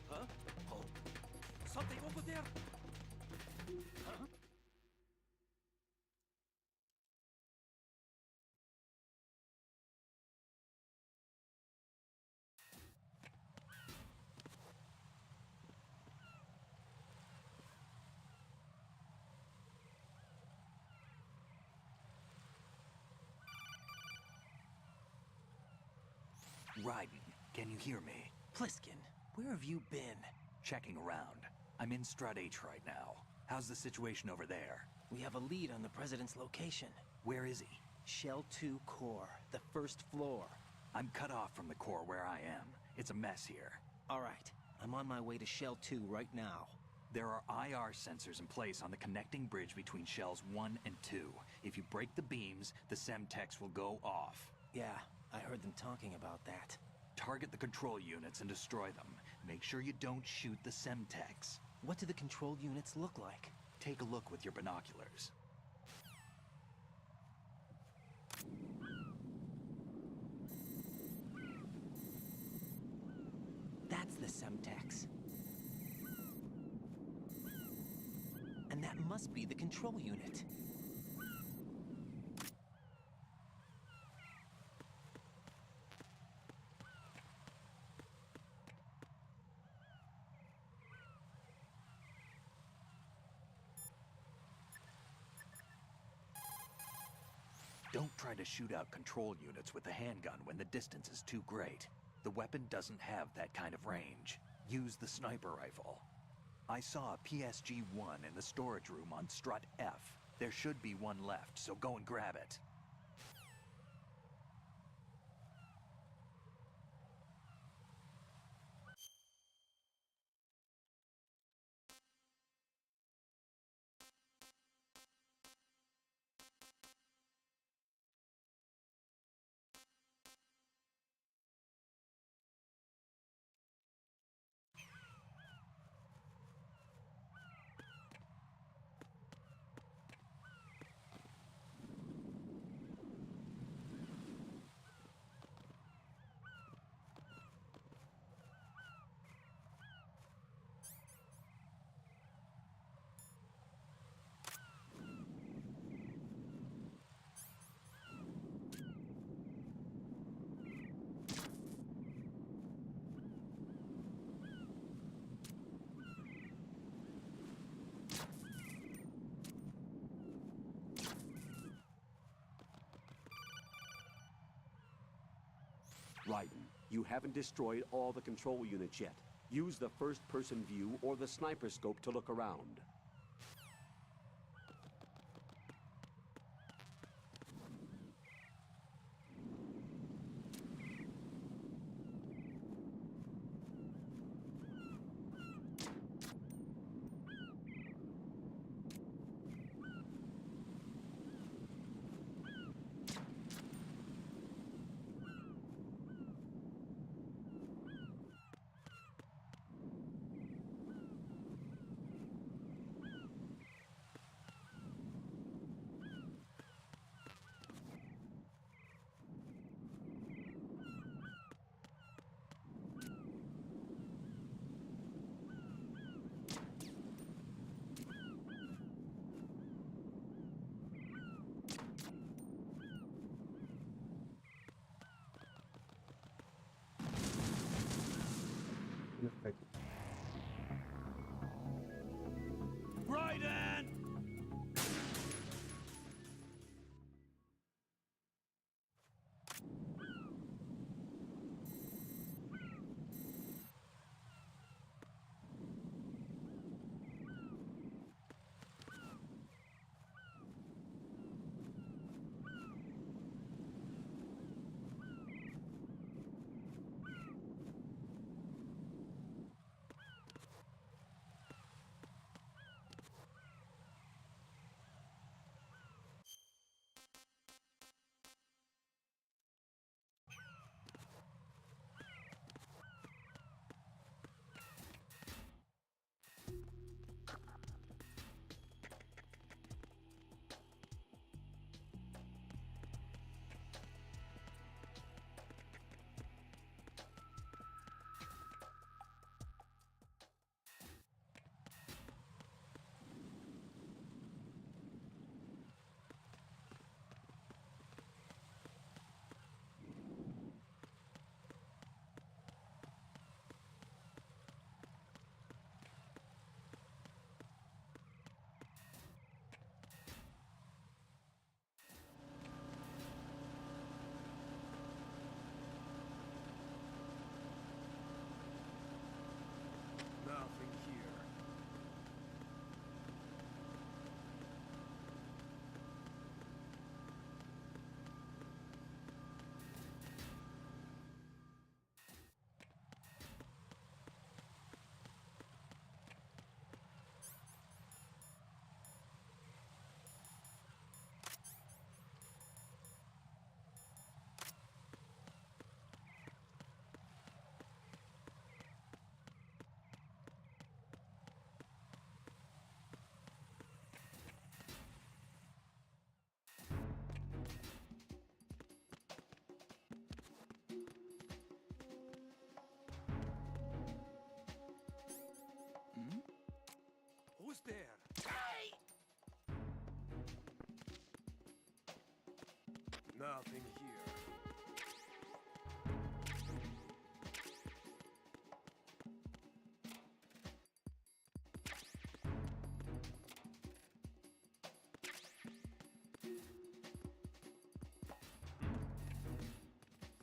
Huh? Oh, something over there. Huh? Raiden, can you hear me? Pliskin, where have you been? Checking around. I'm in Strut H right now. How's the situation over there? We have a lead on the President's location. Where is he? Shell 2 core, the first floor. I'm cut off from the core where I am. It's a mess here. All right, I'm on my way to Shell 2 right now. There are IR sensors in place on the connecting bridge between Shells 1 and 2. If you break the beams, the Semtex will go off. Yeah, I heard them talking about that. Target the control units and destroy them. Make sure you don't shoot the Semtex. What do the control units look like? Take a look with your binoculars. That's the Semtex. And that must be the control unit. Don't try to shoot out control units with the handgun when the distance is too great. The weapon doesn't have that kind of range. Use the sniper rifle. I saw a PSG-1 in the storage room on Strut F. There should be one left, so go and grab it. Raiden, you haven't destroyed all the control units yet. Use the first-person view or the sniper scope to look around. Nothing here.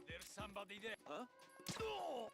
There's somebody there. Huh? Oh!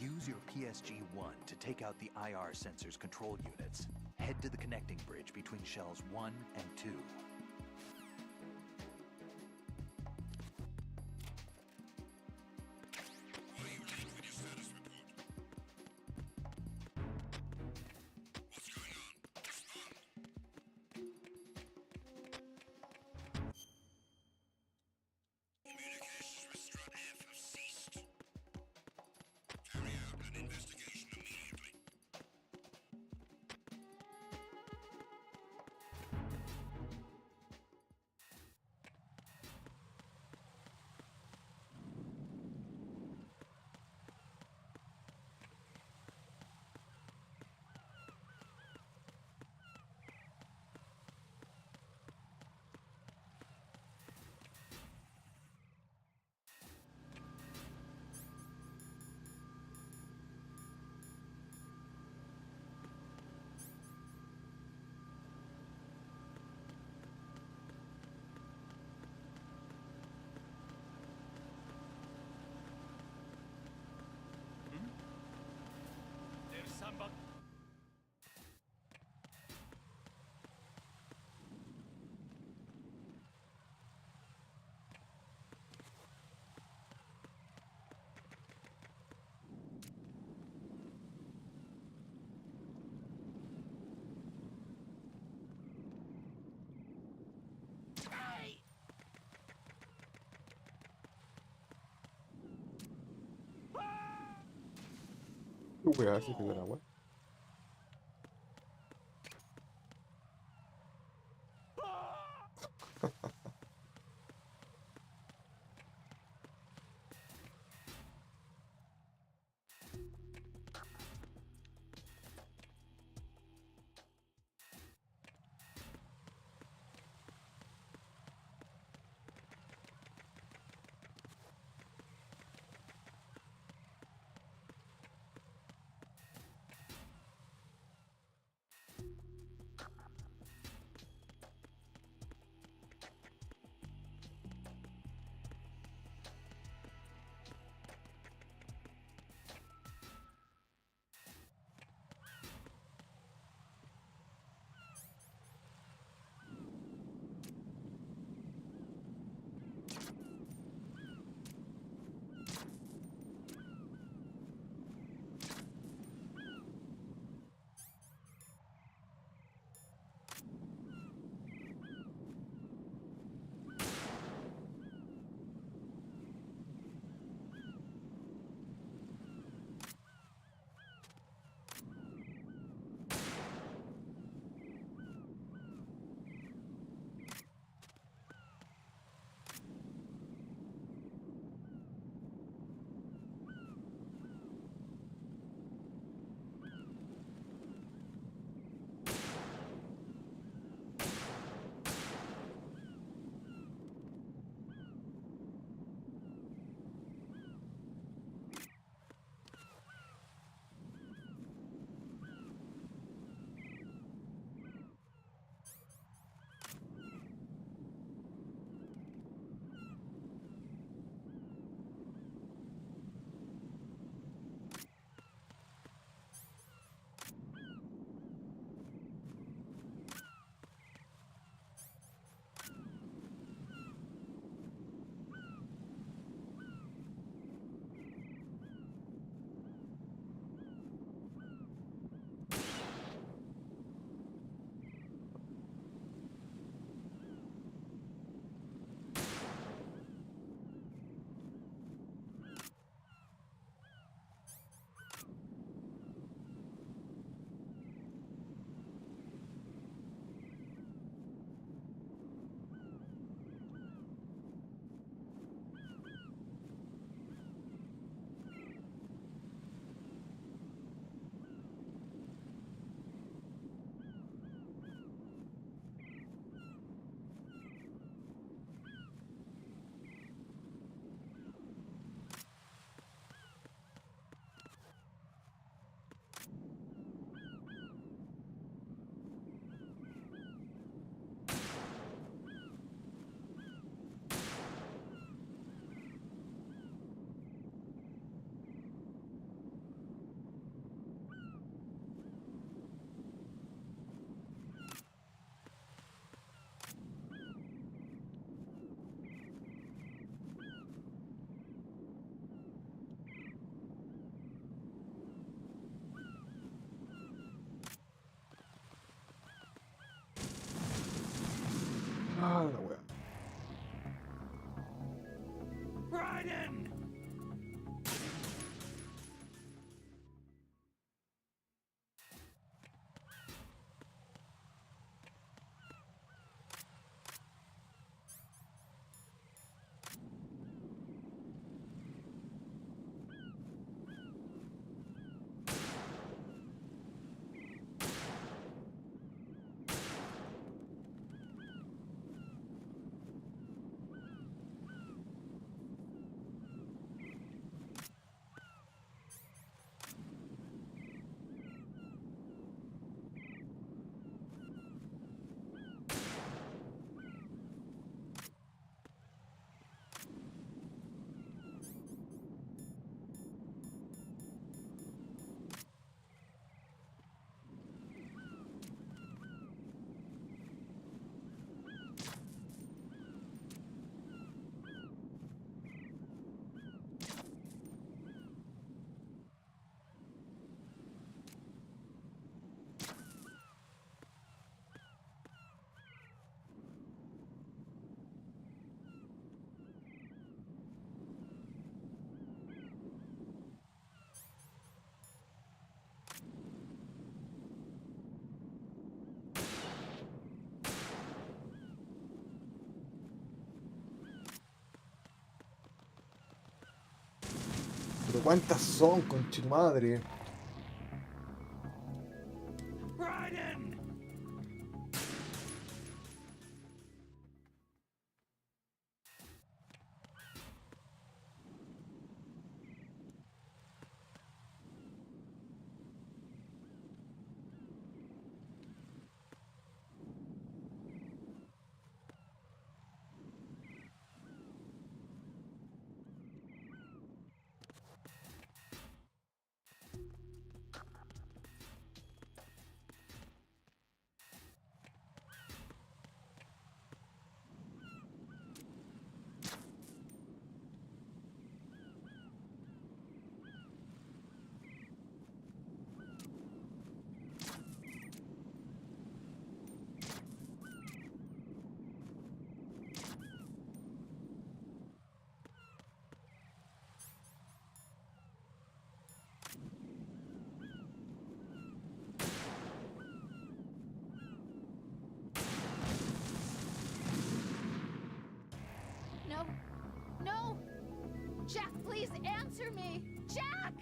Use your PSG-1 to take out the IR sensor's control units. Head to the connecting bridge between shells 1 and 2. Why are you late with your status report? What's going on? Respond. Communications with Strut F have ceased. Carry out an investigation immediately. There's somebody. ¿Qué weá se cayó el agua? Ah, la wea. Raiden! Pero ¿cuántas son, conchetumadre? Raiden! No. No! Jack, please answer me! Jack!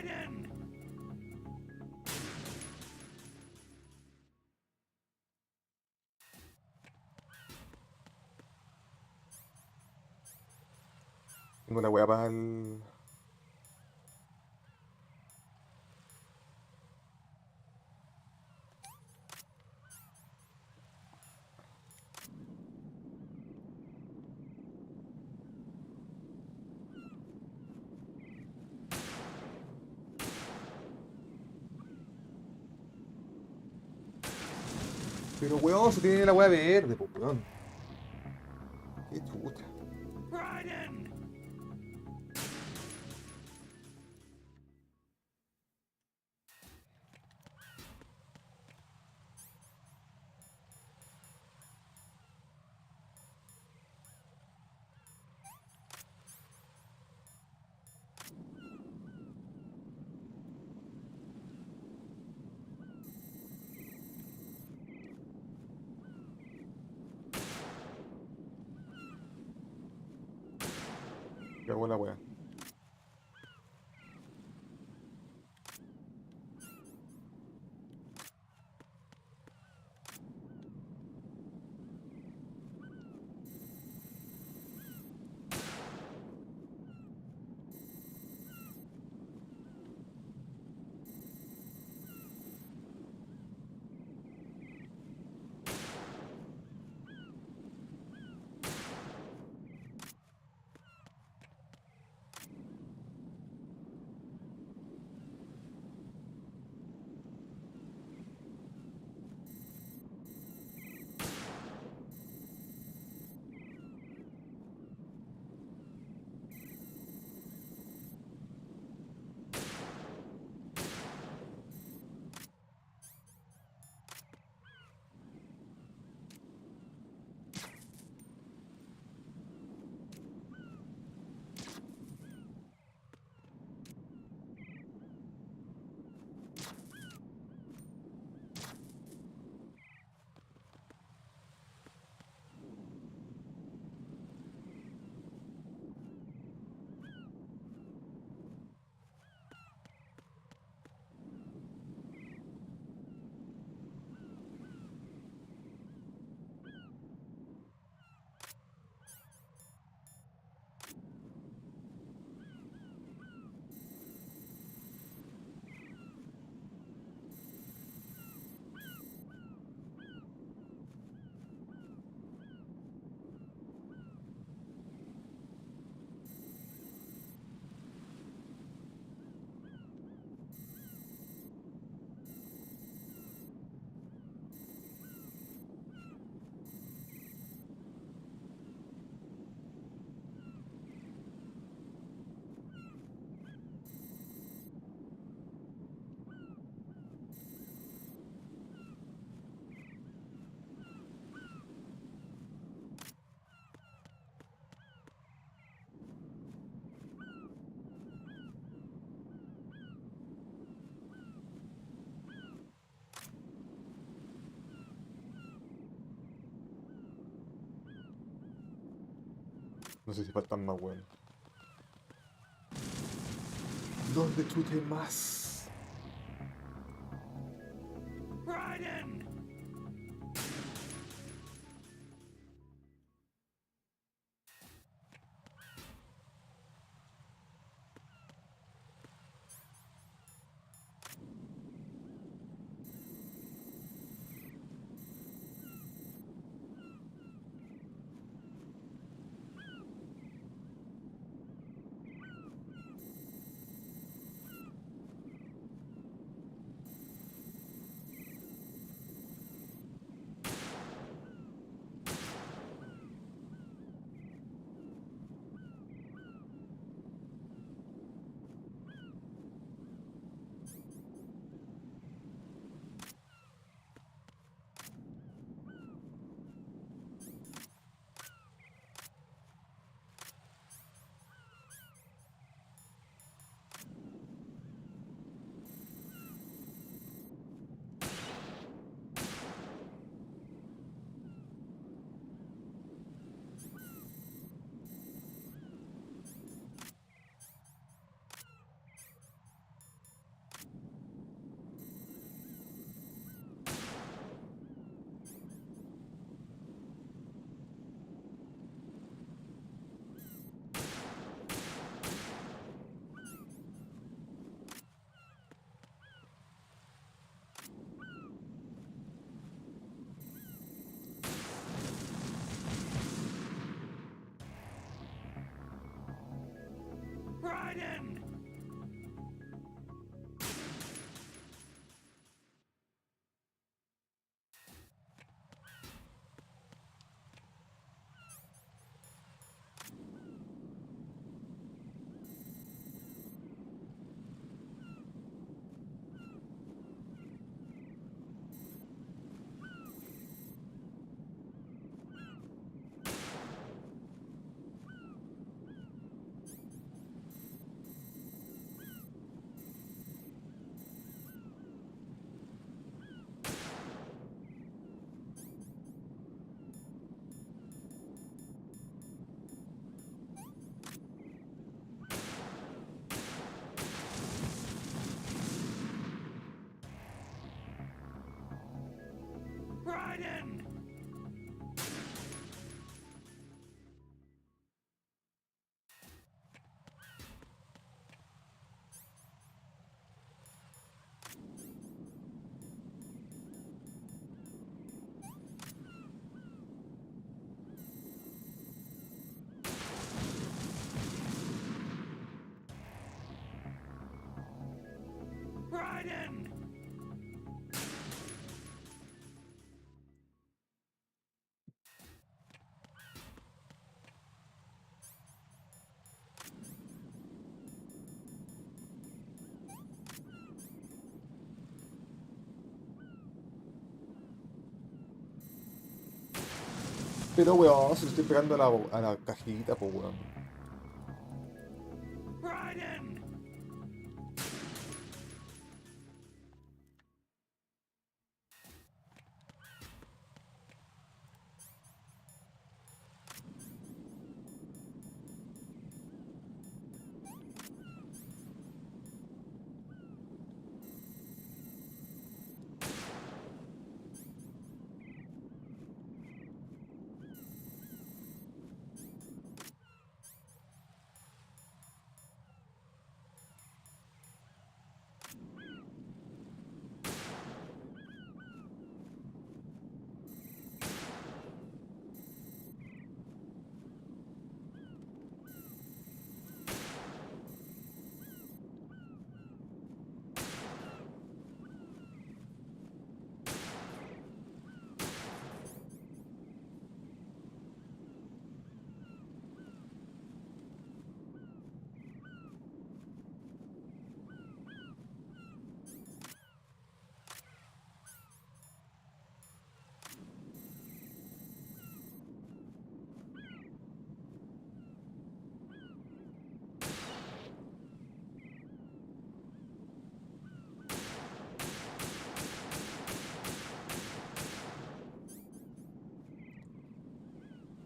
Raiden! Tengo la weá para el... Pero weón, se tiene la weá verde, pues weón. Qué chucha. Raiden! Cagó la weá. No sé si faltan más weón. ¿Dónde chuche más? Raiden! Raiden! Raiden! Raiden! Pero weón, si le estoy pegando a la cajita, pues weón. Raiden!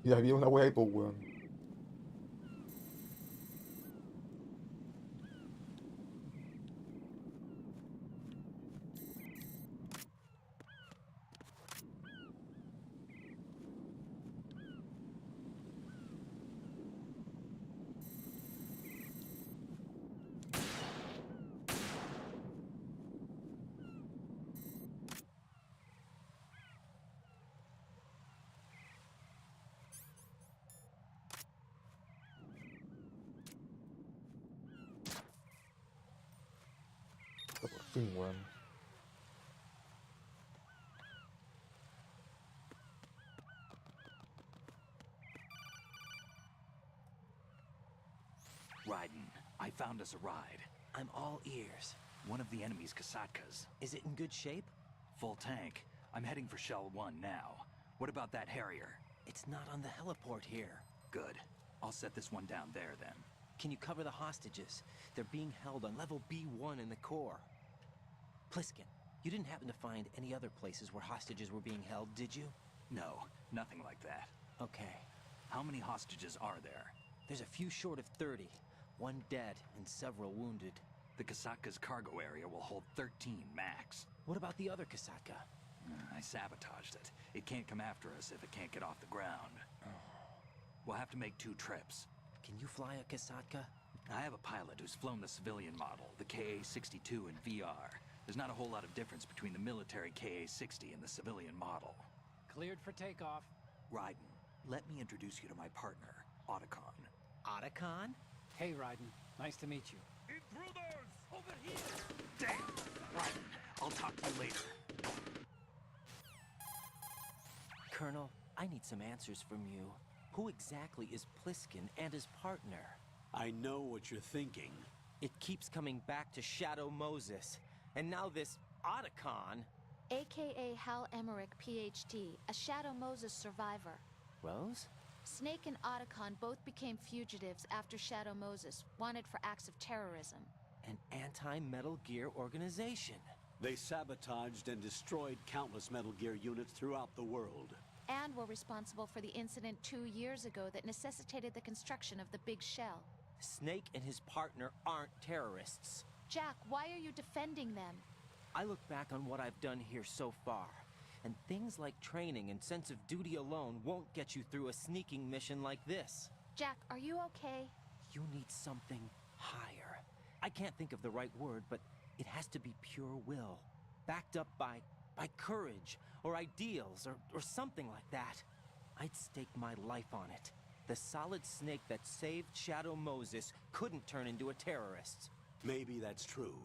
Y había una wea ahí, pues weón. Por fin, weón. Raiden, I found us a ride. I'm all ears. One of the enemy's Kasatkas. Is it in good shape? Full tank. I'm heading for Shell 1 now. What about that Harrier? It's not on the heliport here. Good. I'll set this one down there then. Can you cover the hostages? They're being held on level B1 in the core. Pliskin, you didn't happen to find any other places where hostages were being held, did you? No, nothing like that. Okay. How many hostages are there? There's a few short of 30. One dead and several wounded. The Kasatka's cargo area will hold 13 max. What about the other Kasatka? I sabotaged it. It can't come after us if it can't get off the ground. We'll have to make 2 trips. Can you fly a Kasatka? I have a pilot who's flown the civilian model, the KA-62 in VR. There's not a whole lot of difference between the military KA-60 and the civilian model. Cleared for takeoff. Raiden, let me introduce you to my partner, Otacon. Otacon? Hey, Raiden. Nice to meet you. Intruders! Over here! Damn! Right. I'll talk to you later. Colonel, I need some answers from you. Who exactly is Pliskin and his partner? I know what you're thinking. It keeps coming back to Shadow Moses. And now this Otacon. AKA Hal Emmerich, PhD, a Shadow Moses survivor. Rose? Snake and Otacon both became fugitives after Shadow Moses, wanted for acts of terrorism. An anti-Metal Gear organization. They sabotaged and destroyed countless Metal Gear units throughout the world. And were responsible for the incident 2 years ago that necessitated the construction of the Big Shell. Snake and his partner aren't terrorists. Jack, why are you defending them? I look back on what I've done here so far, and things like training and sense of duty alone won't get you through a sneaking mission like this. Jack, are you okay? You need something higher. I can't think of the right word, but it has to be pure will, backed up by courage, or ideals, or something like that. I'd stake my life on it. The solid snake that saved Shadow Moses couldn't turn into a terrorist. Maybe that's true,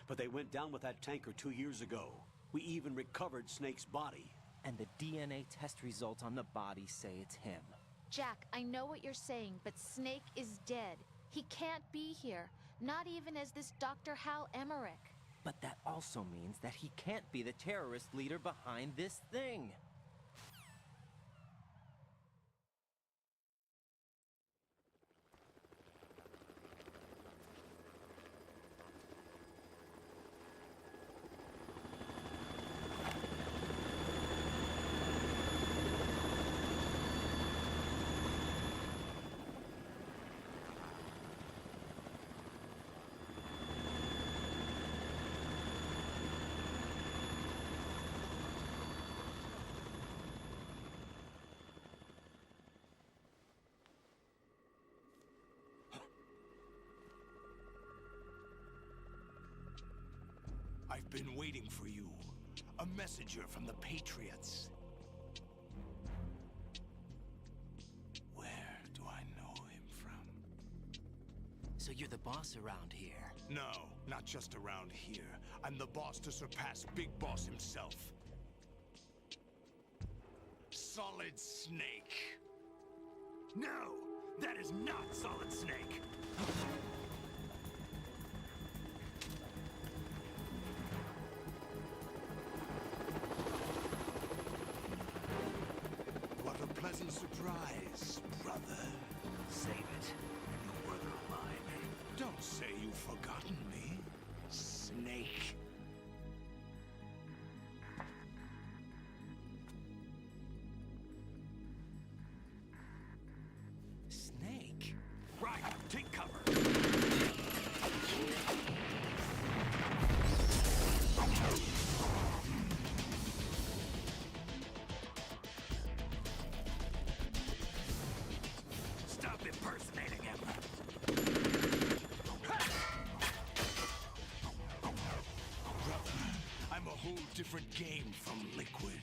but they went down with that tanker 2 years ago. We even recovered Snake's body. And the DNA test results on the body say it's him. Jack, I know what you're saying, but Snake is dead. He can't be here, not even as this Dr. Hal Emmerich. But that also means that he can't be the terrorist leader behind this thing. I've been waiting for you. A messenger from the Patriots. Where do I know him from? So you're the boss around here? No, not just around here. I'm the boss to surpass Big Boss himself. Solid Snake. No! That is not Solid Snake! What a pleasant surprise, brother. Save it. You're brother of mine. Don't say you've forgotten me, Snake. Snake? Right, take cover. Stop impersonating him. Brother, I'm a whole different game from Liquid.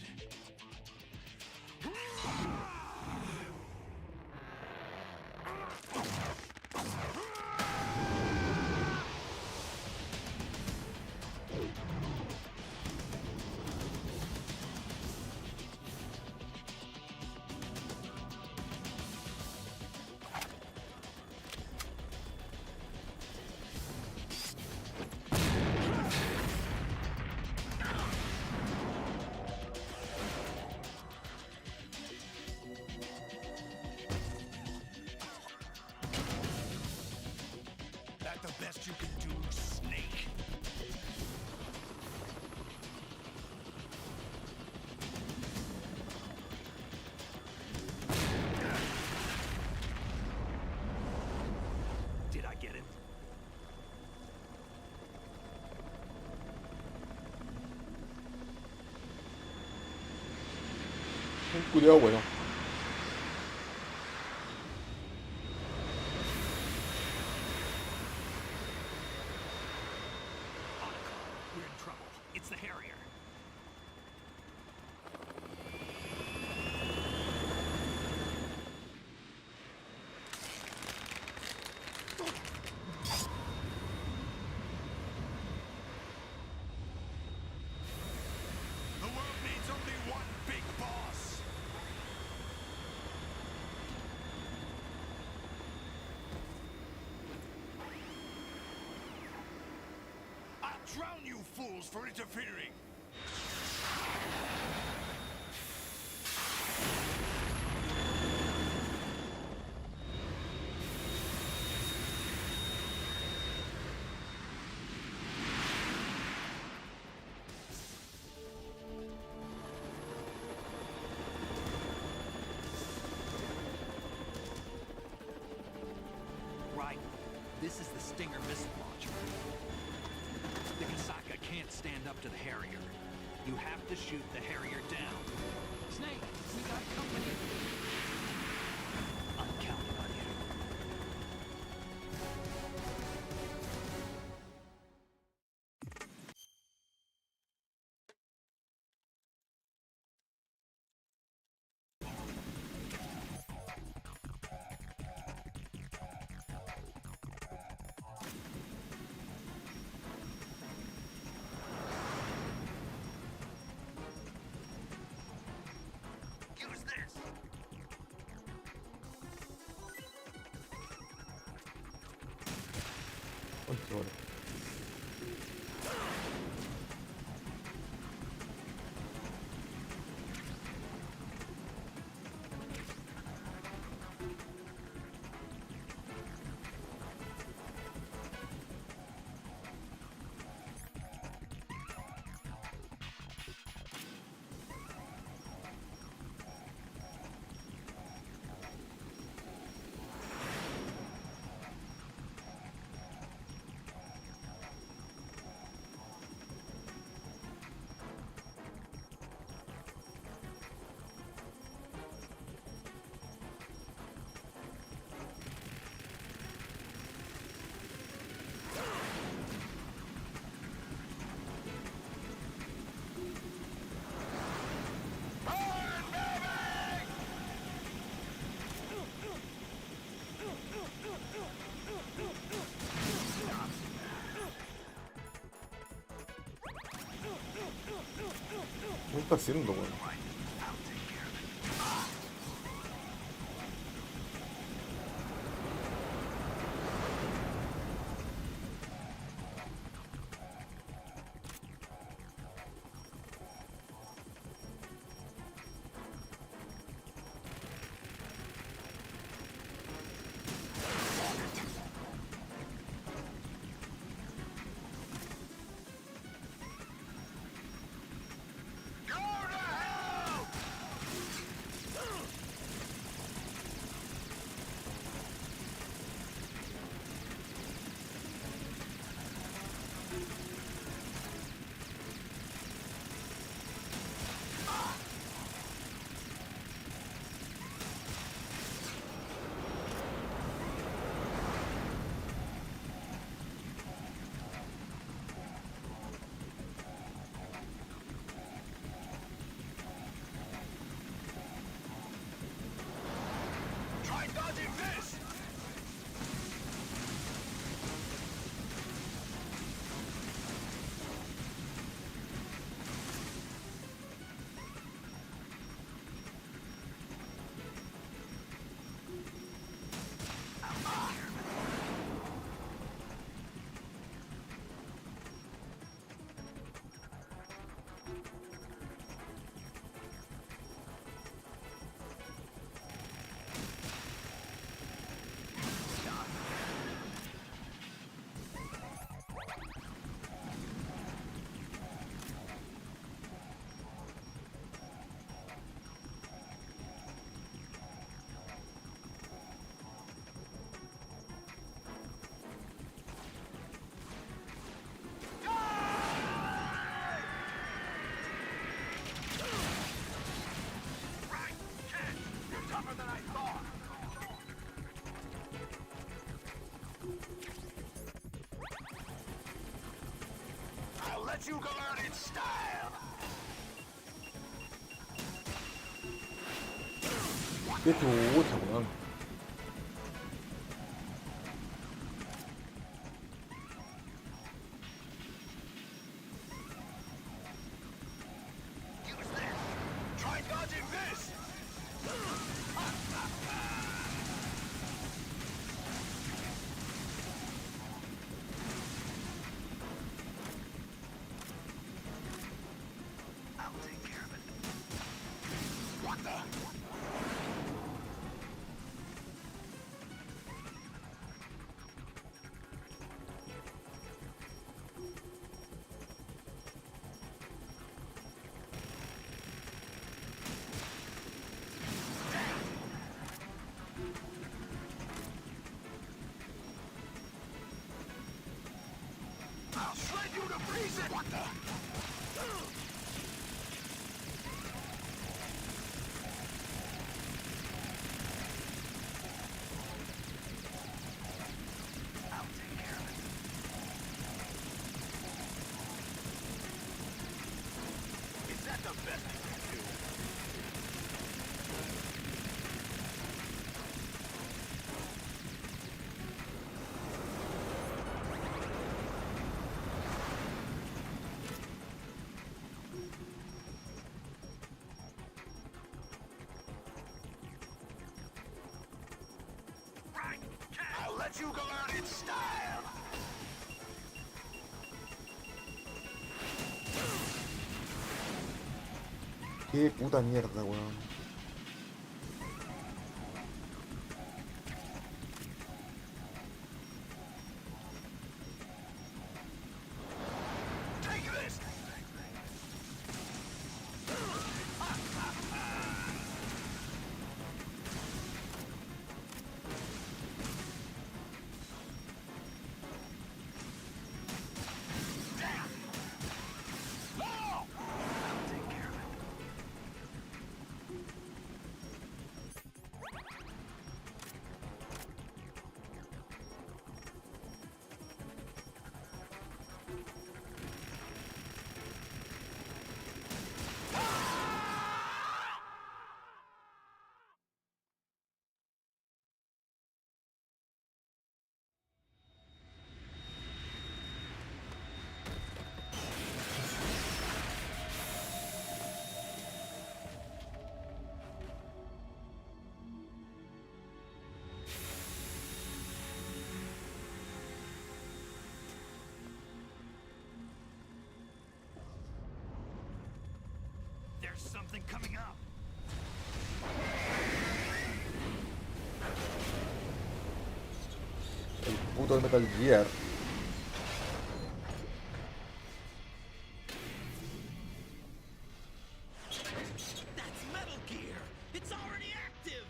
That the best you can do, Snake? Did I get it? Un culiao bueno. We're in trouble. It's the Harrier. fools for interfering. Right. This is the Stinger missile launcher. The Kasaka can't stand up to the Harrier. You have to shoot the Harrier down. Snake, we got company. I'm counting on you. Use this. Uy, qué bueno. ¿Qué está haciendo, weón? Try dodging this! I'll let you go out in style! Qué chucha, weón. Use this! Try dodging this! Freeze it! What the? I'll take care of it. Is that the best you can do? Right! I'll let you go out in style! Qué puta mierda, weón. Take this! There's something coming up. El puto Metal Gear. That's Metal Gear! It's already active!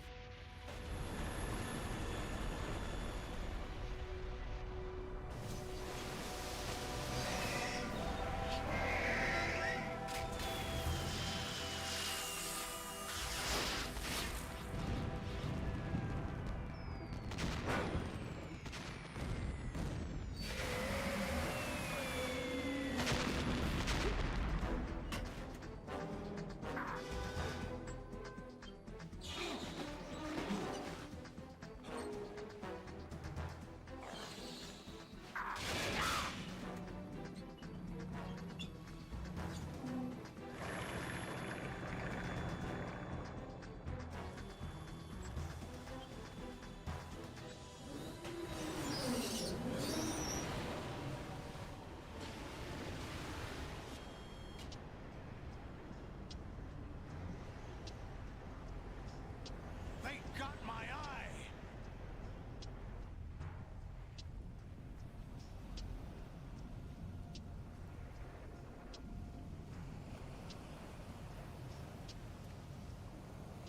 They got my eye!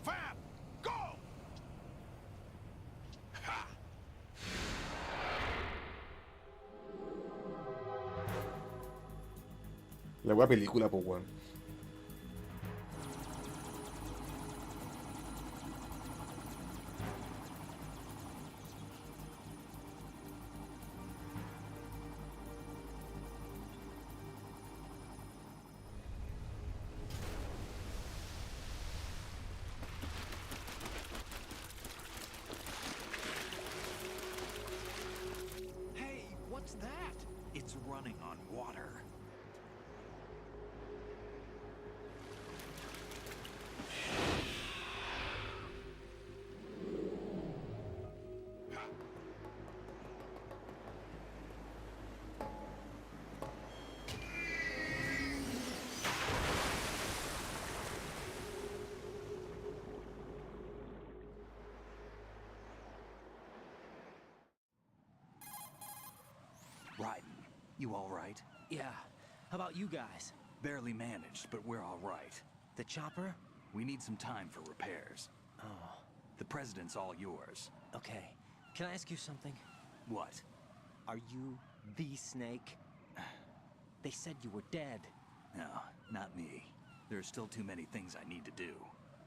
Fab! Go! Ha! La wea película, po, weón. Hey, what's that? It's running on water. Raiden, you all right? Yeah. How about you guys? Barely managed, but we're all right. The chopper? We need some time for repairs. Oh. The president's all yours. Okay. Can I ask you something? What? Are you the Snake? They said you were dead. No, not me. There are still too many things I need to do.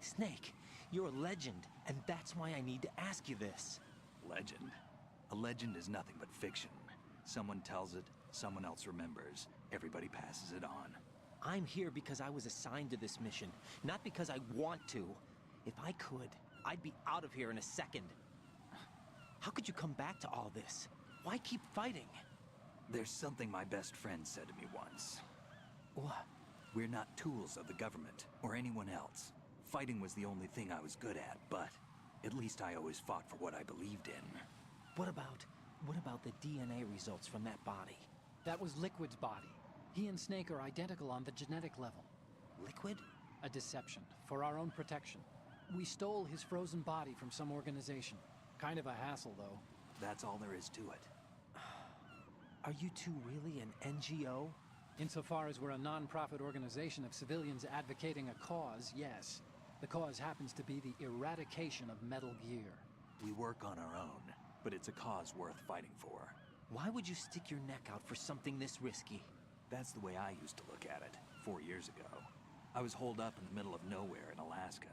Snake, you're a legend, and that's why I need to ask you this. Legend? A legend is nothing but fiction. Someone tells it, someone else remembers. Everybody passes it on. I'm here because I was assigned to this mission, not because I want to. If I could, I'd be out of here in a second. How could you come back to all this? Why keep fighting? There's something my best friend said to me once. What? We're not tools of the government, or anyone else. Fighting was the only thing I was good at, but at least I always fought for what I believed in. What about the DNA results from that body? That was Liquid's body. He and Snake are identical on the genetic level. Liquid? A deception, for our own protection. We stole his frozen body from some organization. Kind of a hassle, though. That's all there is to it. Are you two really an NGO? Insofar as we're a non-profit organization of civilians advocating a cause, yes. The cause happens to be the eradication of Metal Gear. We work on our own, but it's a cause worth fighting for. Why would you stick your neck out for something this risky? That's the way I used to look at it, 4 years ago. I was holed up in the middle of nowhere in Alaska,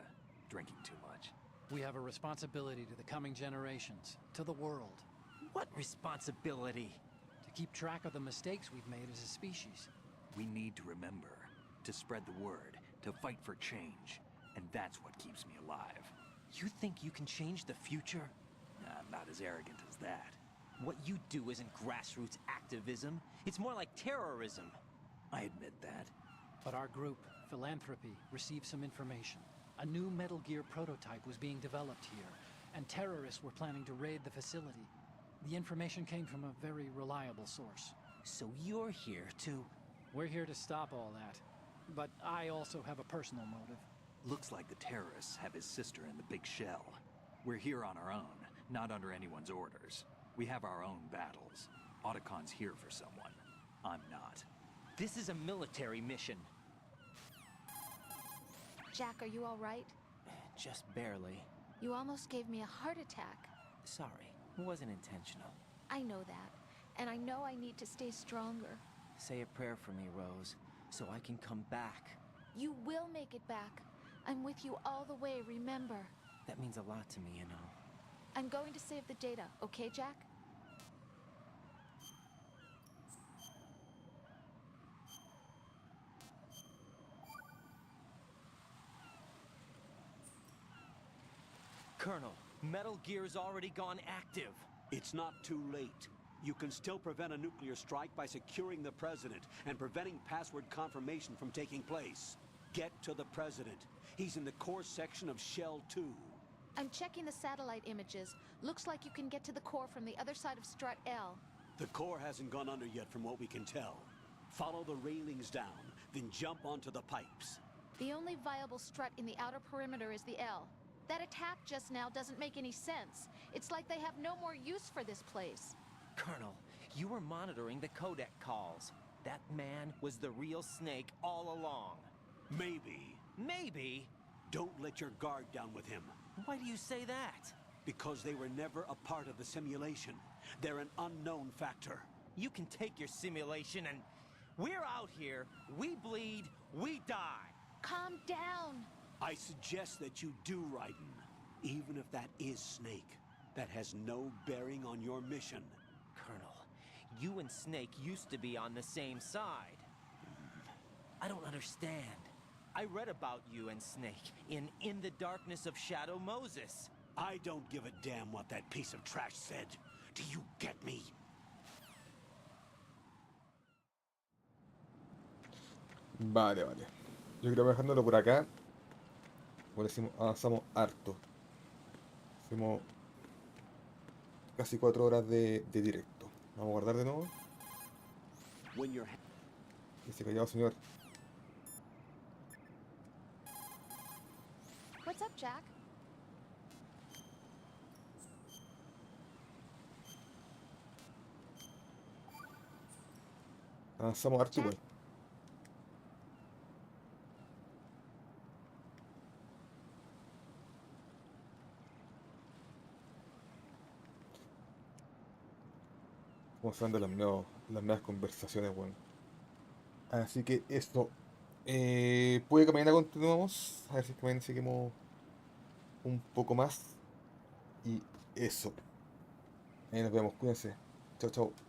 drinking too much. We have a responsibility to the coming generations, to the world. What responsibility? To keep track of the mistakes we've made as a species. We need to remember, to spread the word, to fight for change, and that's what keeps me alive. You think you can change the future? I'm not as arrogant as that. What you do isn't grassroots activism. It's more like terrorism. I admit that. But our group, Philanthropy, received some information. A new Metal Gear prototype was being developed here, and terrorists were planning to raid the facility. The information came from a very reliable source. So you're here to... We're here to stop all that. But I also have a personal motive. Looks like the terrorists have his sister in the big shell. We're here on our own, not under anyone's orders. We have our own battles. Otacon's here for someone. I'm not. This is a military mission. Jack, are you all right? Just barely. You almost gave me a heart attack. Sorry, it wasn't intentional. I know that, and I know I need to stay stronger. Say a prayer for me, Rose, so I can come back. You will make it back. I'm with you all the way, remember? That means a lot to me, you know. I'm going to save the data, okay, Jack? Colonel, Metal Gear's already gone active. It's not too late. You can still prevent a nuclear strike by securing the President and preventing password confirmation from taking place. Get to the President. He's in the core section of Shell 2. I'm checking the satellite images. Looks like you can get to the core from the other side of Strut L. The core hasn't gone under yet from what we can tell. Follow the railings down, then jump onto the pipes. The only viable strut in the outer perimeter is the L. That attack just now doesn't make any sense. It's like they have no more use for this place. Colonel, you were monitoring the codec calls. That man was the real Snake all along. Maybe. Maybe? Don't let your guard down with him. Why do you say that? Because they were never a part of the simulation. They're an unknown factor. You can take your simulation and... We're out here, we bleed, we die. Calm down. I suggest that you do, Raiden. Even if that is Snake. That has no bearing on your mission. Colonel, you and Snake used to be on the same side. I don't understand. I read about you and Snake in the Darkness of Shadow Moses. I don't give a damn what that piece of trash said. Do you get me? Vale, vale. Yo creo que dejándolo por acá. Por decimos, avanzamos harto. Hicimos casi 4 horas de directo. Vamos a guardar de nuevo. Dice callado, señor. What's up, Jack? Avanzamos harto igual. Estamos hablando de las nuevas conversaciones, bueno. Así que eso. Puede que mañana continuemos. A ver si es que mañana seguimos un poco más. Y eso. Ahí nos vemos. Cuídense. Chao, chao.